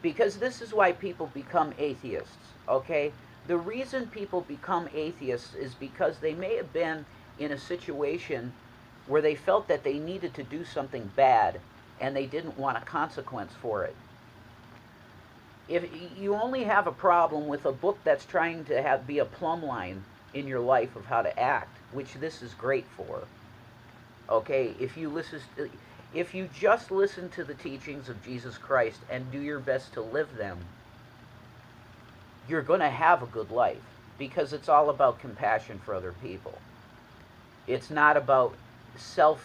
because this is why people become atheists, okay? The reason people become atheists is because they may have been in a situation where they felt that they needed to do something bad and they didn't want a consequence for it. If you only have a problem with a book that's trying to be a plumb line in your life of how to act, which this is great for, okay? If you just listen to the teachings of Jesus Christ and do your best to live them, you're going to have a good life, because it's all about compassion for other people. It's not about oh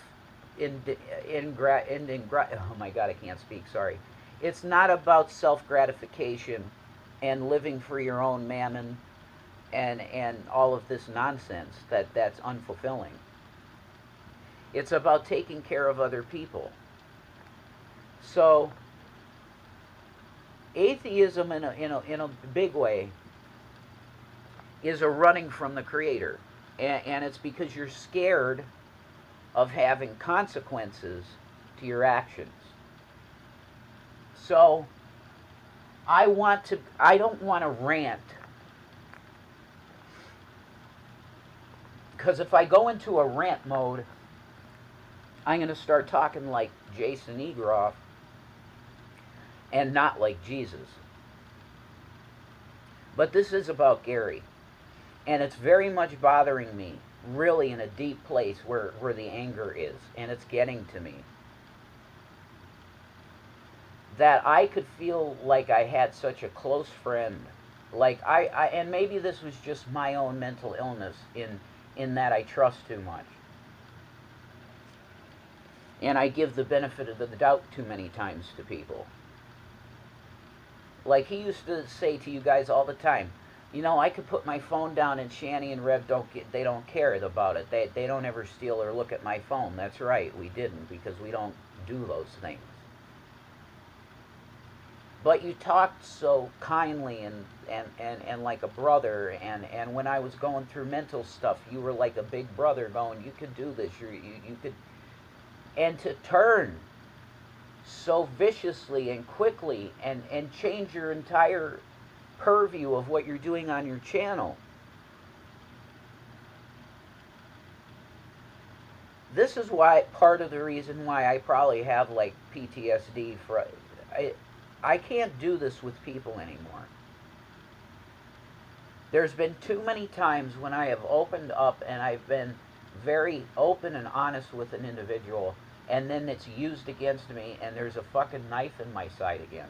my God, I can't speak, sorry. It's not about self-gratification and living for your own mammon and all of this nonsense that's unfulfilling. It's about taking care of other people. So atheism in a big way is a running from the Creator, and it's because you're scared of having consequences to your actions. So I don't want to rant, because if I go into a rant mode, I'm going to start talking like Jason Egroff and not like Jesus. But this is about Gary, and it's very much bothering me, really in a deep place where the anger is, and it's getting to me. That I could feel like I had such a close friend, like and maybe this was just my own mental illness in that I trust too much. And I give the benefit of the doubt too many times to people. Like he used to say to you guys all the time, you know, I could put my phone down and Shanny and Rev they don't care about it. They don't ever steal or look at my phone. That's right, we didn't, because we don't do those things. But you talked so kindly and like a brother, and when I was going through mental stuff, you were like a big brother going, you could do this, you could. And to turn so viciously and quickly and change your entire purview of what you're doing on your channel. This is why, part of the reason why I probably have like PTSD for, I can't do this with people anymore. There's been too many times when I have opened up and I've been very open and honest with an individual, and then it's used against me and there's a fucking knife in my side again.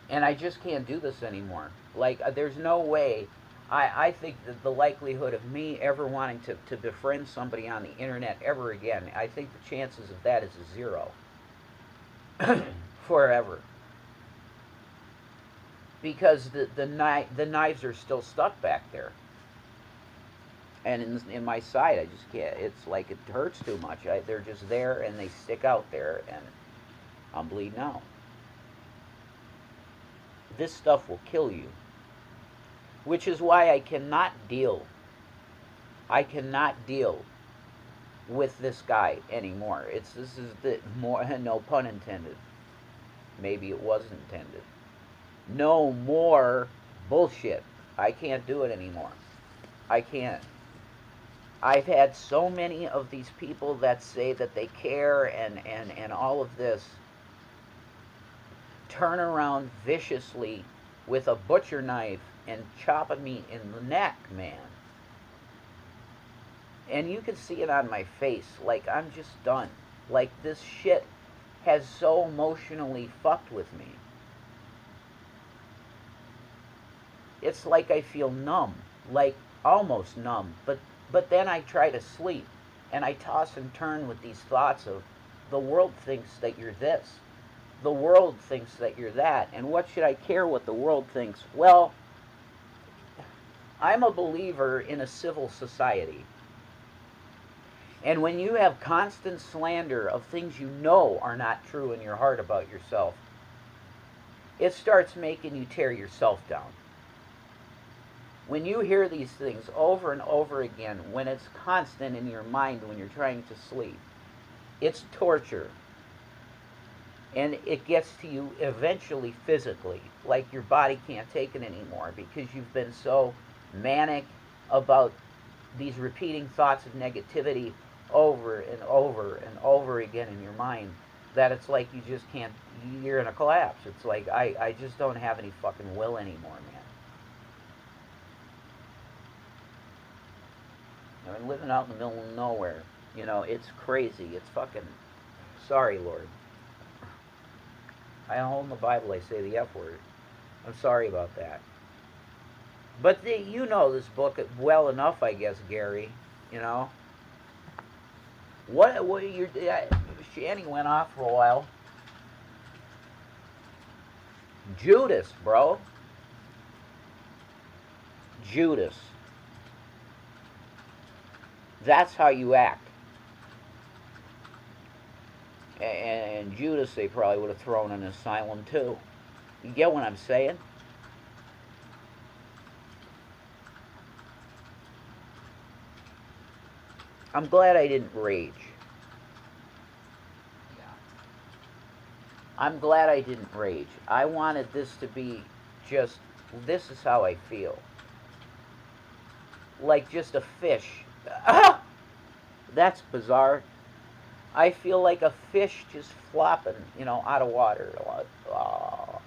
And I just can't do this anymore. Like, there's no way. I think that the likelihood of me ever wanting to befriend somebody on the internet ever again, I think the chances of that is a zero. Forever. Because the knives are still stuck back there. And in my side, I just can't. It's like it hurts too much. They're just there and they stick out there, and I'm bleeding out. This stuff will kill you. Which is why I cannot deal with this guy anymore. This is the more, no pun intended. Maybe it was intended. No more bullshit. I can't do it anymore. I can't. I've had so many of these people that say that they care and all of this turn around viciously with a butcher knife and chopping me in the neck, man. And you can see it on my face. Like, I'm just done. Like, this shit has so emotionally fucked with me. It's like I feel numb. Like, almost numb. But then I try to sleep. And I toss and turn with these thoughts of, the world thinks that you're this. The world thinks that you're that. And what should I care what the world thinks? Well, I'm a believer in a civil society. And when you have constant slander of things you know are not true in your heart about yourself, it starts making you tear yourself down. When you hear these things over and over again, when it's constant in your mind when you're trying to sleep, it's torture. And it gets to you eventually physically, like your body can't take it anymore because you've been so manic about these repeating thoughts of negativity over and over and over again in your mind that it's like you just can't, you're in a collapse. It's like, I just don't have any fucking will anymore, man. I've been living out in the middle of nowhere. You know, it's crazy. It's fucking, sorry, Lord. I hold the Bible, I say the F word. I'm sorry about that. But you know this book well enough, I guess, Gary. You know? What Shanny went off for a while. Judas, bro. Judas. That's how you act. And Judas, they probably would have thrown in an asylum too. You get what I'm saying? I'm glad I didn't rage. I'm glad I didn't rage. I wanted this to be just, this is how I feel. Like just a fish. Ah! That's bizarre. I feel like a fish just flopping, you know, out of water. Oh.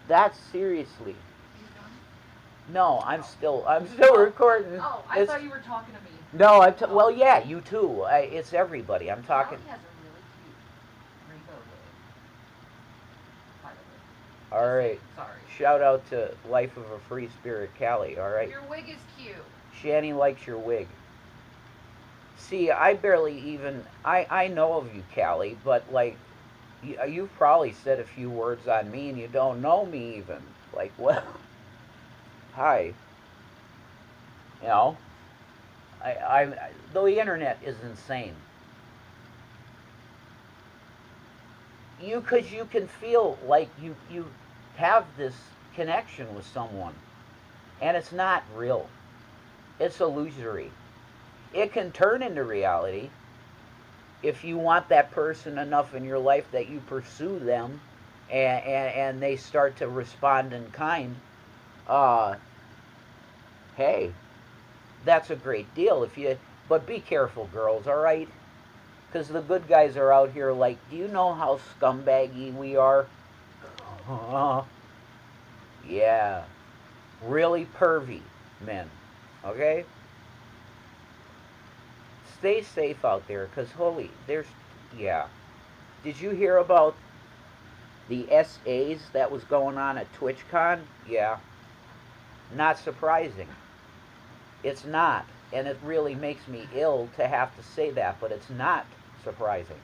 That's seriously. No, I'm still recording. Oh, I thought you were talking to me. No, well, yeah, you too. It's everybody. I'm talking. Callie has a really cute rainbow wig. By the way. All right. Sorry. Shout out to Life of a Free Spirit, Callie. All right. Your wig is cute. Shanny likes your wig. See, I barely even, I know of you, Callie, but like, you've probably said a few words on me and you don't know me even. Like, well, hi. You know, though the internet is insane. Because you can feel like you have this connection with someone, and it's not real. It's illusory. It can turn into reality if you want that person enough in your life that you pursue them and they start to respond in kind. Hey, that's a great deal. But be careful, girls, all right? Because the good guys are out here like, do you know how scumbaggy we are? Yeah. Really pervy men, okay? Stay safe out there, because yeah. Did you hear about the SAs that was going on at TwitchCon? Yeah. Not surprising. It's not. And it really makes me ill to have to say that, but it's not surprising.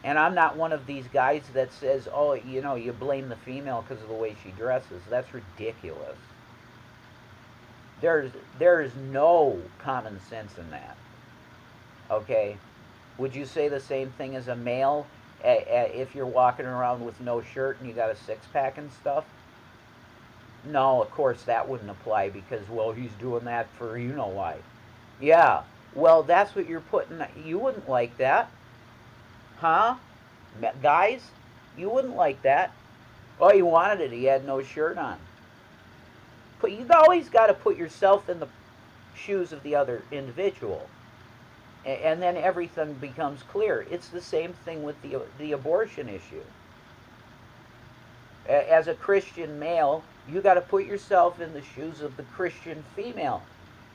And I'm not one of these guys that says, oh, you know, you blame the female because of the way she dresses. That's ridiculous. There's no common sense in that. Okay? Would you say the same thing as a male if you're walking around with no shirt and you got a six-pack and stuff? No, of course that wouldn't apply because, well, he's doing that for you know why. Yeah, well, that's what you're putting. You wouldn't like that. Huh? Guys, you wouldn't like that. Oh, he wanted it. He had no shirt on. But you've always got to put yourself in the shoes of the other individual. And then everything becomes clear. It's the same thing with the abortion issue. As a Christian male, you got to put yourself in the shoes of the Christian female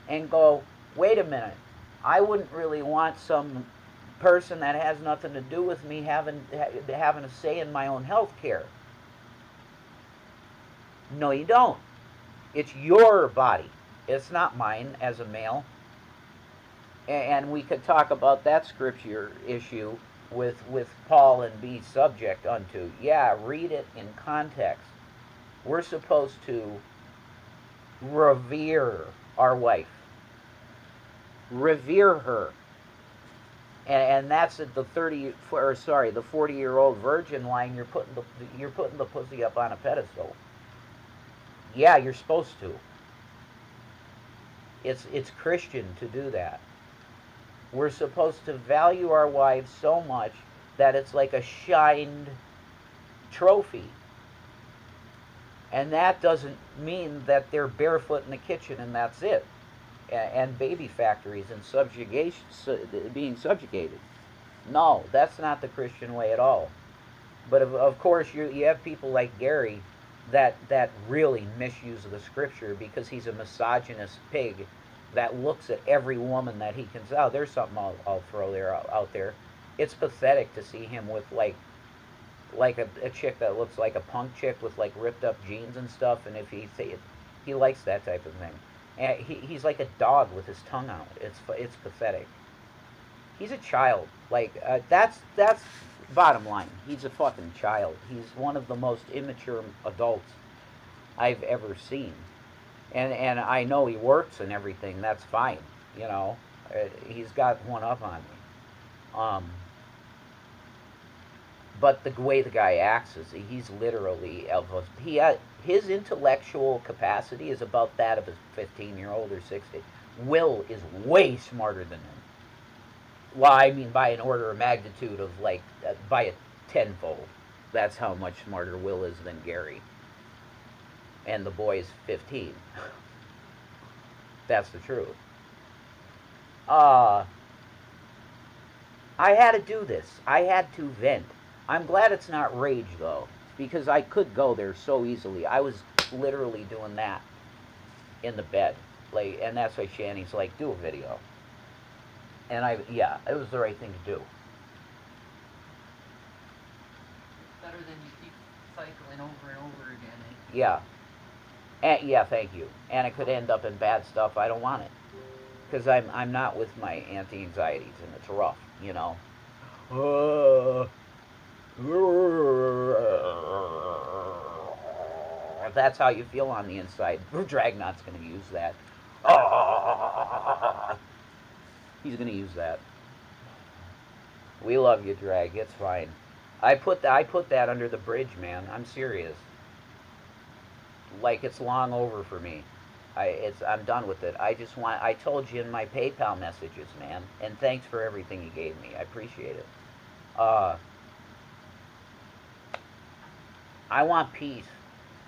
and go, wait a minute, I wouldn't really want some person that has nothing to do with me having a say in my own health care. No, you don't. It's your body. It's not mine as a male. And we could talk about that scripture issue with Paul and be subject unto. Yeah, read it in context. We're supposed to revere our wife. Revere her. And that's at the 40-year-old virgin line. You're putting the pussy up on a pedestal. Yeah, you're supposed to. It's Christian to do that. We're supposed to value our wives so much that it's like a shined trophy. And that doesn't mean that they're barefoot in the kitchen and that's it. And baby factories and being subjugated. No, that's not the Christian way at all. But of course, you have people like Gary that really misuse the scripture because he's a misogynist pig that looks at every woman that he can say. Oh, there's something I'll throw out there. It's pathetic to see him with like a chick that looks like a punk chick with like ripped up jeans and stuff. And if he likes that type of thing. And he's like a dog with his tongue out. It's pathetic. He's a child. Like that's bottom line. He's a fucking child. He's one of the most immature adults I've ever seen. And I know he works and everything. That's fine. You know, he's got one up on me. But the way the guy acts is he's literally his intellectual capacity is about that of a 15-year-old or 16. Will is way smarter than him. Well, I mean by an order of magnitude of like by a tenfold. That's how much smarter Will is than Gary. And the boy's 15. That's the truth. I had to do this. I had to vent. I'm glad it's not rage, though, because I could go there so easily. I was literally doing that in the bed. Like, and that's why Shanny's like, do a video. And yeah, it was the right thing to do. Better than you keep cycling over and over again, eh? Yeah. And, yeah, thank you. And it could end up in bad stuff. I don't want it. Because I'm not with my anti-anxieties, and it's rough, you know. That's how you feel on the inside. Dragnot's going to use that. He's going to use that. We love you, Drag. It's fine. I put that under the bridge, man. I'm serious. Like, it's long over for me. I'm done with it. I told you in my PayPal messages, man. And thanks for everything you gave me. I appreciate it. I want peace.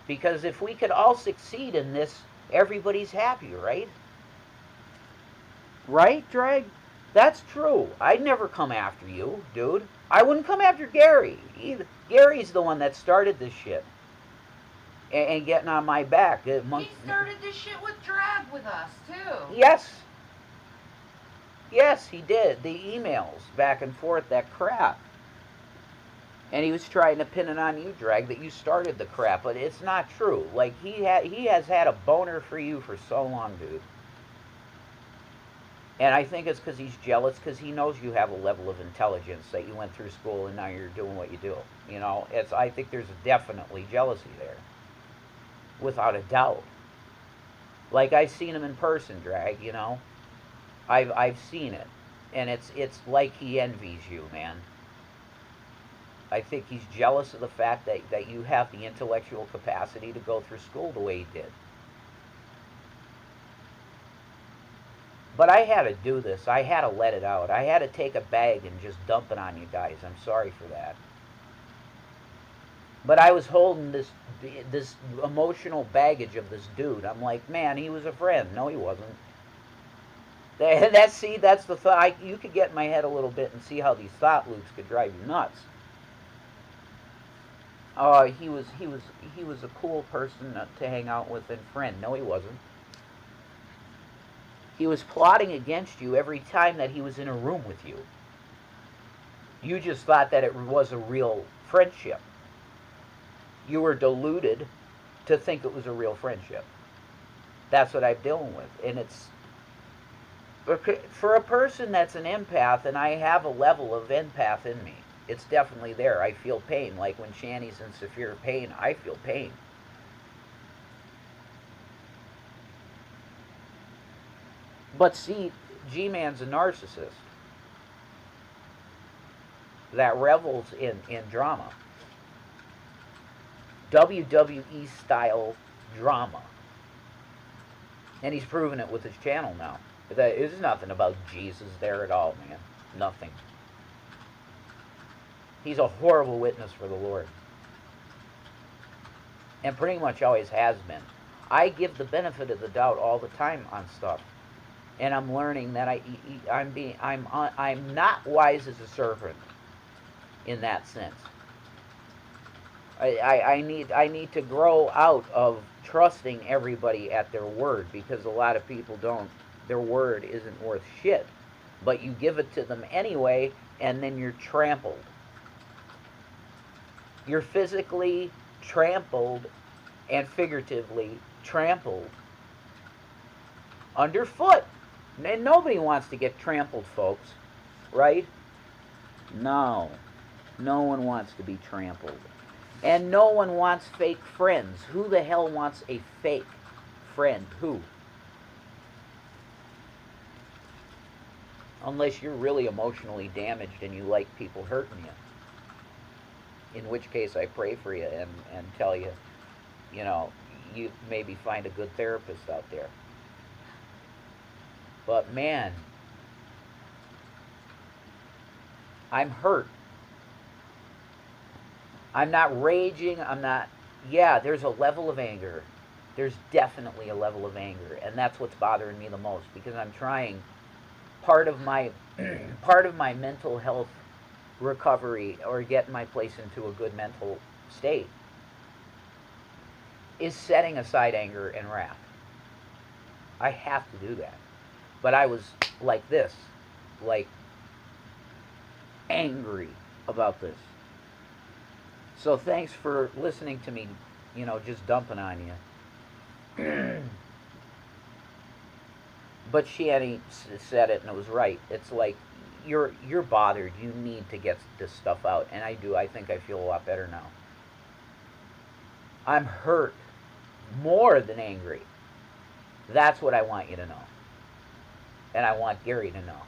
Because if we could all succeed in this, everybody's happy, right? Right, Drag? That's true. I'd never come after you, dude. I wouldn't come after Gary either. Gary's the one that started this shit. And getting on my back. He started this shit with Drag with us, too. Yes. Yes, he did. The emails back and forth, that crap. And he was trying to pin it on you, Drag, that you started the crap, but it's not true. Like, he has had a boner for you for so long, dude. And I think it's because he's jealous, because he knows you have a level of intelligence, that you went through school and now you're doing what you do. You know, I think there's definitely jealousy there. Without a doubt. Like, I've seen him in person, Drag, you know. I've seen it. And it's like he envies you, man. I think he's jealous of the fact that you have the intellectual capacity to go through school the way he did. But I had to do this. I had to let it out. I had to take a bag and just dump it on you guys. I'm sorry for that. But I was holding this emotional baggage of this dude. I'm like, man, he was a friend. No, he wasn't. That's the thought. You could get in my head a little bit and see how these thought loops could drive you nuts. He was a cool person to hang out with and friend. No, he wasn't. He was plotting against you every time that he was in a room with you. You just thought that it was a real friendship. You were deluded to think it was a real friendship. That's what I'm dealing with. And it's... For a person that's an empath, and I have a level of empath in me, it's definitely there. I feel pain. Like when Shanny's in severe pain, I feel pain. But see, G-Man's a narcissist that revels in drama. WWE style drama. And he's proven it with his channel now. There's nothing about Jesus there at all, man. Nothing. He's a horrible witness for the Lord. And pretty much always has been. I give the benefit of the doubt all the time on stuff. And I'm learning that I'm not wise as a serpent in that sense. I need to grow out of trusting everybody at their word, because a lot of people don't. Their word isn't worth shit. But you give it to them anyway, and then you're trampled. You're physically trampled and figuratively trampled underfoot. And nobody wants to get trampled, folks. Right? No. No one wants to be trampled. And no one wants fake friends. Who the hell wants a fake friend? Who? Unless you're really emotionally damaged and you like people hurting you. In which case I pray for you and tell you, you know, you maybe find a good therapist out there. But man, I'm hurt. I'm not raging, I'm not... Yeah, there's a level of anger. There's definitely a level of anger. And that's what's bothering me the most, because I'm trying... Part of my mental health recovery, or getting my place into a good mental state, is setting aside anger and wrath. I have to do that. But I was like this, like angry about this. So thanks for listening to me, you know, just dumping on you. But Shanny said it, and it was right. It's like, you're bothered. You need to get this stuff out. And I do. I think I feel a lot better now. I'm hurt more than angry. That's what I want you to know. And I want Gary to know.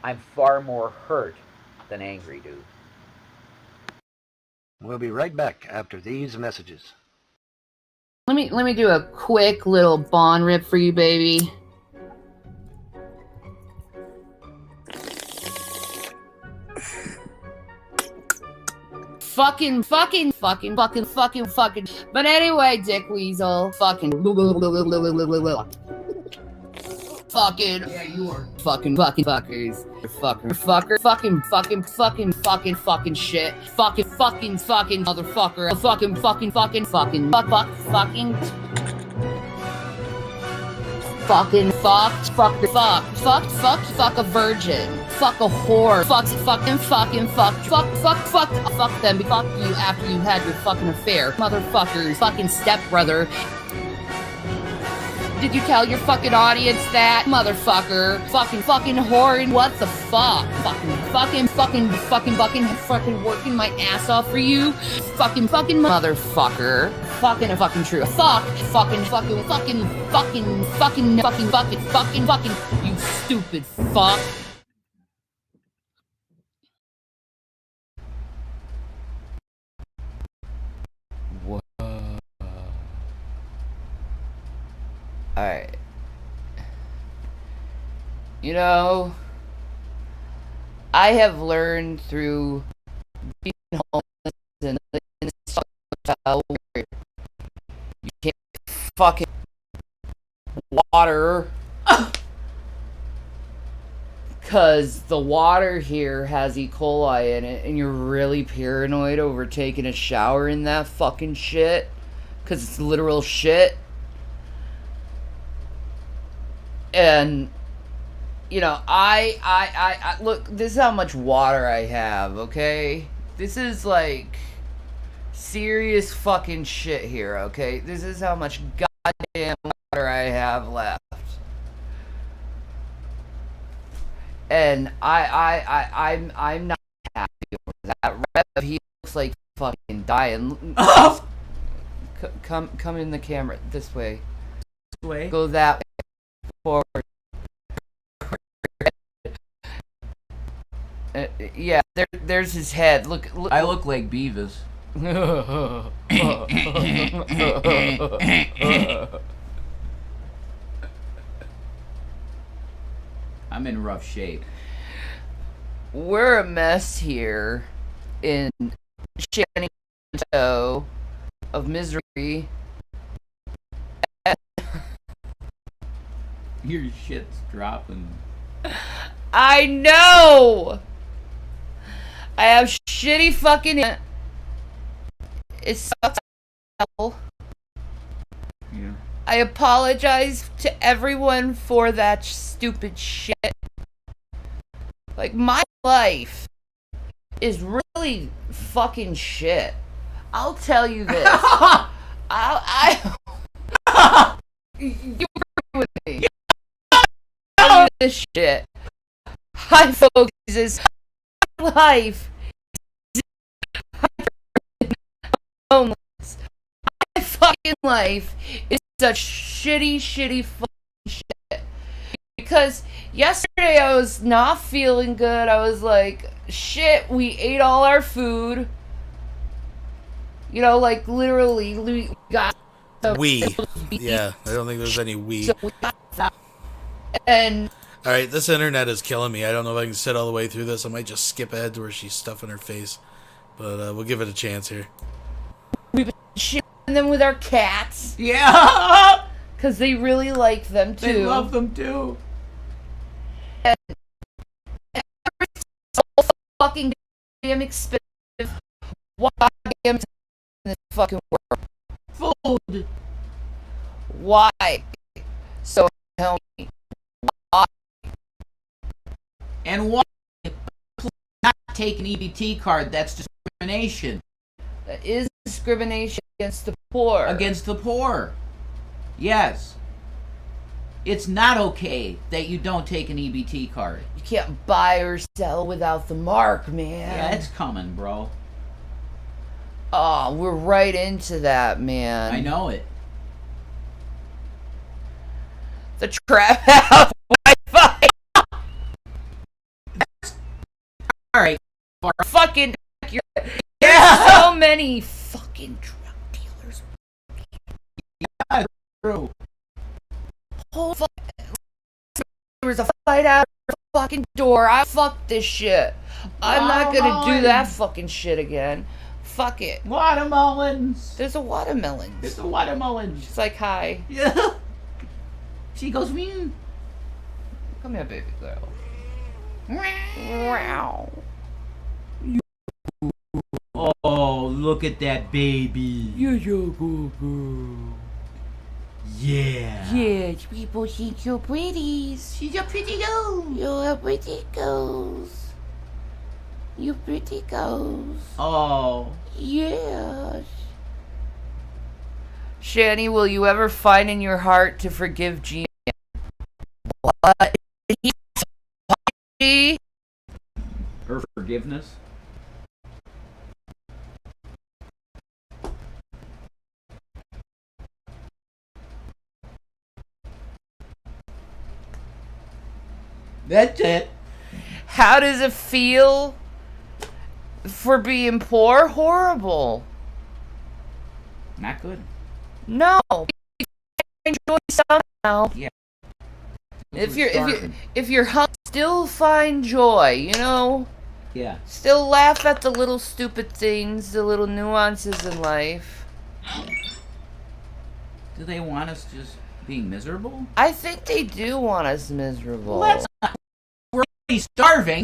I'm far more hurt than angry, dude. We'll be right back after these messages. Let me do a quick little Bond rip for you, baby. Fucking. But anyway, Dick Weasel. Fucking. Yeah, you are. Fucking fuckers. Fucking shit. Fucking motherfucker. Fucking. Fuck a virgin. Fuck a whore. Fuck them. Fuck you after you had your fucking affair. Motherfuckers. Fucking stepbrother. Did you tell your fucking audience that? Motherfucker. Fucking whore. And what the fuck? Fucking working my ass off for you. Fucking motherfucker. Fucking true. Fucking, you stupid fuck. Alright. You know, I have learned through being homeless and living in this hotel where you can't fucking water because the water here has E. coli in it, and you're really paranoid over taking a shower in that fucking shit because it's literal shit. And, you know, I look, this is how much water I have, okay? This is, like, serious fucking shit here, okay? This is how much goddamn water I have left. And I'm not happy with that. Rev, he looks like fucking dying. Come in the camera, this way. This way? Go that way. Forward. Yeah, there's his head. Look. I look like Beavis. I'm in rough shape. We're a mess here in Shanny of misery. Your shit's dropping. I know! I have shitty fucking... It sucks. Yeah. I apologize to everyone for that stupid shit. Like, my life is really fucking shit. I'll tell you this. You agree with me. I'll tell you this shit. Hi, folks. This life is homeless. My fucking life is such shitty fucking shit. Because yesterday I was not feeling good. I was like, shit, we ate all our food. You know, like, literally, we got... Yeah, I don't think there's any we. So we got that. And... Alright, this internet is killing me. I don't know if I can sit all the way through this. I might just skip ahead to where she's stuffing her face. But we'll give it a chance here. We've been shitting them with our cats. Yeah! Because they really like them, too. They love them, too. And it's so fucking damn expensive. Why damn in this fucking world? Food. Why? So tell me. Why? And why not take an EBT card? That's discrimination. That is discrimination against the poor. Against the poor. Yes. It's not okay that you don't take an EBT card. You can't buy or sell without the mark, man. Yeah, it's coming, bro. Oh, we're right into that, man. I know it. The trap house Wi-Fi. Alright. Fucking accurate. There's so many fucking drug dealers. Yeah, true. Whole there was a fight out the fucking door. I fucked this shit. I'm not gonna do that fucking shit again. Fuck it. Watermelons. There's a watermelon. There's a watermelon. She's like, hi. Yeah. She goes, mean. Come here, baby girl. Wow. Oh, look at that baby. You're your good girl. Yeah. Yeah, people think you're pretty. She's a pretty girl. You're a pretty girls. You pretty girls. Oh. Yes. Shanny, will you ever find in your heart to forgive Gina? What? Her forgiveness? That's it. How does it feel for being poor? Horrible. Not good. No. Enjoy somehow. Yeah. If you're hungry, still find joy, you know? Yeah. Still laugh at the little stupid things, the little nuances in life. Do they want us just being miserable? I think they do want us miserable. Well, that's not, we're already starving.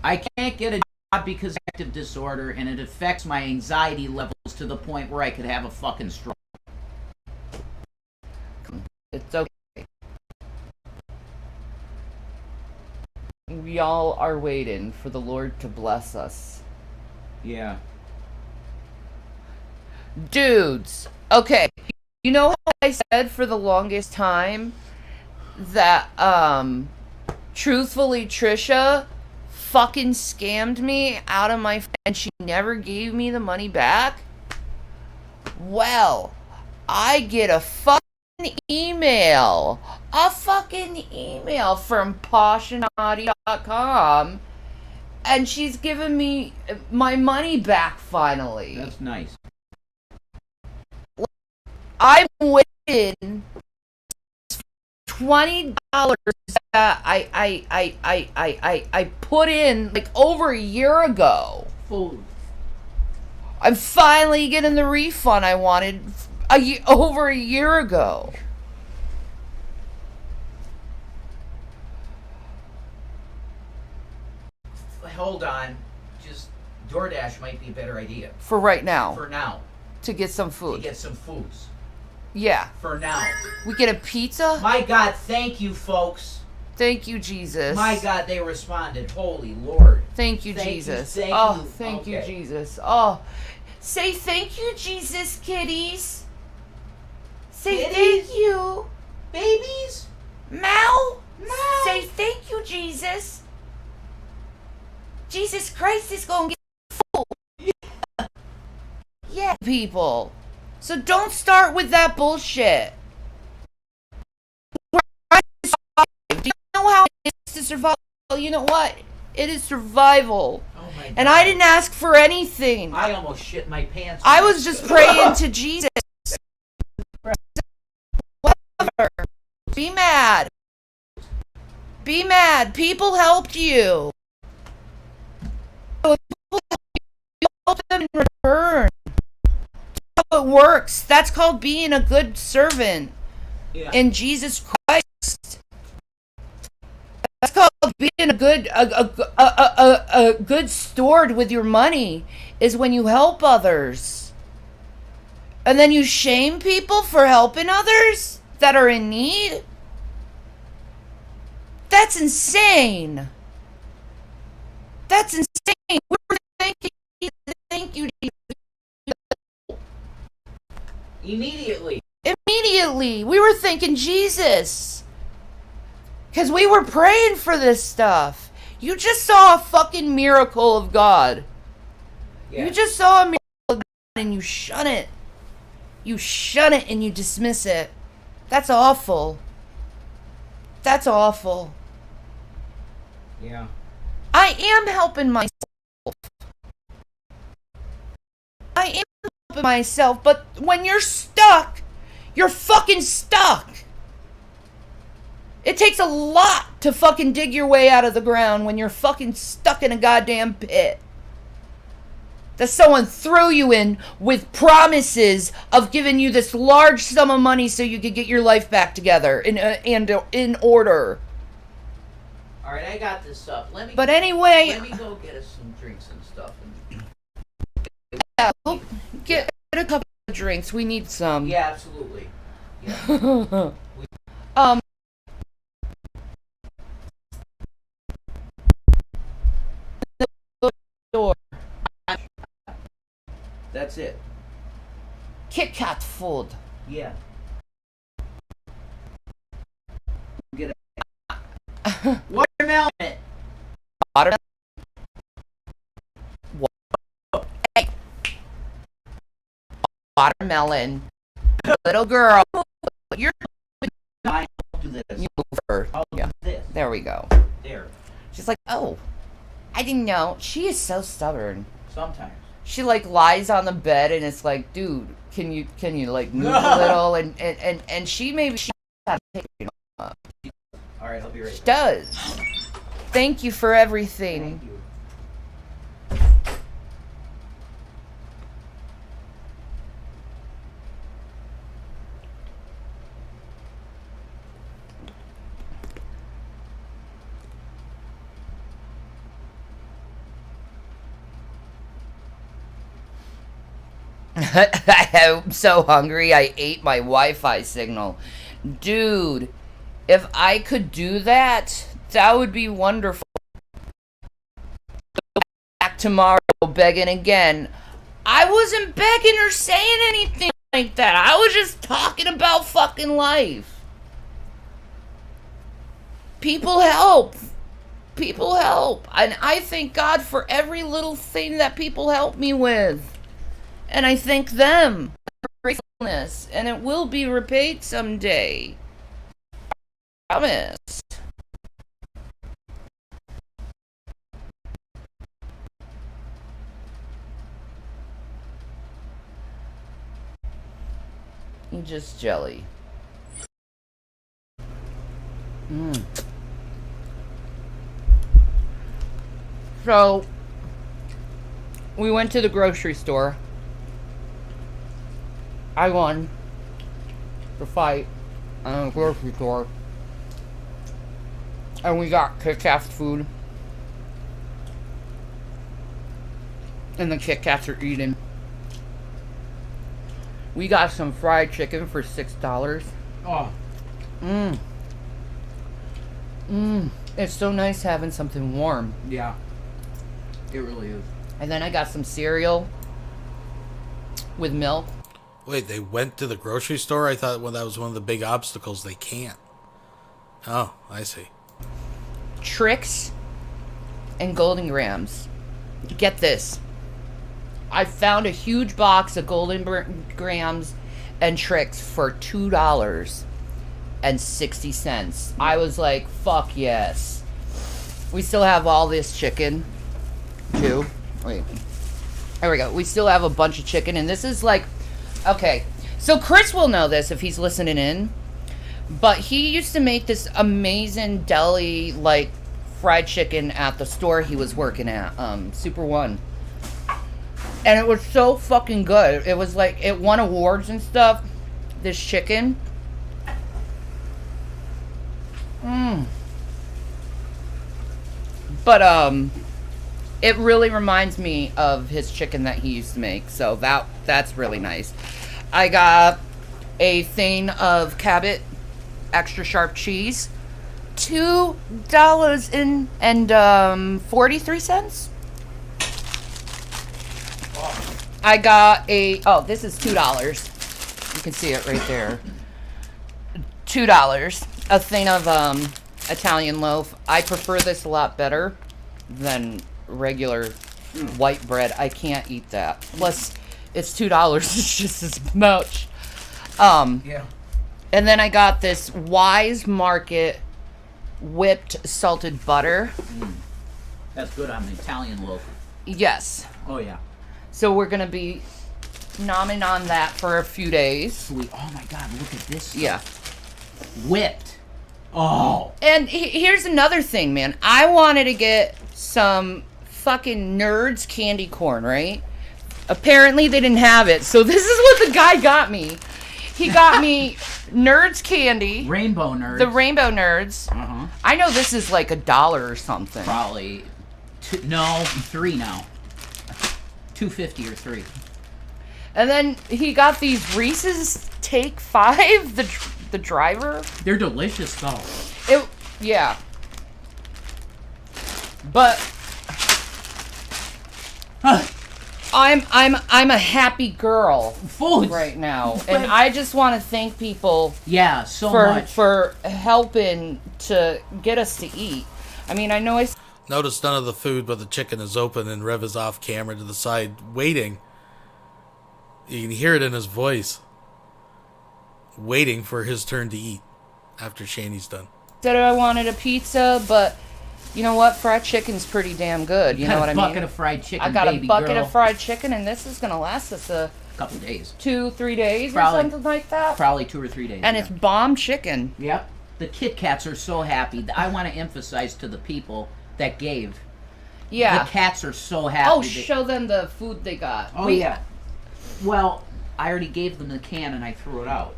I can't get a job because of active disorder, and it affects my anxiety levels to the point where I could have a fucking stroke. It's okay. We all are waiting for the Lord to bless us. Yeah. Dudes, okay. You know how I said for the longest time that, truthfully, Trisha fucking scammed me out of my... and she never gave me the money back? Well, I get a fucking email. A fucking email from poshnaughty.com. And she's given me my money back finally. That's nice. I'm waiting $20 that I put in like over a year ago. Food. I'm finally getting the refund I wanted over a year ago. Hold on. Just DoorDash might be a better idea. For right now. For now. To get some food. To get some foods. Yeah. For now. We get a pizza? My God, thank you, folks. Thank you, Jesus. My God, they responded. Holy Lord. Thank you, Jesus. Thank you. Thank you, Jesus. Oh, say thank you, Jesus, kitties. Say thank you. Babies? Meow. Say thank you, Jesus. Jesus Christ is going to get full. Yeah, people. So don't start with that bullshit. Do you know how it is to survive? You know what? It is survival. Oh my God. And I didn't ask for anything. I almost shit my pants. I was just praying to Jesus. Whatever. Be mad. Be mad. People helped you. You help them in return. That's how it works. That's called being a good servant in Jesus Christ. That's called being a good steward with your money, is when you help others. And then you shame people for helping others that are in need. That's insane. That's insane. We were thanking Jesus. Thank you, Jesus. Immediately. We were thanking Jesus. Because we were praying for this stuff. You just saw a fucking miracle of God. Yeah. You just saw a miracle of God and you shun it. You shun it and you dismiss it. That's awful. That's awful. Yeah. I am helping myself. I am helping myself, but when you're stuck, you're fucking stuck. It takes a lot to fucking dig your way out of the ground when you're fucking stuck in a goddamn pit that someone threw you in with promises of giving you this large sum of money so you could get your life back together in order. All right, I got this stuff. But anyway, let me go get us some drinks and stuff. Yeah, we'll get a couple of drinks. We need some. Yeah, absolutely. Yeah. Door. That's it. Kit Kat food. Yeah. Get it. Watermelon. Watermelon. Hey. Watermelon. Little girl. You're. I'll do this. You move her. I'll do this. There we go. There. She's like, oh, I didn't know. She is so stubborn. Sometimes. She like lies on the bed and it's like, dude, can you like move a little and she maybe she has to take it up. All right, I'll be right back. She does. Thank you for everything. Thank you. I'm so hungry I ate my Wi-Fi signal. Dude, if I could do that, that would be wonderful. Back tomorrow begging again. I wasn't begging or saying anything like that. I was just talking about fucking life. People help. People help. And I thank God for every little thing that people help me with. And I thank them. I'm grateful and it will be repaid someday. Promise. You just jelly. So, we went to the grocery store. I won the fight in the grocery store. And we got Kit Kat food. And the Kit Kats are eating. We got some fried chicken for $6. Oh. It's so nice having something warm. Yeah. It really is. And then I got some cereal with milk. Wait, they went to the grocery store? I thought that was one of the big obstacles. They can't. Oh, I see. Trix and Golden Grams. Get this. I found a huge box of Golden Grams and Trix for $2.60. I was like, fuck yes. We still have all this chicken, too. Wait. There we go. We still have a bunch of chicken, and this is like... Okay, so Chris will know this if he's listening in, but he used to make this amazing deli, like, fried chicken at the store he was working at, Super One. And it was so fucking good. It was like, it won awards and stuff, this chicken. But, it really reminds me of his chicken that he used to make. So that's really nice. I got a thing of Cabot extra sharp cheese. $2.43. I got this is $2. You can see it right there. $2. A thing of Italian loaf. I prefer this a lot better than regular white bread. I can't eat that. Plus, it's $2. It's just as much. Yeah. And then I got this Wise Market whipped salted butter. That's good on the Italian loaf. Yes. Oh, yeah. So we're going to be nomming on that for a few days. Sweet. Oh, my God. Look at this stuff. Yeah. Whipped. Oh. And here's another thing, man. I wanted to get some fucking Nerds candy corn, right? Apparently they didn't have it, so this is what the guy got me. He got me Nerds candy. Rainbow Nerds. The Rainbow Nerds. Uh-huh. I know this is like $1 or something. Probably. No, 3 now. $2.50 or 3. And then he got these Reese's Take 5, the driver. They're delicious though. Yeah. But I'm a happy girl right now, and I just want to thank people. Yeah, much for helping to get us to eat. I mean, I know I notice none of the food but the chicken is open, and Rev is off camera to the side waiting. You can hear it in his voice, waiting for his turn to eat after Shanny's done. said I wanted a pizza, but you know what? Fried chicken's pretty damn good. You know what I mean? A bucket of fried chicken, I got baby a bucket girl. of fried chicken, and this is going to last us a couple days. 2-3 days Probably, or something like that. Probably 2 or 3 days. And it's bomb chicken. Yep. The Kit Kats are so happy. I want to emphasize to the people that gave. Yeah. The cats are so happy. Oh, show them the food they got. Oh, yeah. Well, I already gave them the can and I threw it out.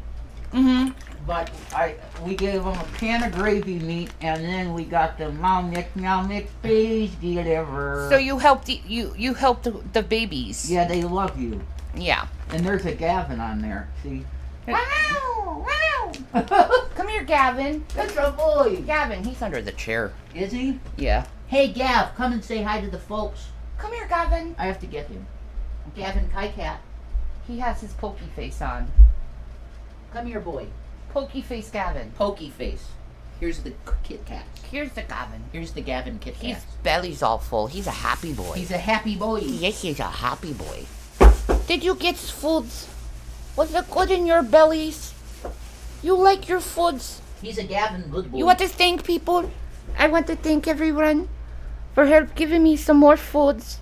Mm-hmm. But we gave them a can of gravy meat, and then we got the meow mix please deliver. So you helped you helped the babies. Yeah, they love you. Yeah. And there's a Gavin on there. See? Wow! Wow! Come here, Gavin. That's a boy. Gavin, he's under the chair. Is he? Yeah. Hey, Gav, come and say hi to the folks. Come here, Gavin. I have to get him. Gavin Cat. He has his pokey face on. Come here, boy. Pokey face Gavin. Pokey face. Here's the Kit Kats. Here's the Gavin. Here's the Gavin Kit Kats. His belly's all full. He's a happy boy. He's a happy boy. Yes, he's a happy boy. Did you get food? Was it good in your bellies? You like your foods? He's a Gavin good boy. You want to thank people? I want to thank everyone for help giving me some more foods.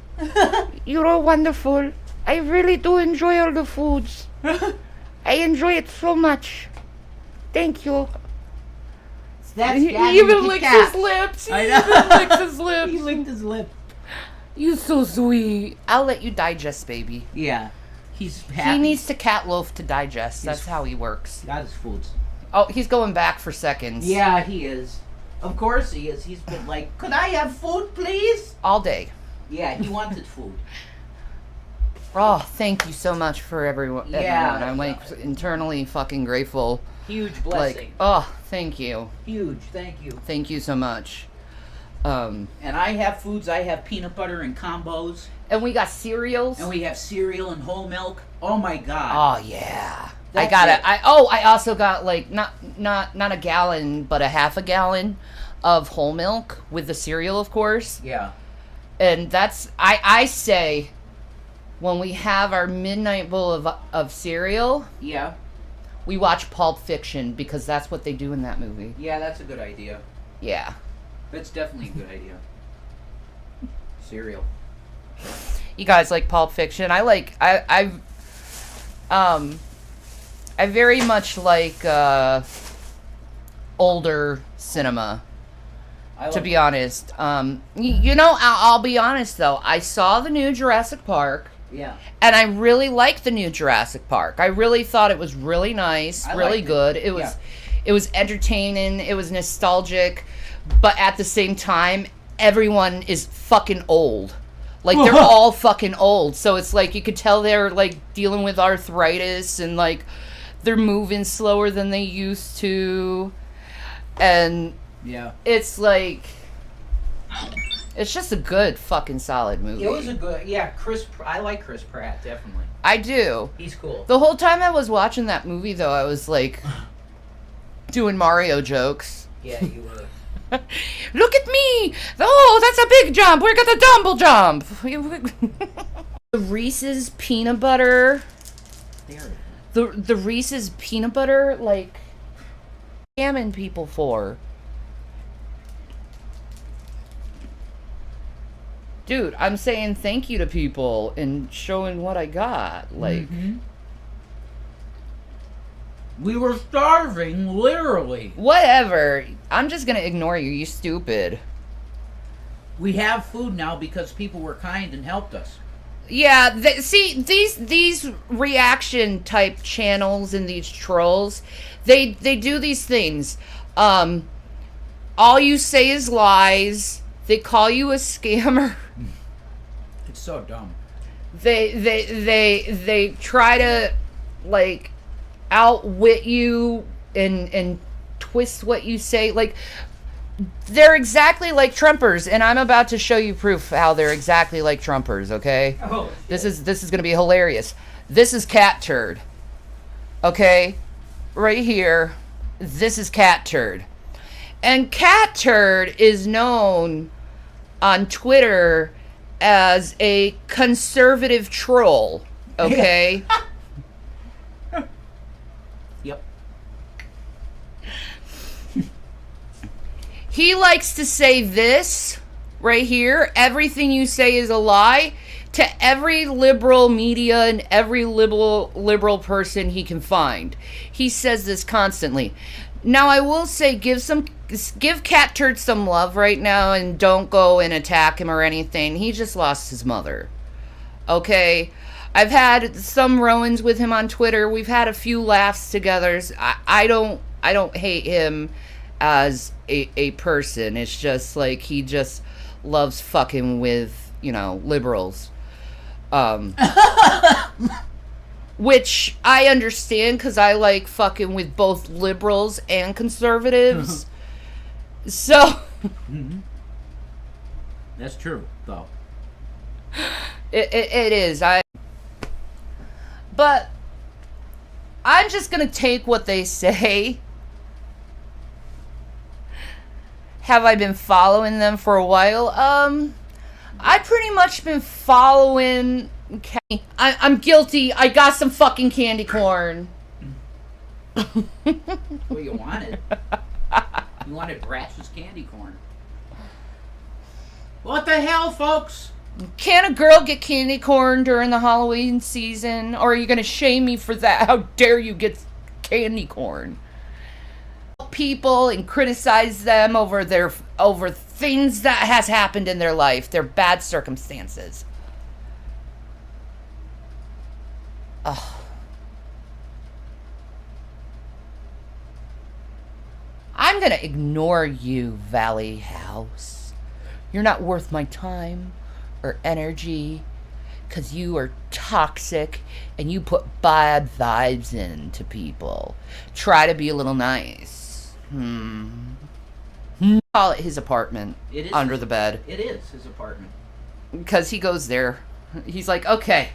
You're all wonderful. I really do enjoy all the foods. I enjoy it so much. Thank you. That's He Gavin even the licks cat. his lips. He I know. even licks his lips. He licked his lip. You so sweet. I'll let you digest, baby. Yeah. He's He happy. needs to cat loaf to digest. He's- That's how he works. Got his foods. Oh, he's going back for seconds. Yeah, he is. Of course he is. He's been like, could I have food, please? All day. Yeah, he wanted food. Oh, thank you so much for everyone. Yeah. I'm like internally fucking grateful. Huge blessing. Like, oh, thank you. Huge, thank you. Thank you so much. And I have foods. I have peanut butter and combos. And we got cereals. And we have cereal and whole milk. Oh my god. Oh yeah. That's I got it. it. I also got like not a gallon, but a half a gallon of whole milk with the cereal, of course. Yeah. And that's I say when we have our midnight bowl of cereal, Yeah. we watch Pulp Fiction because that's what they do in that movie. Yeah, that's a good idea. Yeah. That's definitely a good idea. Cereal. You guys like Pulp Fiction? I very much like older cinema. To be honest, you know, I'll be honest though. I saw the new Jurassic Park. Yeah. And I really liked the new Jurassic Park. I really thought it was really nice, I really liked it. good. It was, Yeah. it was entertaining. It was nostalgic, but at the same time, everyone is fucking old. Like they're all fucking old. So it's like you could tell they're like dealing with arthritis and like they're moving slower than they used to, and Yeah. it's like. It's just a good fucking solid movie. It was a good, I like Chris Pratt, definitely. I do. He's cool. The whole time I was watching that movie, though, I was like doing Mario jokes. Yeah, you were. Look at me! Oh, that's a big jump. We're gonna dumble jump. The Reese's peanut butter. The Reese's peanut butter, like, scamming people for. Dude, I'm saying thank you to people and showing what I got. Like, We were starving, literally. whatever. I'm just gonna ignore you. You stupid. We have food now because people were kind and helped us. Yeah, see these reaction type channels and these trolls, they do these things. All you say is lies. They call you a scammer. It's so dumb. They try to like outwit you and twist what you say. Like they're exactly like Trumpers, and I'm about to show you proof how they're exactly like Trumpers, okay? Oh, this is going to be hilarious. This is Cat Turd. Okay? Right here. This is Cat Turd. And Cat Turd is known on Twitter as a conservative troll, okay? Yep. He likes to say this right here. Everything you say is a lie to every liberal media and every liberal person he can find. He says this constantly. Now, I will say give Cat Turd some love right now and don't go and attack him or anything. He just lost his mother. Okay? I've had some Rowans with him on Twitter. We've had a few laughs together. I don't hate him as a person. It's just like he just loves fucking with, you know, liberals. Which I understand because I like fucking with both liberals and conservatives. So That's true, though. It is. But I'm just gonna take what they say. Have I been following them for a while? I pretty much been following, Okay, I'm guilty. I got some fucking candy corn. What you wanted? You wanted Bratch's candy corn. What the hell, folks? Can a girl get candy corn during the Halloween season? Or are you going to shame me for that? How dare you get candy corn? People and criticize them over things that has happened in their life, their bad circumstances. Ugh. I'm going to ignore you, Valley House. You're not worth my time or energy because you are toxic and you put bad vibes into people. Try to be a little nice. Call it his apartment. It is under the bed. It is his apartment. Because he goes there. He's like, okay,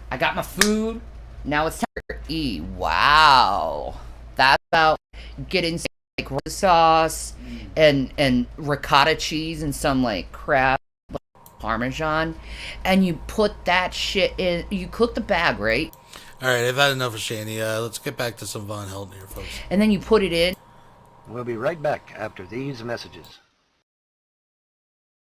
I got my food. Now it's time to eat. Wow. That's about getting like sauce and ricotta cheese and some like crab Parmesan, and you put that shit in. You cook the bag, right? All right, I've had enough of Shanny. Let's get back to some Von Helden here, folks. And then you put it in. We'll be right back after these messages.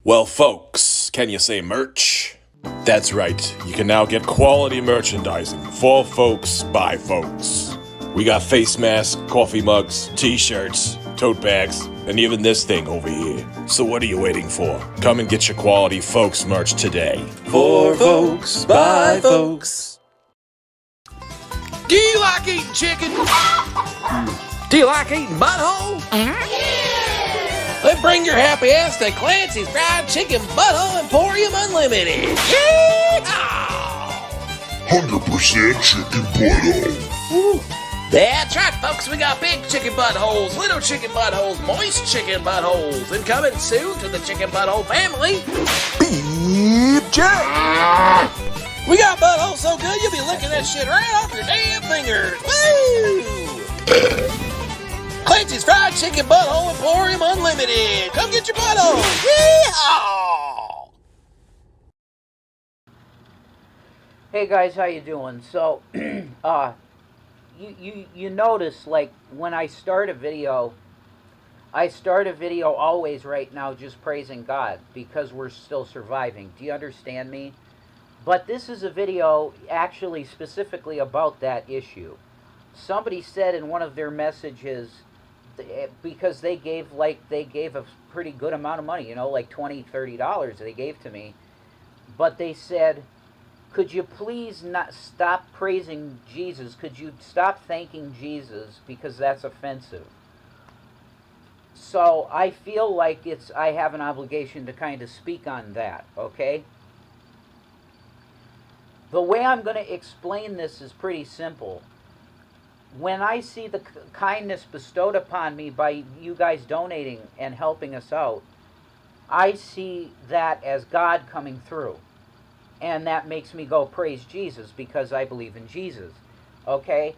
Well, folks, can you say merch? That's right. You can now get quality merchandising for folks by folks. We got face masks, coffee mugs, t-shirts, tote bags, and even this thing over here. So what are you waiting for? Come and get your quality folks merch today. For folks, by folks. Do you like eating chicken? Do you like eating butthole? Then bring your happy ass to Clancy's Fried Chicken Butthole Emporium Unlimited. Yeehaw! 100% chicken butthole. That's right, folks. We got big chicken buttholes, little chicken buttholes, moist chicken buttholes, and coming soon to the chicken butthole family, Beef Jerky. We got buttholes so good you'll be licking that shit right off your damn fingers. Woo! Clancy's Fried Chicken Butthole Emporium Unlimited. Come get your butthole. Yeehaw! Hey guys, how you doing? So, you notice, like, when I start a video always right now just praising God because we're still surviving. Do you understand me? But this is a video actually specifically about that issue. Somebody said in one of their messages, because they gave a pretty good amount of money, you know, like $20, $30 they gave to me, but they said, could you please not stop praising Jesus? Could you stop thanking Jesus because that's offensive? So I feel like I have an obligation to kind of speak on that, okay? The way I'm going to explain this is pretty simple. When I see the kindness bestowed upon me by you guys donating and helping us out, I see that as God coming through. And that makes me go praise Jesus because I believe in Jesus. Okay?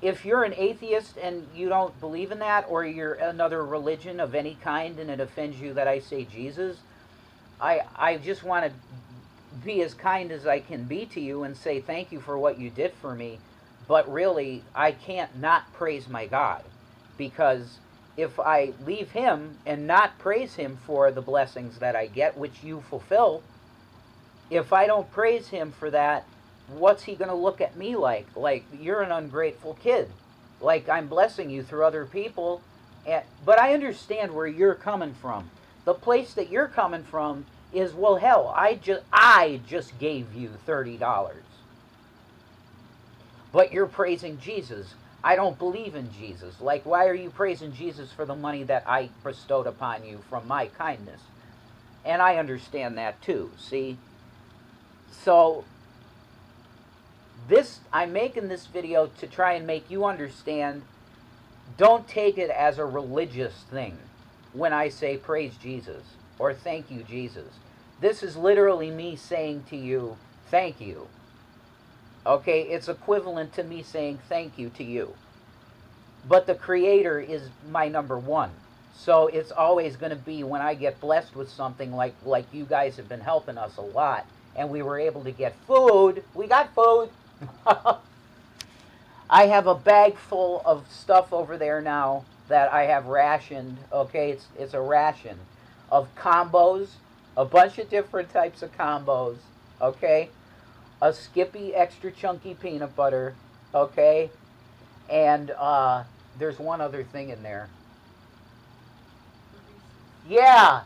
If you're an atheist and you don't believe in that, or you're another religion of any kind and it offends you that I say Jesus, I just want to be as kind as I can be to you and say thank you for what you did for me. But really, I can't not praise my God, because if I leave him and not praise him for the blessings that I get, which you fulfill, if I don't praise him for that, what's he going to look at me like? Like, you're an ungrateful kid. Like, I'm blessing you through other people. But I understand where you're coming from. The place that you're coming from is, well, hell, I just gave you $30. But you're praising Jesus. I don't believe in Jesus. Like, why are you praising Jesus for the money that I bestowed upon you from my kindness? And I understand that too, see? So, I'm making this video to try and make you understand, don't take it as a religious thing when I say praise Jesus or thank you, Jesus. This is literally me saying to you, thank you. Okay, it's equivalent to me saying thank you to you. But the Creator is my number one. So it's always going to be when I get blessed with something like you guys have been helping us a lot and we were able to get food. We got food. I have a bag full of stuff over there now that I have rationed. Okay, it's a ration of combos, a bunch of different types of combos. Okay, a Skippy extra chunky peanut butter. Okay, and there's one other thing in there. Yeah,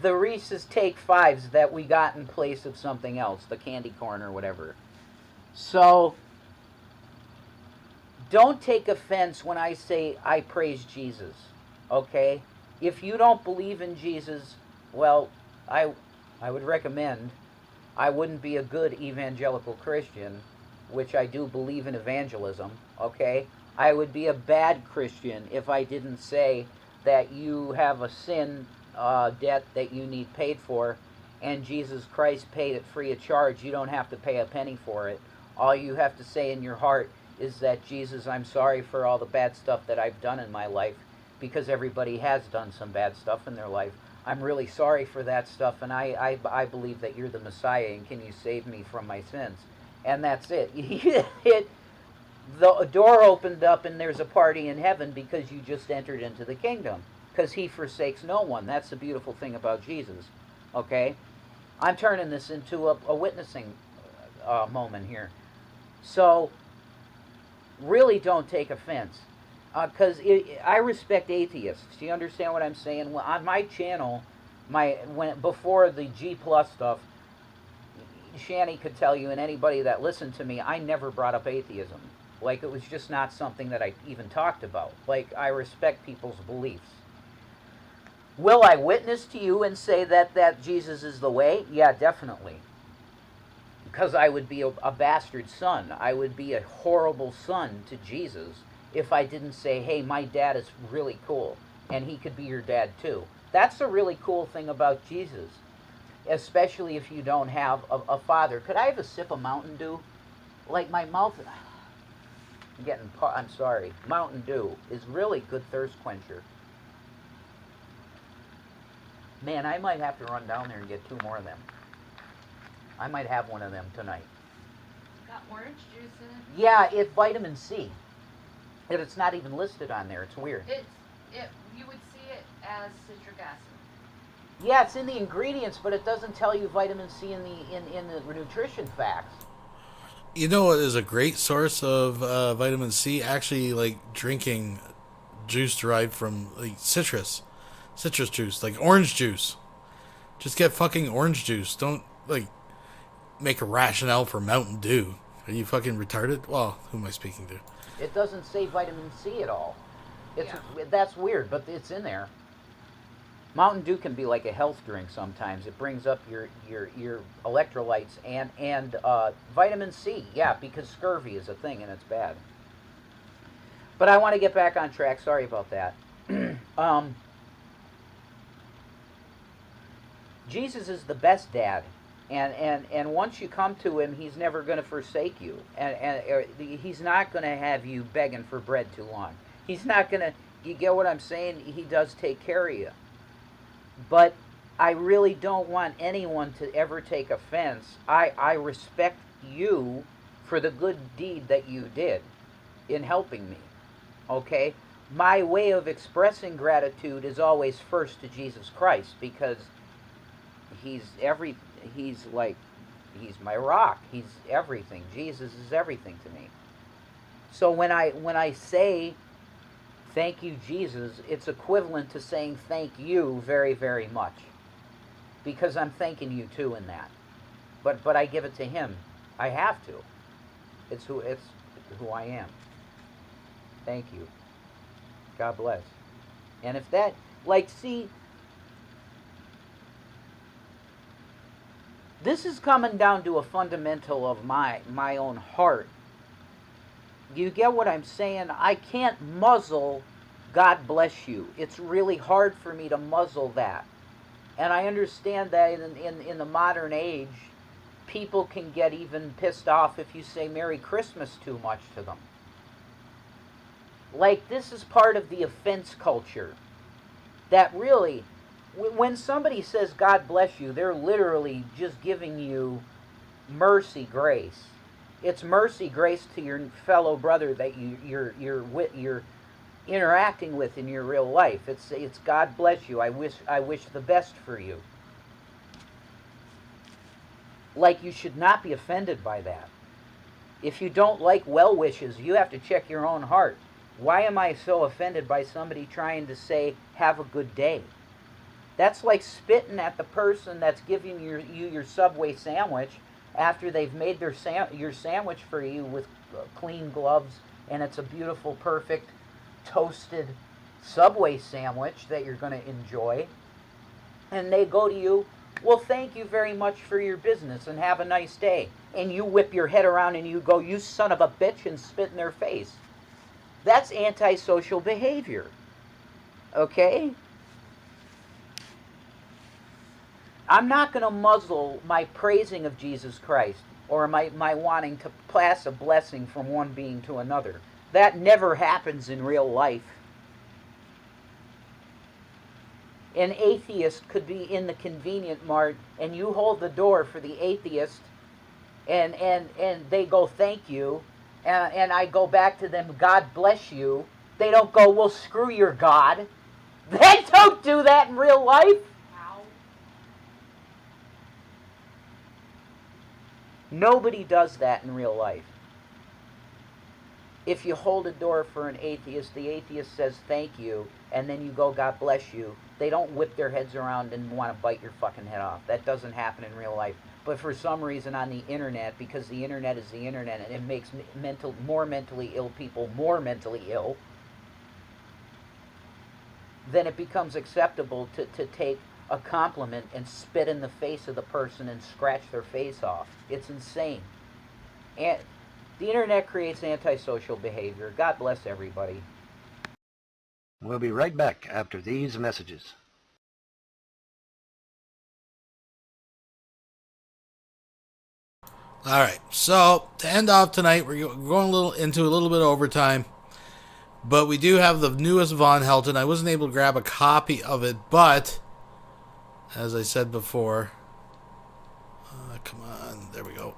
the Reese's Take Fives that we got in place of something else, the candy corn or whatever. So don't take offense when I say I praise Jesus, okay? If you don't believe in Jesus, well, I would recommend I wouldn't be a good evangelical Christian, which I do believe in evangelism, okay? I would be a bad Christian if I didn't say that you have a sin debt that you need paid for, and Jesus Christ paid it free of charge. You don't have to pay a penny for it. All you have to say in your heart is that, Jesus, I'm sorry for all the bad stuff that I've done in my life, because everybody has done some bad stuff in their life. I'm really sorry for that stuff, and I believe that you're the Messiah, and can you save me from my sins? And that's it. The door opened up, and there's a party in heaven because you just entered into the kingdom, because he forsakes no one. That's the beautiful thing about Jesus, okay? I'm turning this into a witnessing moment here. So really don't take offense, because I respect atheists. Do you understand what I'm saying? Well, on my channel, before the G+ stuff, Shanny could tell you, and anybody that listened to me, I never brought up atheism. Like, it was just not something that I even talked about. Like, I respect people's beliefs. Will I witness to you and say that Jesus is the way? Yeah, definitely. Because I would be a bastard son. I would be a horrible son to Jesus if I didn't say, hey, my dad is really cool, and he could be your dad too. That's a really cool thing about Jesus, especially if you don't have a father. Could I have a sip of Mountain Dew? Like, my mouth, I'm sorry. Mountain Dew is really good thirst quencher. Man, I might have to run down there and get 2 more of them. I might have one of them tonight. Got orange juice in it? Yeah, it's vitamin C. And it's not even listed on there. It's weird. You would see it as citric acid. Yeah, it's in the ingredients, but it doesn't tell you vitamin C in the nutrition facts. You know what is a great source of vitamin C? Actually, like drinking juice derived from like citrus juice, like orange juice. Just get fucking orange juice. Don't like make a rationale for Mountain Dew. Are you fucking retarded? Well, who am I speaking to? It doesn't say vitamin C at all. That's weird, but it's in there. Mountain Dew can be like a health drink sometimes. It brings up your electrolytes and vitamin C. Yeah, because scurvy is a thing and it's bad. But I want to get back on track. Sorry about that. Jesus is the best dad. And once you come to him, he's never going to forsake you. And he's not going to have you begging for bread too long. He's not going to, you get what I'm saying? He does take care of you. But I really don't want anyone to ever take offense. I respect you for the good deed that you did in helping me. Okay? My way of expressing gratitude is always first to Jesus Christ, because he's my rock. He's everything. Jesus is everything to me. So when I say thank you, Jesus, it's equivalent to saying thank you very, very much, because I'm thanking you too in that. But I give it to him. I have to. It's who I am. Thank you. God bless. And if that, like, see, this is coming down to a fundamental of my own heart. You get what I'm saying? I can't muzzle God bless you. It's really hard for me to muzzle that. And I understand that in the modern age, people can get even pissed off if you say Merry Christmas too much to them. Like, this is part of the offense culture that really, When somebody says God bless you, they're literally just giving you mercy, grace. It's mercy, grace to your fellow brother that you're interacting with in your real life. It's God bless you. I wish the best for you. Like, you should not be offended by that. If you don't like well wishes, you have to check your own heart. Why am I so offended by somebody trying to say, have a good day? That's like spitting at the person that's giving you your Subway sandwich after they've made your sandwich for you with clean gloves, and it's a beautiful, perfect, toasted Subway sandwich that you're going to enjoy. And they go to you, well, thank you very much for your business and have a nice day. And you whip your head around and you go, you son of a bitch, and spit in their face. That's antisocial behavior. Okay? I'm not going to muzzle my praising of Jesus Christ or my wanting to pass a blessing from one being to another. That never happens in real life. An atheist could be in the convenient mart and you hold the door for the atheist and they go, thank you, and I go back to them, God bless you. They don't go, well, screw your God. They don't do that in real life. Nobody does that in real life. If you hold a door for an atheist, the atheist says thank you, and then you go, God bless you. They don't whip their heads around and want to bite your fucking head off. That doesn't happen in real life. But for some reason on the internet, because the internet is the internet, and it makes more mentally ill people more mentally ill, then it becomes acceptable to take a compliment and spit in the face of the person and scratch their face off. It's insane. And the internet creates antisocial behavior. God bless everybody. We'll be right back after these messages. All right, so to end off tonight, we're going into a little bit of overtime, but we do have the newest Von Helton. I wasn't able to grab a copy of it, but as I said before, come on, there we go.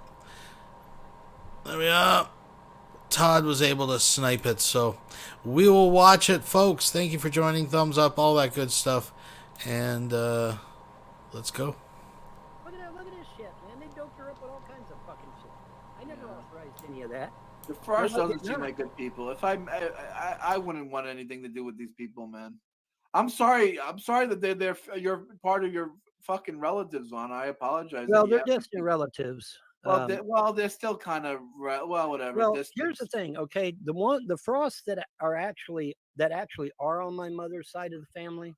There we are. Todd was able to snipe it, so we will watch it, folks. Thank you for joining. Thumbs up, all that good stuff, and let's go. Look at this shit, man. They doped her up with all kinds of fucking shit. I never authorized any of that. The Frost doesn't seem like good people. If I wouldn't want anything to do with these people, man. I'm sorry that you're part of your fucking relatives on. I apologize. Well, they're distant relatives. Well, they're still kind of whatever. Well, here's the thing, okay? The Frosts that actually are on my mother's side of the family,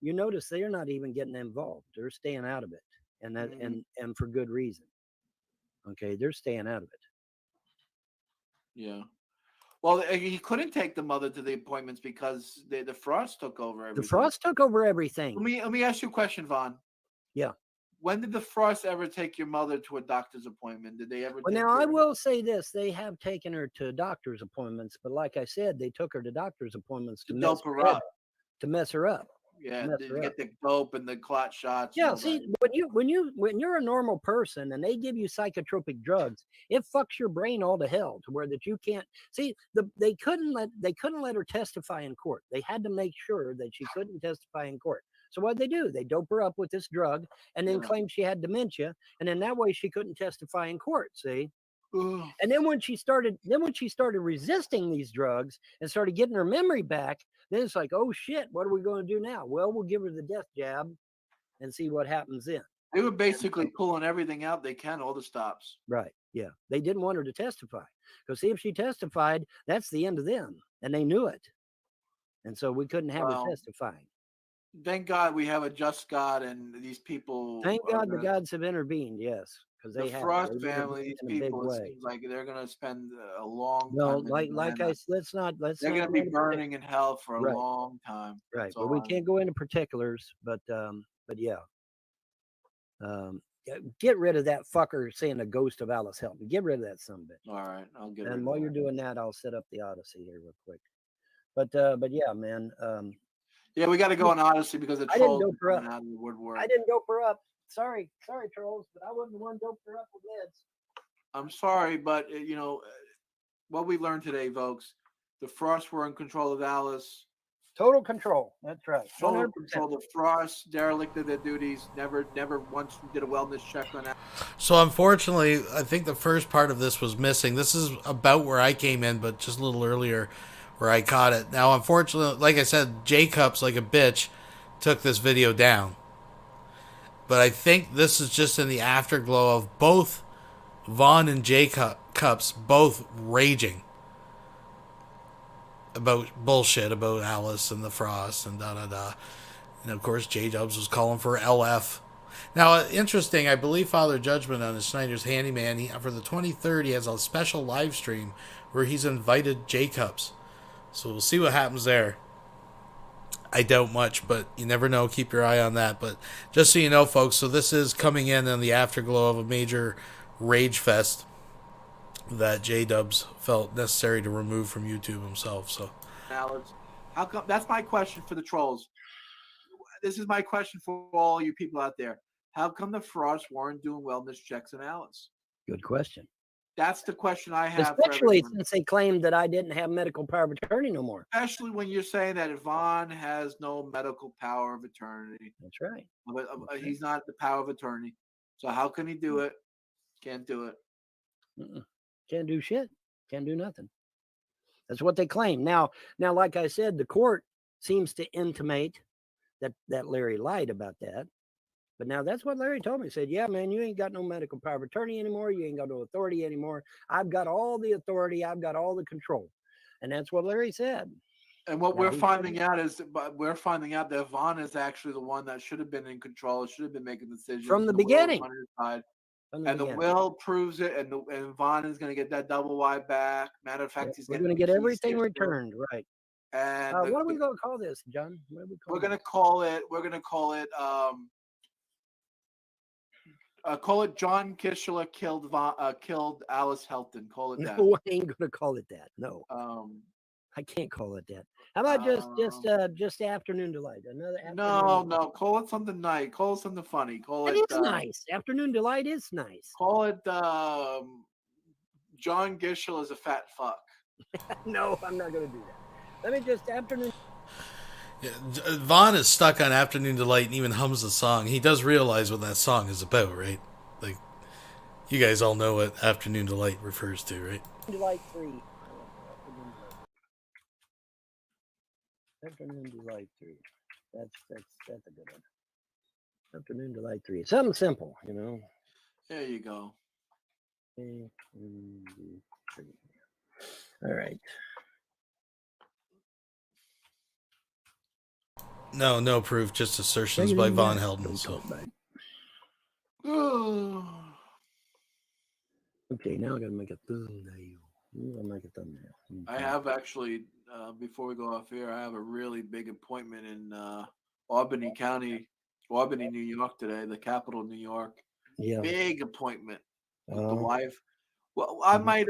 you notice they're not even getting involved. They're staying out of it, and that and for good reason. Okay, they're staying out of it. Yeah. Well, he couldn't take the mother to the appointments because the Frost took over everything. The Frost took over everything. Let me ask you a question, Vaughn. Yeah. When did the Frost ever take your mother to a doctor's appointment? Did they ever? Well, now I will say this: they have taken her to doctor's appointments, but like I said, they took her to doctor's appointments to mess her up. To mess her up. Yeah, to get the dope and the clot shots. Yeah, see, when you're a normal person and they give you psychotropic drugs, it fucks your brain all to hell to where that you can't see. They couldn't let her testify in court. They had to make sure that she couldn't testify in court. So what they do? They dope her up with this drug and then claim she had dementia, and then that way she couldn't testify in court. See. And then when she started resisting these drugs and started getting her memory back, then it's like, oh shit, what are we going to do now? Well, we'll give her the death jab and see what happens then. They were basically pulling everything out they can, all the stops. Right. Yeah. They didn't want her to testify because see, if she testified, that's the end of them, and they knew it. And so we couldn't have her testifying. Thank God we have a just God, and these people. Thank God the gods have intervened. Yes. Because the Frost family, these people, it seems like they're going to spend a long time. No, like I said, they're going to be burning in hell for a long time. Right, but we can't go into particulars. But yeah, get rid of that fucker saying the ghost of Alice help me. Get rid of that son of a bitch. All right, I'll get. And while you're doing that, I'll set up the Odyssey here real quick. But yeah, man. Yeah, we got to go on Odyssey because the I didn't trolls dope her are up. coming out of the woodwork. I didn't dope her up. Sorry, trolls, but I wasn't the one doped her up with meds. I'm sorry, but what we learned today, folks, the Frosts were in control of Alice. Total control. That's right. Total 100%. control. The Frosts derelicted their duties. Never once did a wellness check on that. So unfortunately, I think the first part of this was missing. This is about where I came in, but just a little earlier where I caught it. Now, unfortunately, like I said, J-Cups, like a bitch, took this video down. But I think this is just in the afterglow of both Vaughn and J-Cups both raging about bullshit about Alice and the Frost and da-da-da. And, of course, J-Dubs was calling for LF. Now, interesting, I believe Father Judgment on his Snyder's Handyman, for the 23rd, he has a special live stream where he's invited J-Cups. So we'll see what happens there. I doubt much, but you never know. Keep your eye on that. But just so you know, folks, so this is coming in the afterglow of a major rage fest that J-Dubs felt necessary to remove from YouTube himself. So, Alex, how come? That's my question for the trolls. This is my question for all you people out there. How come the Frosts weren't doing wellness checks on Alice? Good question. That's the question I have. Especially since they claimed that I didn't have medical power of attorney no more. Especially when you're saying that Vaughn has no medical power of attorney. That's right. But he's not the power of attorney. So how can he do it? Can't do it. Can't do shit. Can't do nothing. That's what they claim. Now, like I said, the court seems to intimate that Larry lied about that. But now that's what Larry told me. He said, yeah, man, you ain't got no medical power of attorney anymore. You ain't got no authority anymore. I've got all the authority. I've got all the control. And that's what Larry said. And what we're finding out is that Vaughn is actually the one that should have been in control. Should have been making decisions from the beginning. And the will proves it. And Vaughn is going to get that double wide back. Matter of fact, we're going to get everything returned. Right. And what are we going to call this, John? What are we we're going to call it. Call it John Kishler killed Alice Helton. Call it that. No, I ain't gonna call it that. No. I can't call it that. How about just afternoon delight? Another afternoon. No. Call it something nice. Call it something funny. Call it. It's nice. Afternoon delight is nice. Call it John Gishel is a fat fuck. No, I'm not gonna do that. Let me just afternoon. Yeah, Vaughn is stuck on Afternoon Delight and even hums the song. He does realize what that song is about, right? Like, you guys all know what Afternoon Delight refers to, right? Delight 3. Afternoon Delight 3. That's a good one. Afternoon Delight 3. Something simple, you know. There you go. All right. No proof, just assertions by Von Helden. So. Okay, now I gotta make a thumbnail. I'll make a thumbnail. I have actually, before we go off here, I have a really big appointment in Albany County, Albany, New York today, the capital of New York. Yeah. Big appointment with the wife. Well, I might,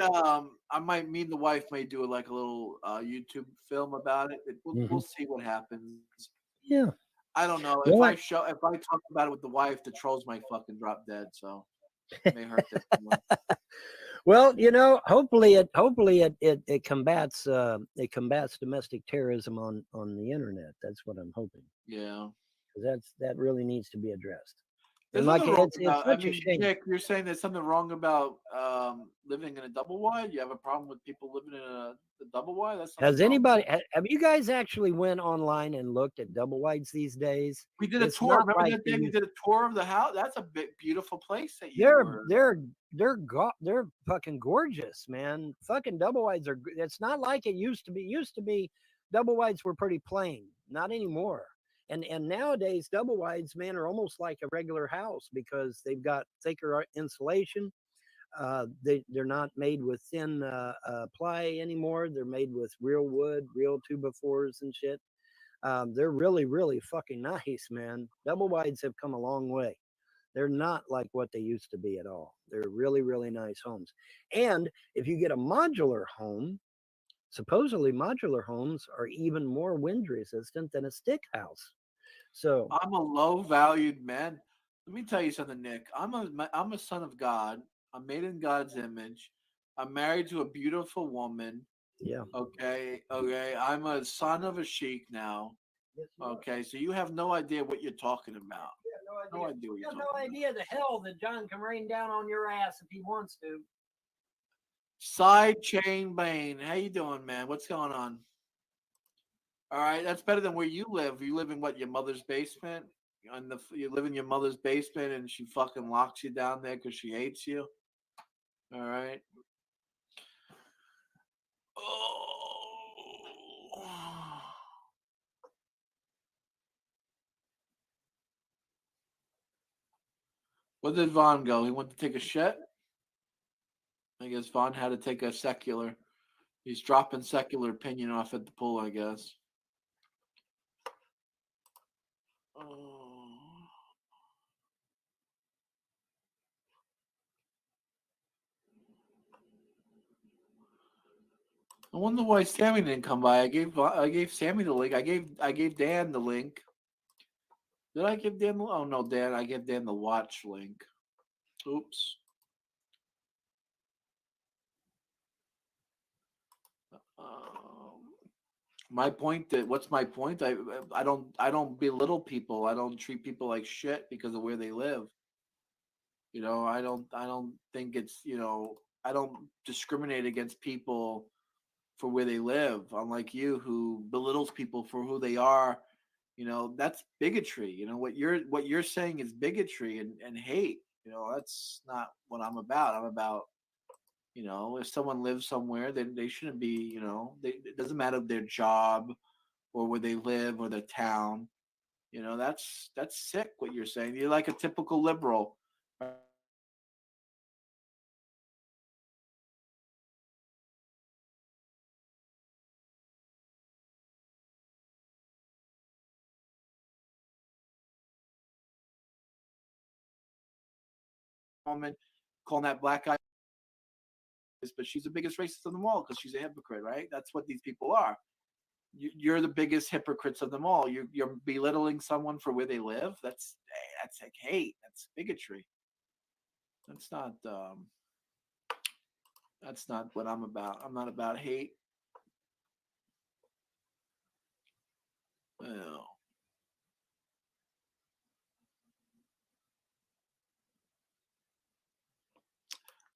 me and the wife may do like a little YouTube film about it. We'll see what happens. Yeah. I don't know. If I talk about it with the wife, the trolls might fucking drop dead. So it may hurt them. Well, you know, hopefully it combats domestic terrorism on the internet. That's what I'm hoping. Yeah. Because that really needs to be addressed. There's like nothing wrong it's about, such a shame. Nick, you're saying there's something wrong about living in a double wide? You have a problem with people living in a double wide? Has anybody? Have you guys actually went online and looked at double wides these days? We did a tour. Remember that day we did a tour of the house? That's a beautiful place that you They're fucking gorgeous, man. Fucking double wides are. It's not like it used to be. Used to be, double wides were pretty plain. Not anymore. And nowadays, double wides, man, are almost like a regular house because they've got thicker insulation. They're not made with thin ply anymore. They're made with real wood, real 2x4s and shit. They're really, really fucking nice, man. Double wides have come a long way. They're not like what they used to be at all. They're really, really nice homes. And if you get a modular home, Supposedly, modular homes are even more wind resistant than a stick house. So I'm a low-valued man. Let me tell you something, Nick. I'm a son of God. I'm made in God's image. I'm married to a beautiful woman. yeah, Okay. I'm a son of a sheik now. Okay. So you have no idea what you're talking about. No idea what you you're have talking no idea the hell that John can rain down on your ass if he wants to. Side chain Bane. How you doing, man? What's going on? All right, that's better than where you live. You live in what, your mother's basement? You live in your mother's basement and she fucking locks you down there because she hates you. All right. Where did Vaughn go? He went to take a shit? I guess Vaughn had to take a secular. He's dropping secular opinion off at the pool, I guess. I wonder why Sammy didn't come by. I gave Sammy the link. I gave Dan the link. Did I give Dan the? Oh no, Dan. I gave Dan the watch link. Oops. My point that what's my point? I don't belittle people. I don't treat people like shit because of where they live. You know, I don't think it's, I don't discriminate against people for where they live, unlike you who belittles people for who they are. You know, that's bigotry. You know, what you're saying is bigotry and hate. You know, that's not what I'm about. I'm about, if someone lives somewhere, then they shouldn't be, it doesn't matter their job or where they live or their town. You know, that's sick what you're saying. You're like a typical liberal. Woman calling that black guy, but she's the biggest racist of them all because she's a hypocrite, right? That's what these people are. You're the biggest hypocrites of them all. You're belittling someone for where they live. That's like hate. That's bigotry. That's not what I'm about. I'm not about hate. Well,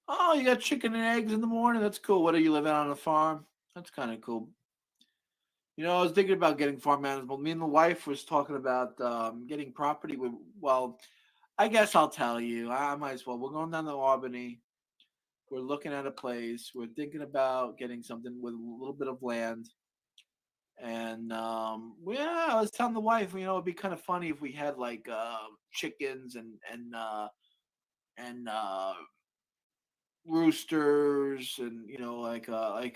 oh, you got chicken and eggs in the morning. That's cool. What, are you living on a farm? That's kind of cool. You know, I was thinking about getting farm animals. Me and the wife was talking about getting property. Well, I guess I'll tell you. I might as well. We're going down to Albany. We're looking at a place. We're thinking about getting something with a little bit of land. And yeah, I was telling the wife, it'd be kind of funny if we had like chickens and roosters and like a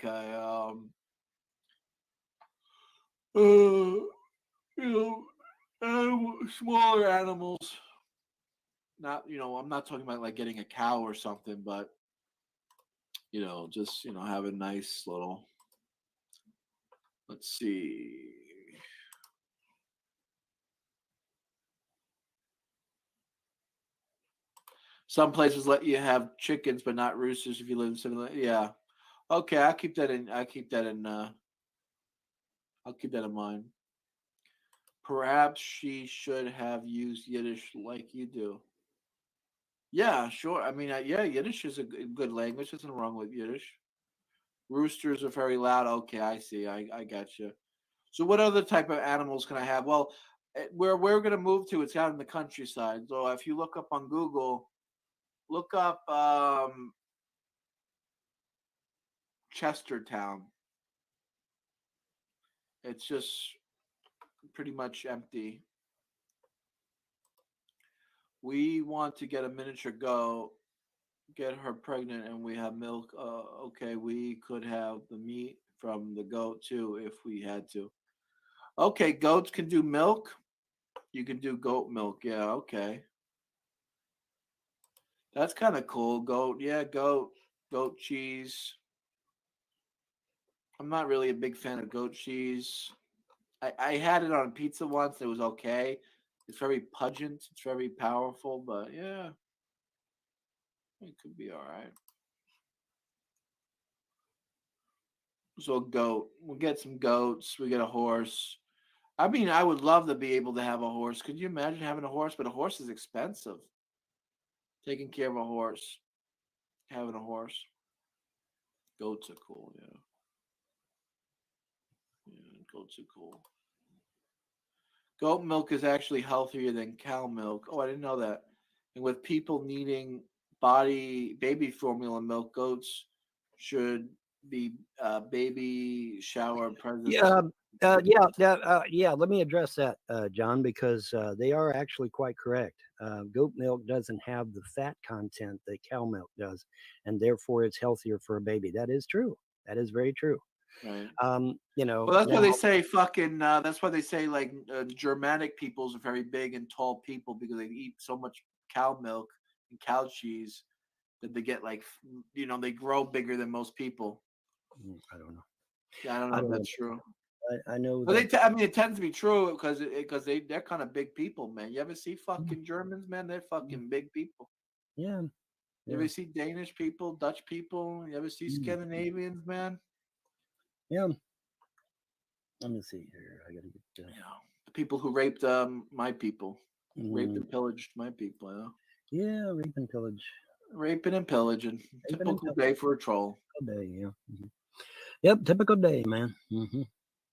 smaller animals. Not, I'm not talking about like getting a cow or something, but just have a nice little. Let's see. Some places let you have chickens, but not roosters if you live in something. Yeah. Okay, I'll keep that in. I'll keep that in mind. Perhaps she should have used Yiddish like you do. Yeah, sure. I mean, yeah, Yiddish is a good language. There's nothing wrong with Yiddish. Roosters are very loud. Okay, I see. I got you. So, what other type of animals can I have? Well, where we're going to move to, it's out in the countryside. So, if you look up on Google, look up Chestertown. It's just pretty much empty. We want to get a miniature goat, get her pregnant, and we have milk. Okay, we could have the meat from the goat too if we had to. Okay, goats can do milk. You can do goat milk. Yeah, okay. That's kind of cool. Goat, yeah, goat cheese. I'm not really a big fan of goat cheese. I had it on pizza once. It was okay. It's very pungent. It's very powerful, but yeah, it could be all right. So a goat. We'll get some goats. We get a horse. I mean, I would love to be able to have a horse. Could you imagine having a horse? But a horse is expensive. Taking care of a horse, having a horse. Goats are cool, yeah. Yeah, goats are cool. Goat milk is actually healthier than cow milk. Oh, I didn't know that. And with people needing baby formula milk, goats should be baby shower presents. Yeah, yeah. Let me address that, John, because they are actually quite correct. Goat milk doesn't have the fat content that cow milk does, and therefore it's healthier for a baby. That is true. That is very true. Right. You know. Well, that's why now- they say fucking. That's why they say like Germanic peoples are very big and tall people because they eat so much cow milk and cow cheese that they get like they grow bigger than most people. I don't know. Yeah, I don't know if that's true. I know. But I mean, it tends to be true because they're kind of big people, man. You ever see fucking Germans, man? They're fucking big people. Yeah. You ever see Danish people, Dutch people? You ever see Scandinavians, man? Yeah. Let me see here. I gotta get. The people who raped my people, raped and pillaged my people. Yeah, rape and pillage. Raping and pillaging. Typical day for a troll. Day, yeah. Yep, typical day, man.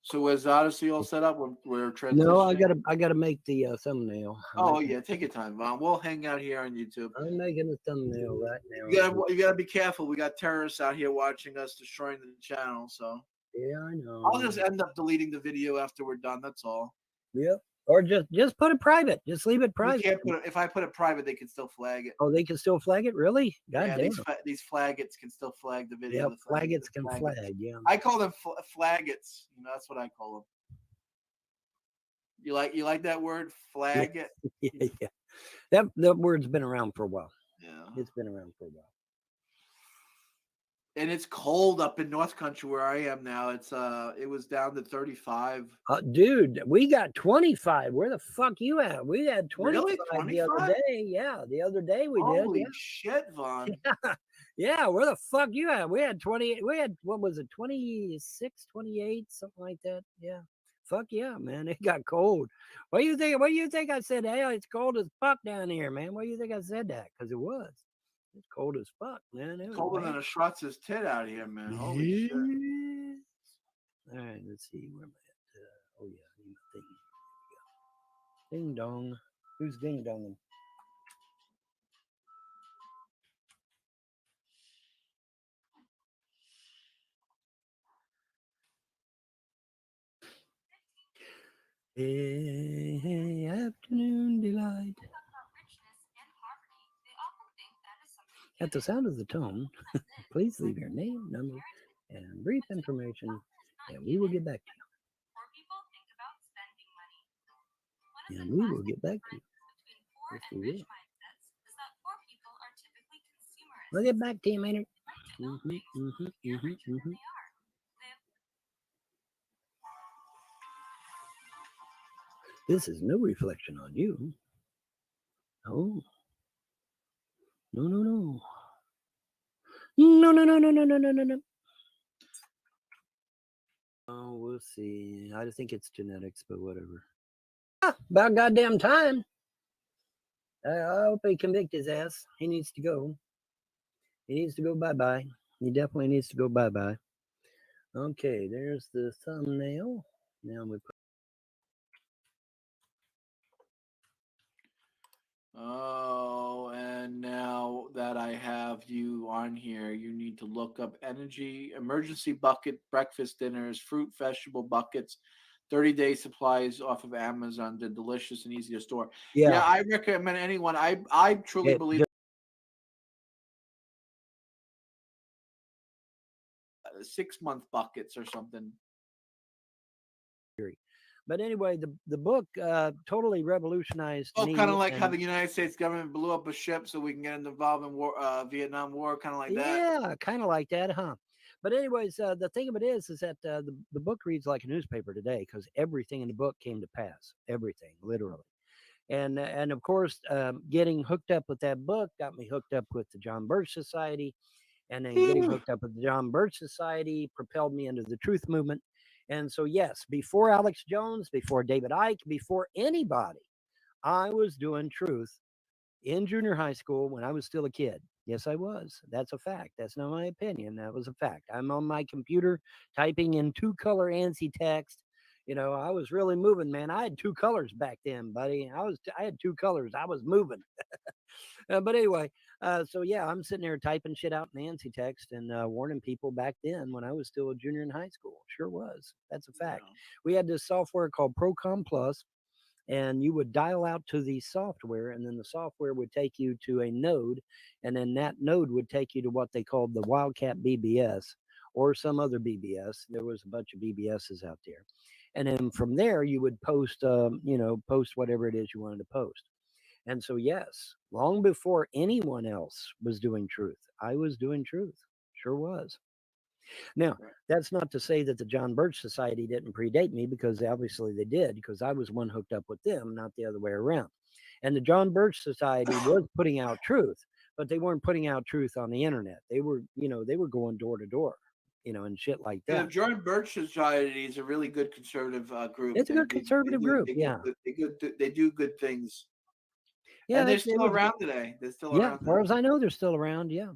So is Odyssey all set up? We're transitioning. No, I gotta make the thumbnail. Oh yeah, take your time, Vaughn. We'll hang out here on YouTube. I'm making the thumbnail right now. You gotta be careful. We got terrorists out here watching us, destroying the channel. So yeah, I know. I'll just end up deleting the video after we're done. That's all. Yep. Or just put it private. Just leave it private. You can't if I put it private, they can still flag it. Oh, they can still flag it? Really? God yeah, damn. These flaggots can still flag the video. Yep, flaggots can flag. Yeah. I call them flaggots. That's what I call them. You like that word, flag it? Yeah. That word's been around for a while. Yeah. It's been around for a while. And it's cold up in North Country where I am now. It was down to 35. Dude, we got 25. Where the fuck you at? We had 25, Really? the other day. Yeah, the other day we did. Holy Yeah. shit, Vaughn. Yeah, where the fuck you at? We had 20. We had, what was it, 26, 28, something like that. Yeah. Fuck yeah, man. It got cold. What do you think? What do you think I said? Hey, it's cold as fuck down here, man. Why do you think I said that? Because it was. It's cold as fuck, man. It was Colder bad. than a Schwartz's tit out here, man. Holy shit. All right, let's see. Where am I at? Oh, yeah. I need my thingy. Ding dong. Who's ding donging? Hey, afternoon delight. At the sound of the tone, please leave your name, number, and brief information, and we will get back to you. And we will get back to you. Yes, we will. We'll get back to you, Maynard. This is no reflection on you. Oh. No, no, no. No, no, no, no, no, no, no, no, no. Oh, we'll see. I think it's genetics, but whatever. About goddamn time. I hope they convict his ass. He needs to go. He needs to go bye-bye. He definitely needs to go bye-bye. Okay, there's the thumbnail. Now we put. Oh, and now that I have you on here, you need to look up energy, emergency bucket, breakfast dinners, fruit, vegetable buckets, 30-day supplies off of Amazon. They're delicious and easy to store. Yeah, I recommend anyone. I truly believe 6-month buckets or something. But anyway, the book totally revolutionized. Oh, kind of like how the United States government blew up a ship so we can get involved in war, Vietnam War, kind of like that. Yeah, kind of like that, huh? But anyways, the thing of it is that the book reads like a newspaper today because everything in the book came to pass. Everything, literally. And of course, getting hooked up with that book got me hooked up with the John Birch Society, and then getting hooked up with the John Birch Society propelled me into the truth movement. And so, yes, before Alex Jones, before David Icke, before anybody, I was doing truth in junior high school when I was still a kid. Yes, I was. That's a fact. That's not my opinion. That was a fact. I'm on my computer typing in 2-color ANSI text. You know, I was really moving, man. I had 2 colors back then, buddy. I had 2 colors. I was moving. But anyway, so yeah, I'm sitting there typing shit out in ANSI text and warning people back then when I was still a junior in high school. Sure was. That's a fact. We had this software called Procom Plus, and you would dial out to the software, and then the software would take you to a node, and then that node would take you to what they called the Wildcat BBS or some other BBS. There was a bunch of BBSs out there. And then from there, you would post, post whatever it is you wanted to post. And so, yes, long before anyone else was doing truth, I was doing truth. Sure was. Now, that's not to say that the John Birch Society didn't predate me, because obviously they did, because I was one hooked up with them, not the other way around. And the John Birch Society was putting out truth, but they weren't putting out truth on the internet. They were, they were going door to door, and shit like Yeah, that. the Jordan Birch Society is a really good conservative group. It's a good conservative group, yeah. They do good things. Yeah, and they're still around today. They're still around. Yeah, as far as I know, they're still around. Yeah.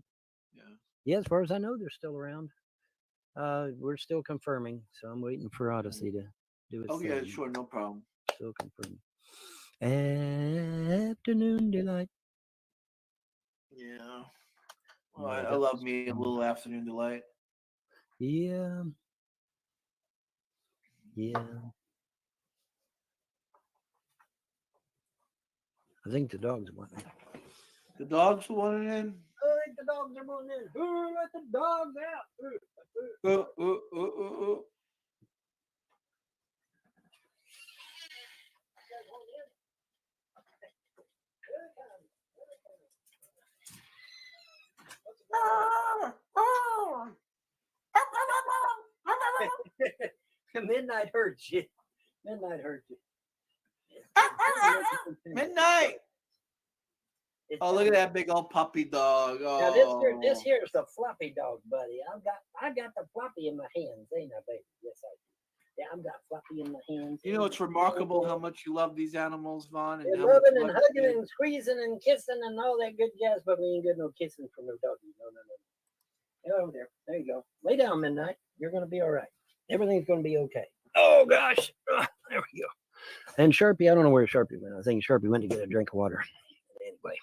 Yeah, as far as I know, they're still around. We're still confirming, so I'm waiting for Odyssey to do its thing. Yeah, sure, no problem. Still confirming. Afternoon delight. Yeah. Well, I love me a little afternoon delight. Yeah. Yeah. I think the dogs went in. The dogs wanted in? I think the dogs are going in. Who let the dogs out? Midnight hurts you. Midnight hurts you. Midnight. Oh, look at that big old puppy dog. Oh. Now this here is the floppy dog, buddy. I got the floppy in my hands, ain't I, baby? Yes, I do. Yeah, I've got floppy in my hands. You know, it's remarkable how much you love these animals, Vaughn. And they're loving and hugging and squeezing and kissing and all that good jazz, but we ain't getting no kissing from no doggy. No. Get over there. There you go. Lay down, Midnight. You're going to be all right. Everything's going to be okay. Oh, gosh. There we go. And Sharpie, I don't know where Sharpie went. I think Sharpie went to get a drink of water. Anyway.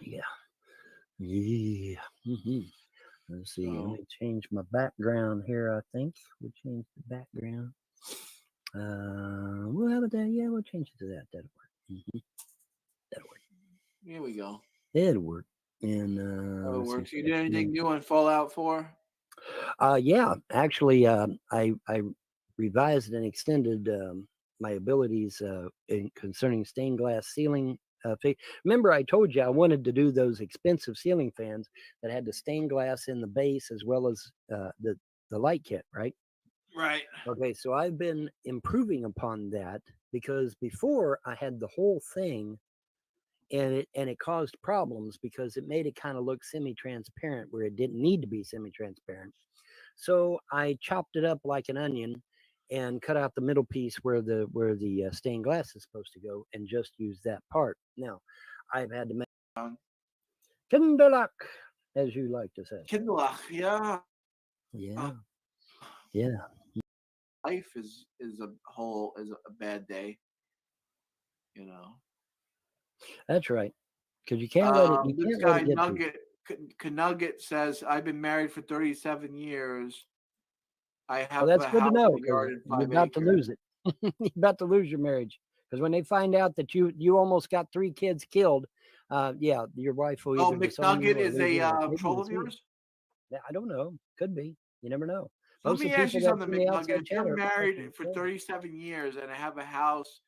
Yeah. Mm-hmm. Let's see. Let me change my background here, I think. We'll change the background. We'll have it there. Yeah, we'll change it to that. That'll work. Mm-hmm. That'll work. Here we go. It'll work. And it works. You did anything new on Fallout 4? Yeah. Actually, I revised and extended my abilities concerning stained glass ceiling. Remember, I told you I wanted to do those expensive ceiling fans that had the stained glass in the base as well as the light kit, right? Right. Okay, so I've been improving upon that, because before I had the whole thing, and it caused problems because it made it kind of look semi-transparent where it didn't need to be semi-transparent. So I chopped it up like an onion and cut out the middle piece where the stained glass is supposed to go, and just use that part. Now, I've had to make Kindlelock, as you like to say. Kindlelock, yeah. Yeah. Yeah. Life is a bad day, you know. That's right. Because you can't let it. This guy Nugget says, "I've been married for 37 years. I have that's a good house to know. and a yard and 5 You're about to lose it. You're about to lose your marriage, because when they find out that you almost got 3 kids killed, yeah, your wife will. Oh, McNugget is a troll of yours? I don't know. Could be. You never know. Let me ask you something, McNugget. If you're married for 37 years and I have a house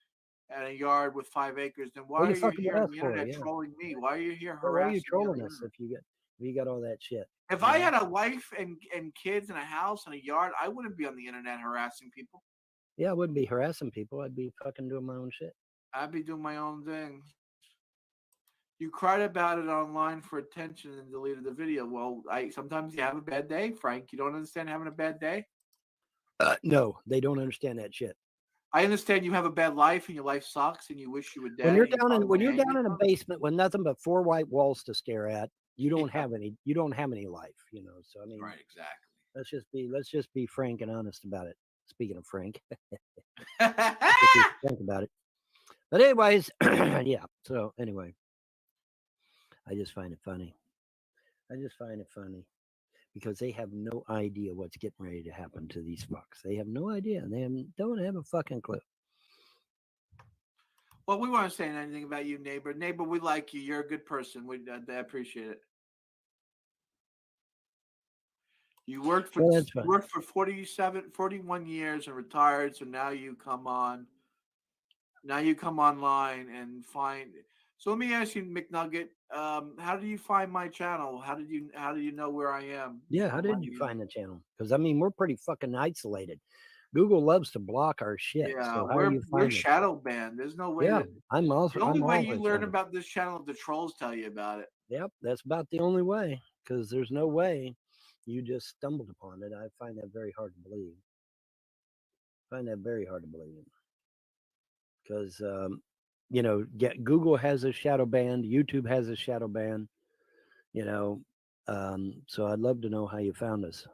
and a yard with 5 acres, then why are you here on the internet trolling me? Why are you here harassing me? Why are you trolling us if you get? We got all that shit. If I had a wife and kids and a house and a yard, I wouldn't be on the internet harassing people. Yeah, I wouldn't be harassing people. I'd be fucking doing my own shit. I'd be doing my own thing. You cried about it online for attention and deleted the video. Well, sometimes you have a bad day, Frank. You don't understand having a bad day? No, they don't understand that shit. I understand you have a bad life and your life sucks and you wish you were dead. When you're down in a basement with nothing but 4 white walls to stare at, you don't have any life, you know. So I mean, right, exactly. Let's just be frank and honest about it. Speaking of frank, think about it. But anyways, yeah. So anyway, I just find it funny. Because they have no idea what's getting ready to happen to these fucks. They have no idea. They don't have a fucking clue. Well, we weren't saying anything about you, neighbor. Neighbor, we like you. You're a good person. I appreciate it. You worked for 41 years and retired, so now you come on. Now you come online and find. So let me ask you, McNugget. How do you find my channel? How did you know where I am? Yeah, how did you find the channel? Because I mean, we're pretty fucking isolated. Google loves to block our shit. Yeah, so we're shadow banned. There's no way. Yeah, the only way you learn about this channel if the trolls tell you about it. Yep, that's about the only way. Because there's no way you just stumbled upon it. I find that very hard to believe. Because you know, Google has a shadow ban, YouTube has a shadow ban, you know. So I'd love to know how you found us.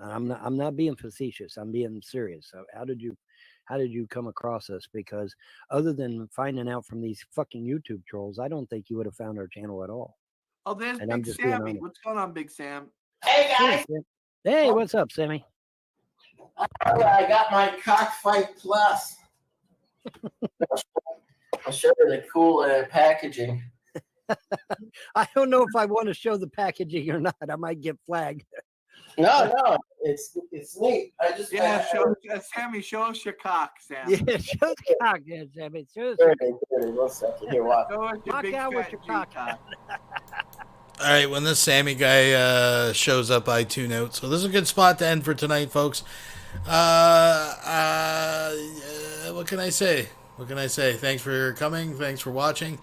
I'm not being facetious. I'm being serious. So how did you come across us? Because other than finding out from these fucking YouTube trolls, I don't think you would have found our channel at all. Oh, there's Big Sammy. What's going on, Big Sam? Hey guys. Hey, what's up, Sammy? I got my Cockfight Plus. I'll show you the cool packaging. I don't know if I want to show the packaging or not. I might get flagged. No, it's neat. I just Sammy, show us your cock, Sam. Yeah, show the cock, yeah, Sammy. Show us One second. Here, watch. Walk out with your cock. All right, when this Sammy guy shows up, I tune out. So this is a good spot to end for tonight, folks. What can I say? Thanks for coming. Thanks for watching.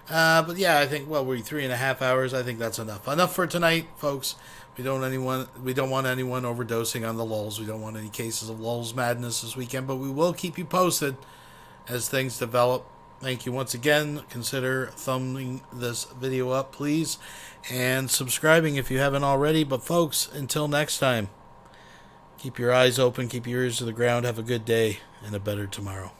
But yeah, I think, well, we're 3.5 hours. I think that's enough. Enough for tonight, folks. We don't want anyone overdosing on the lulz. We don't want any cases of lulz madness this weekend, but we will keep you posted as things develop. Thank you once again. Consider thumbing this video up, please, and subscribing if you haven't already. But folks, until next time, keep your eyes open, keep your ears to the ground. Have a good day and a better tomorrow.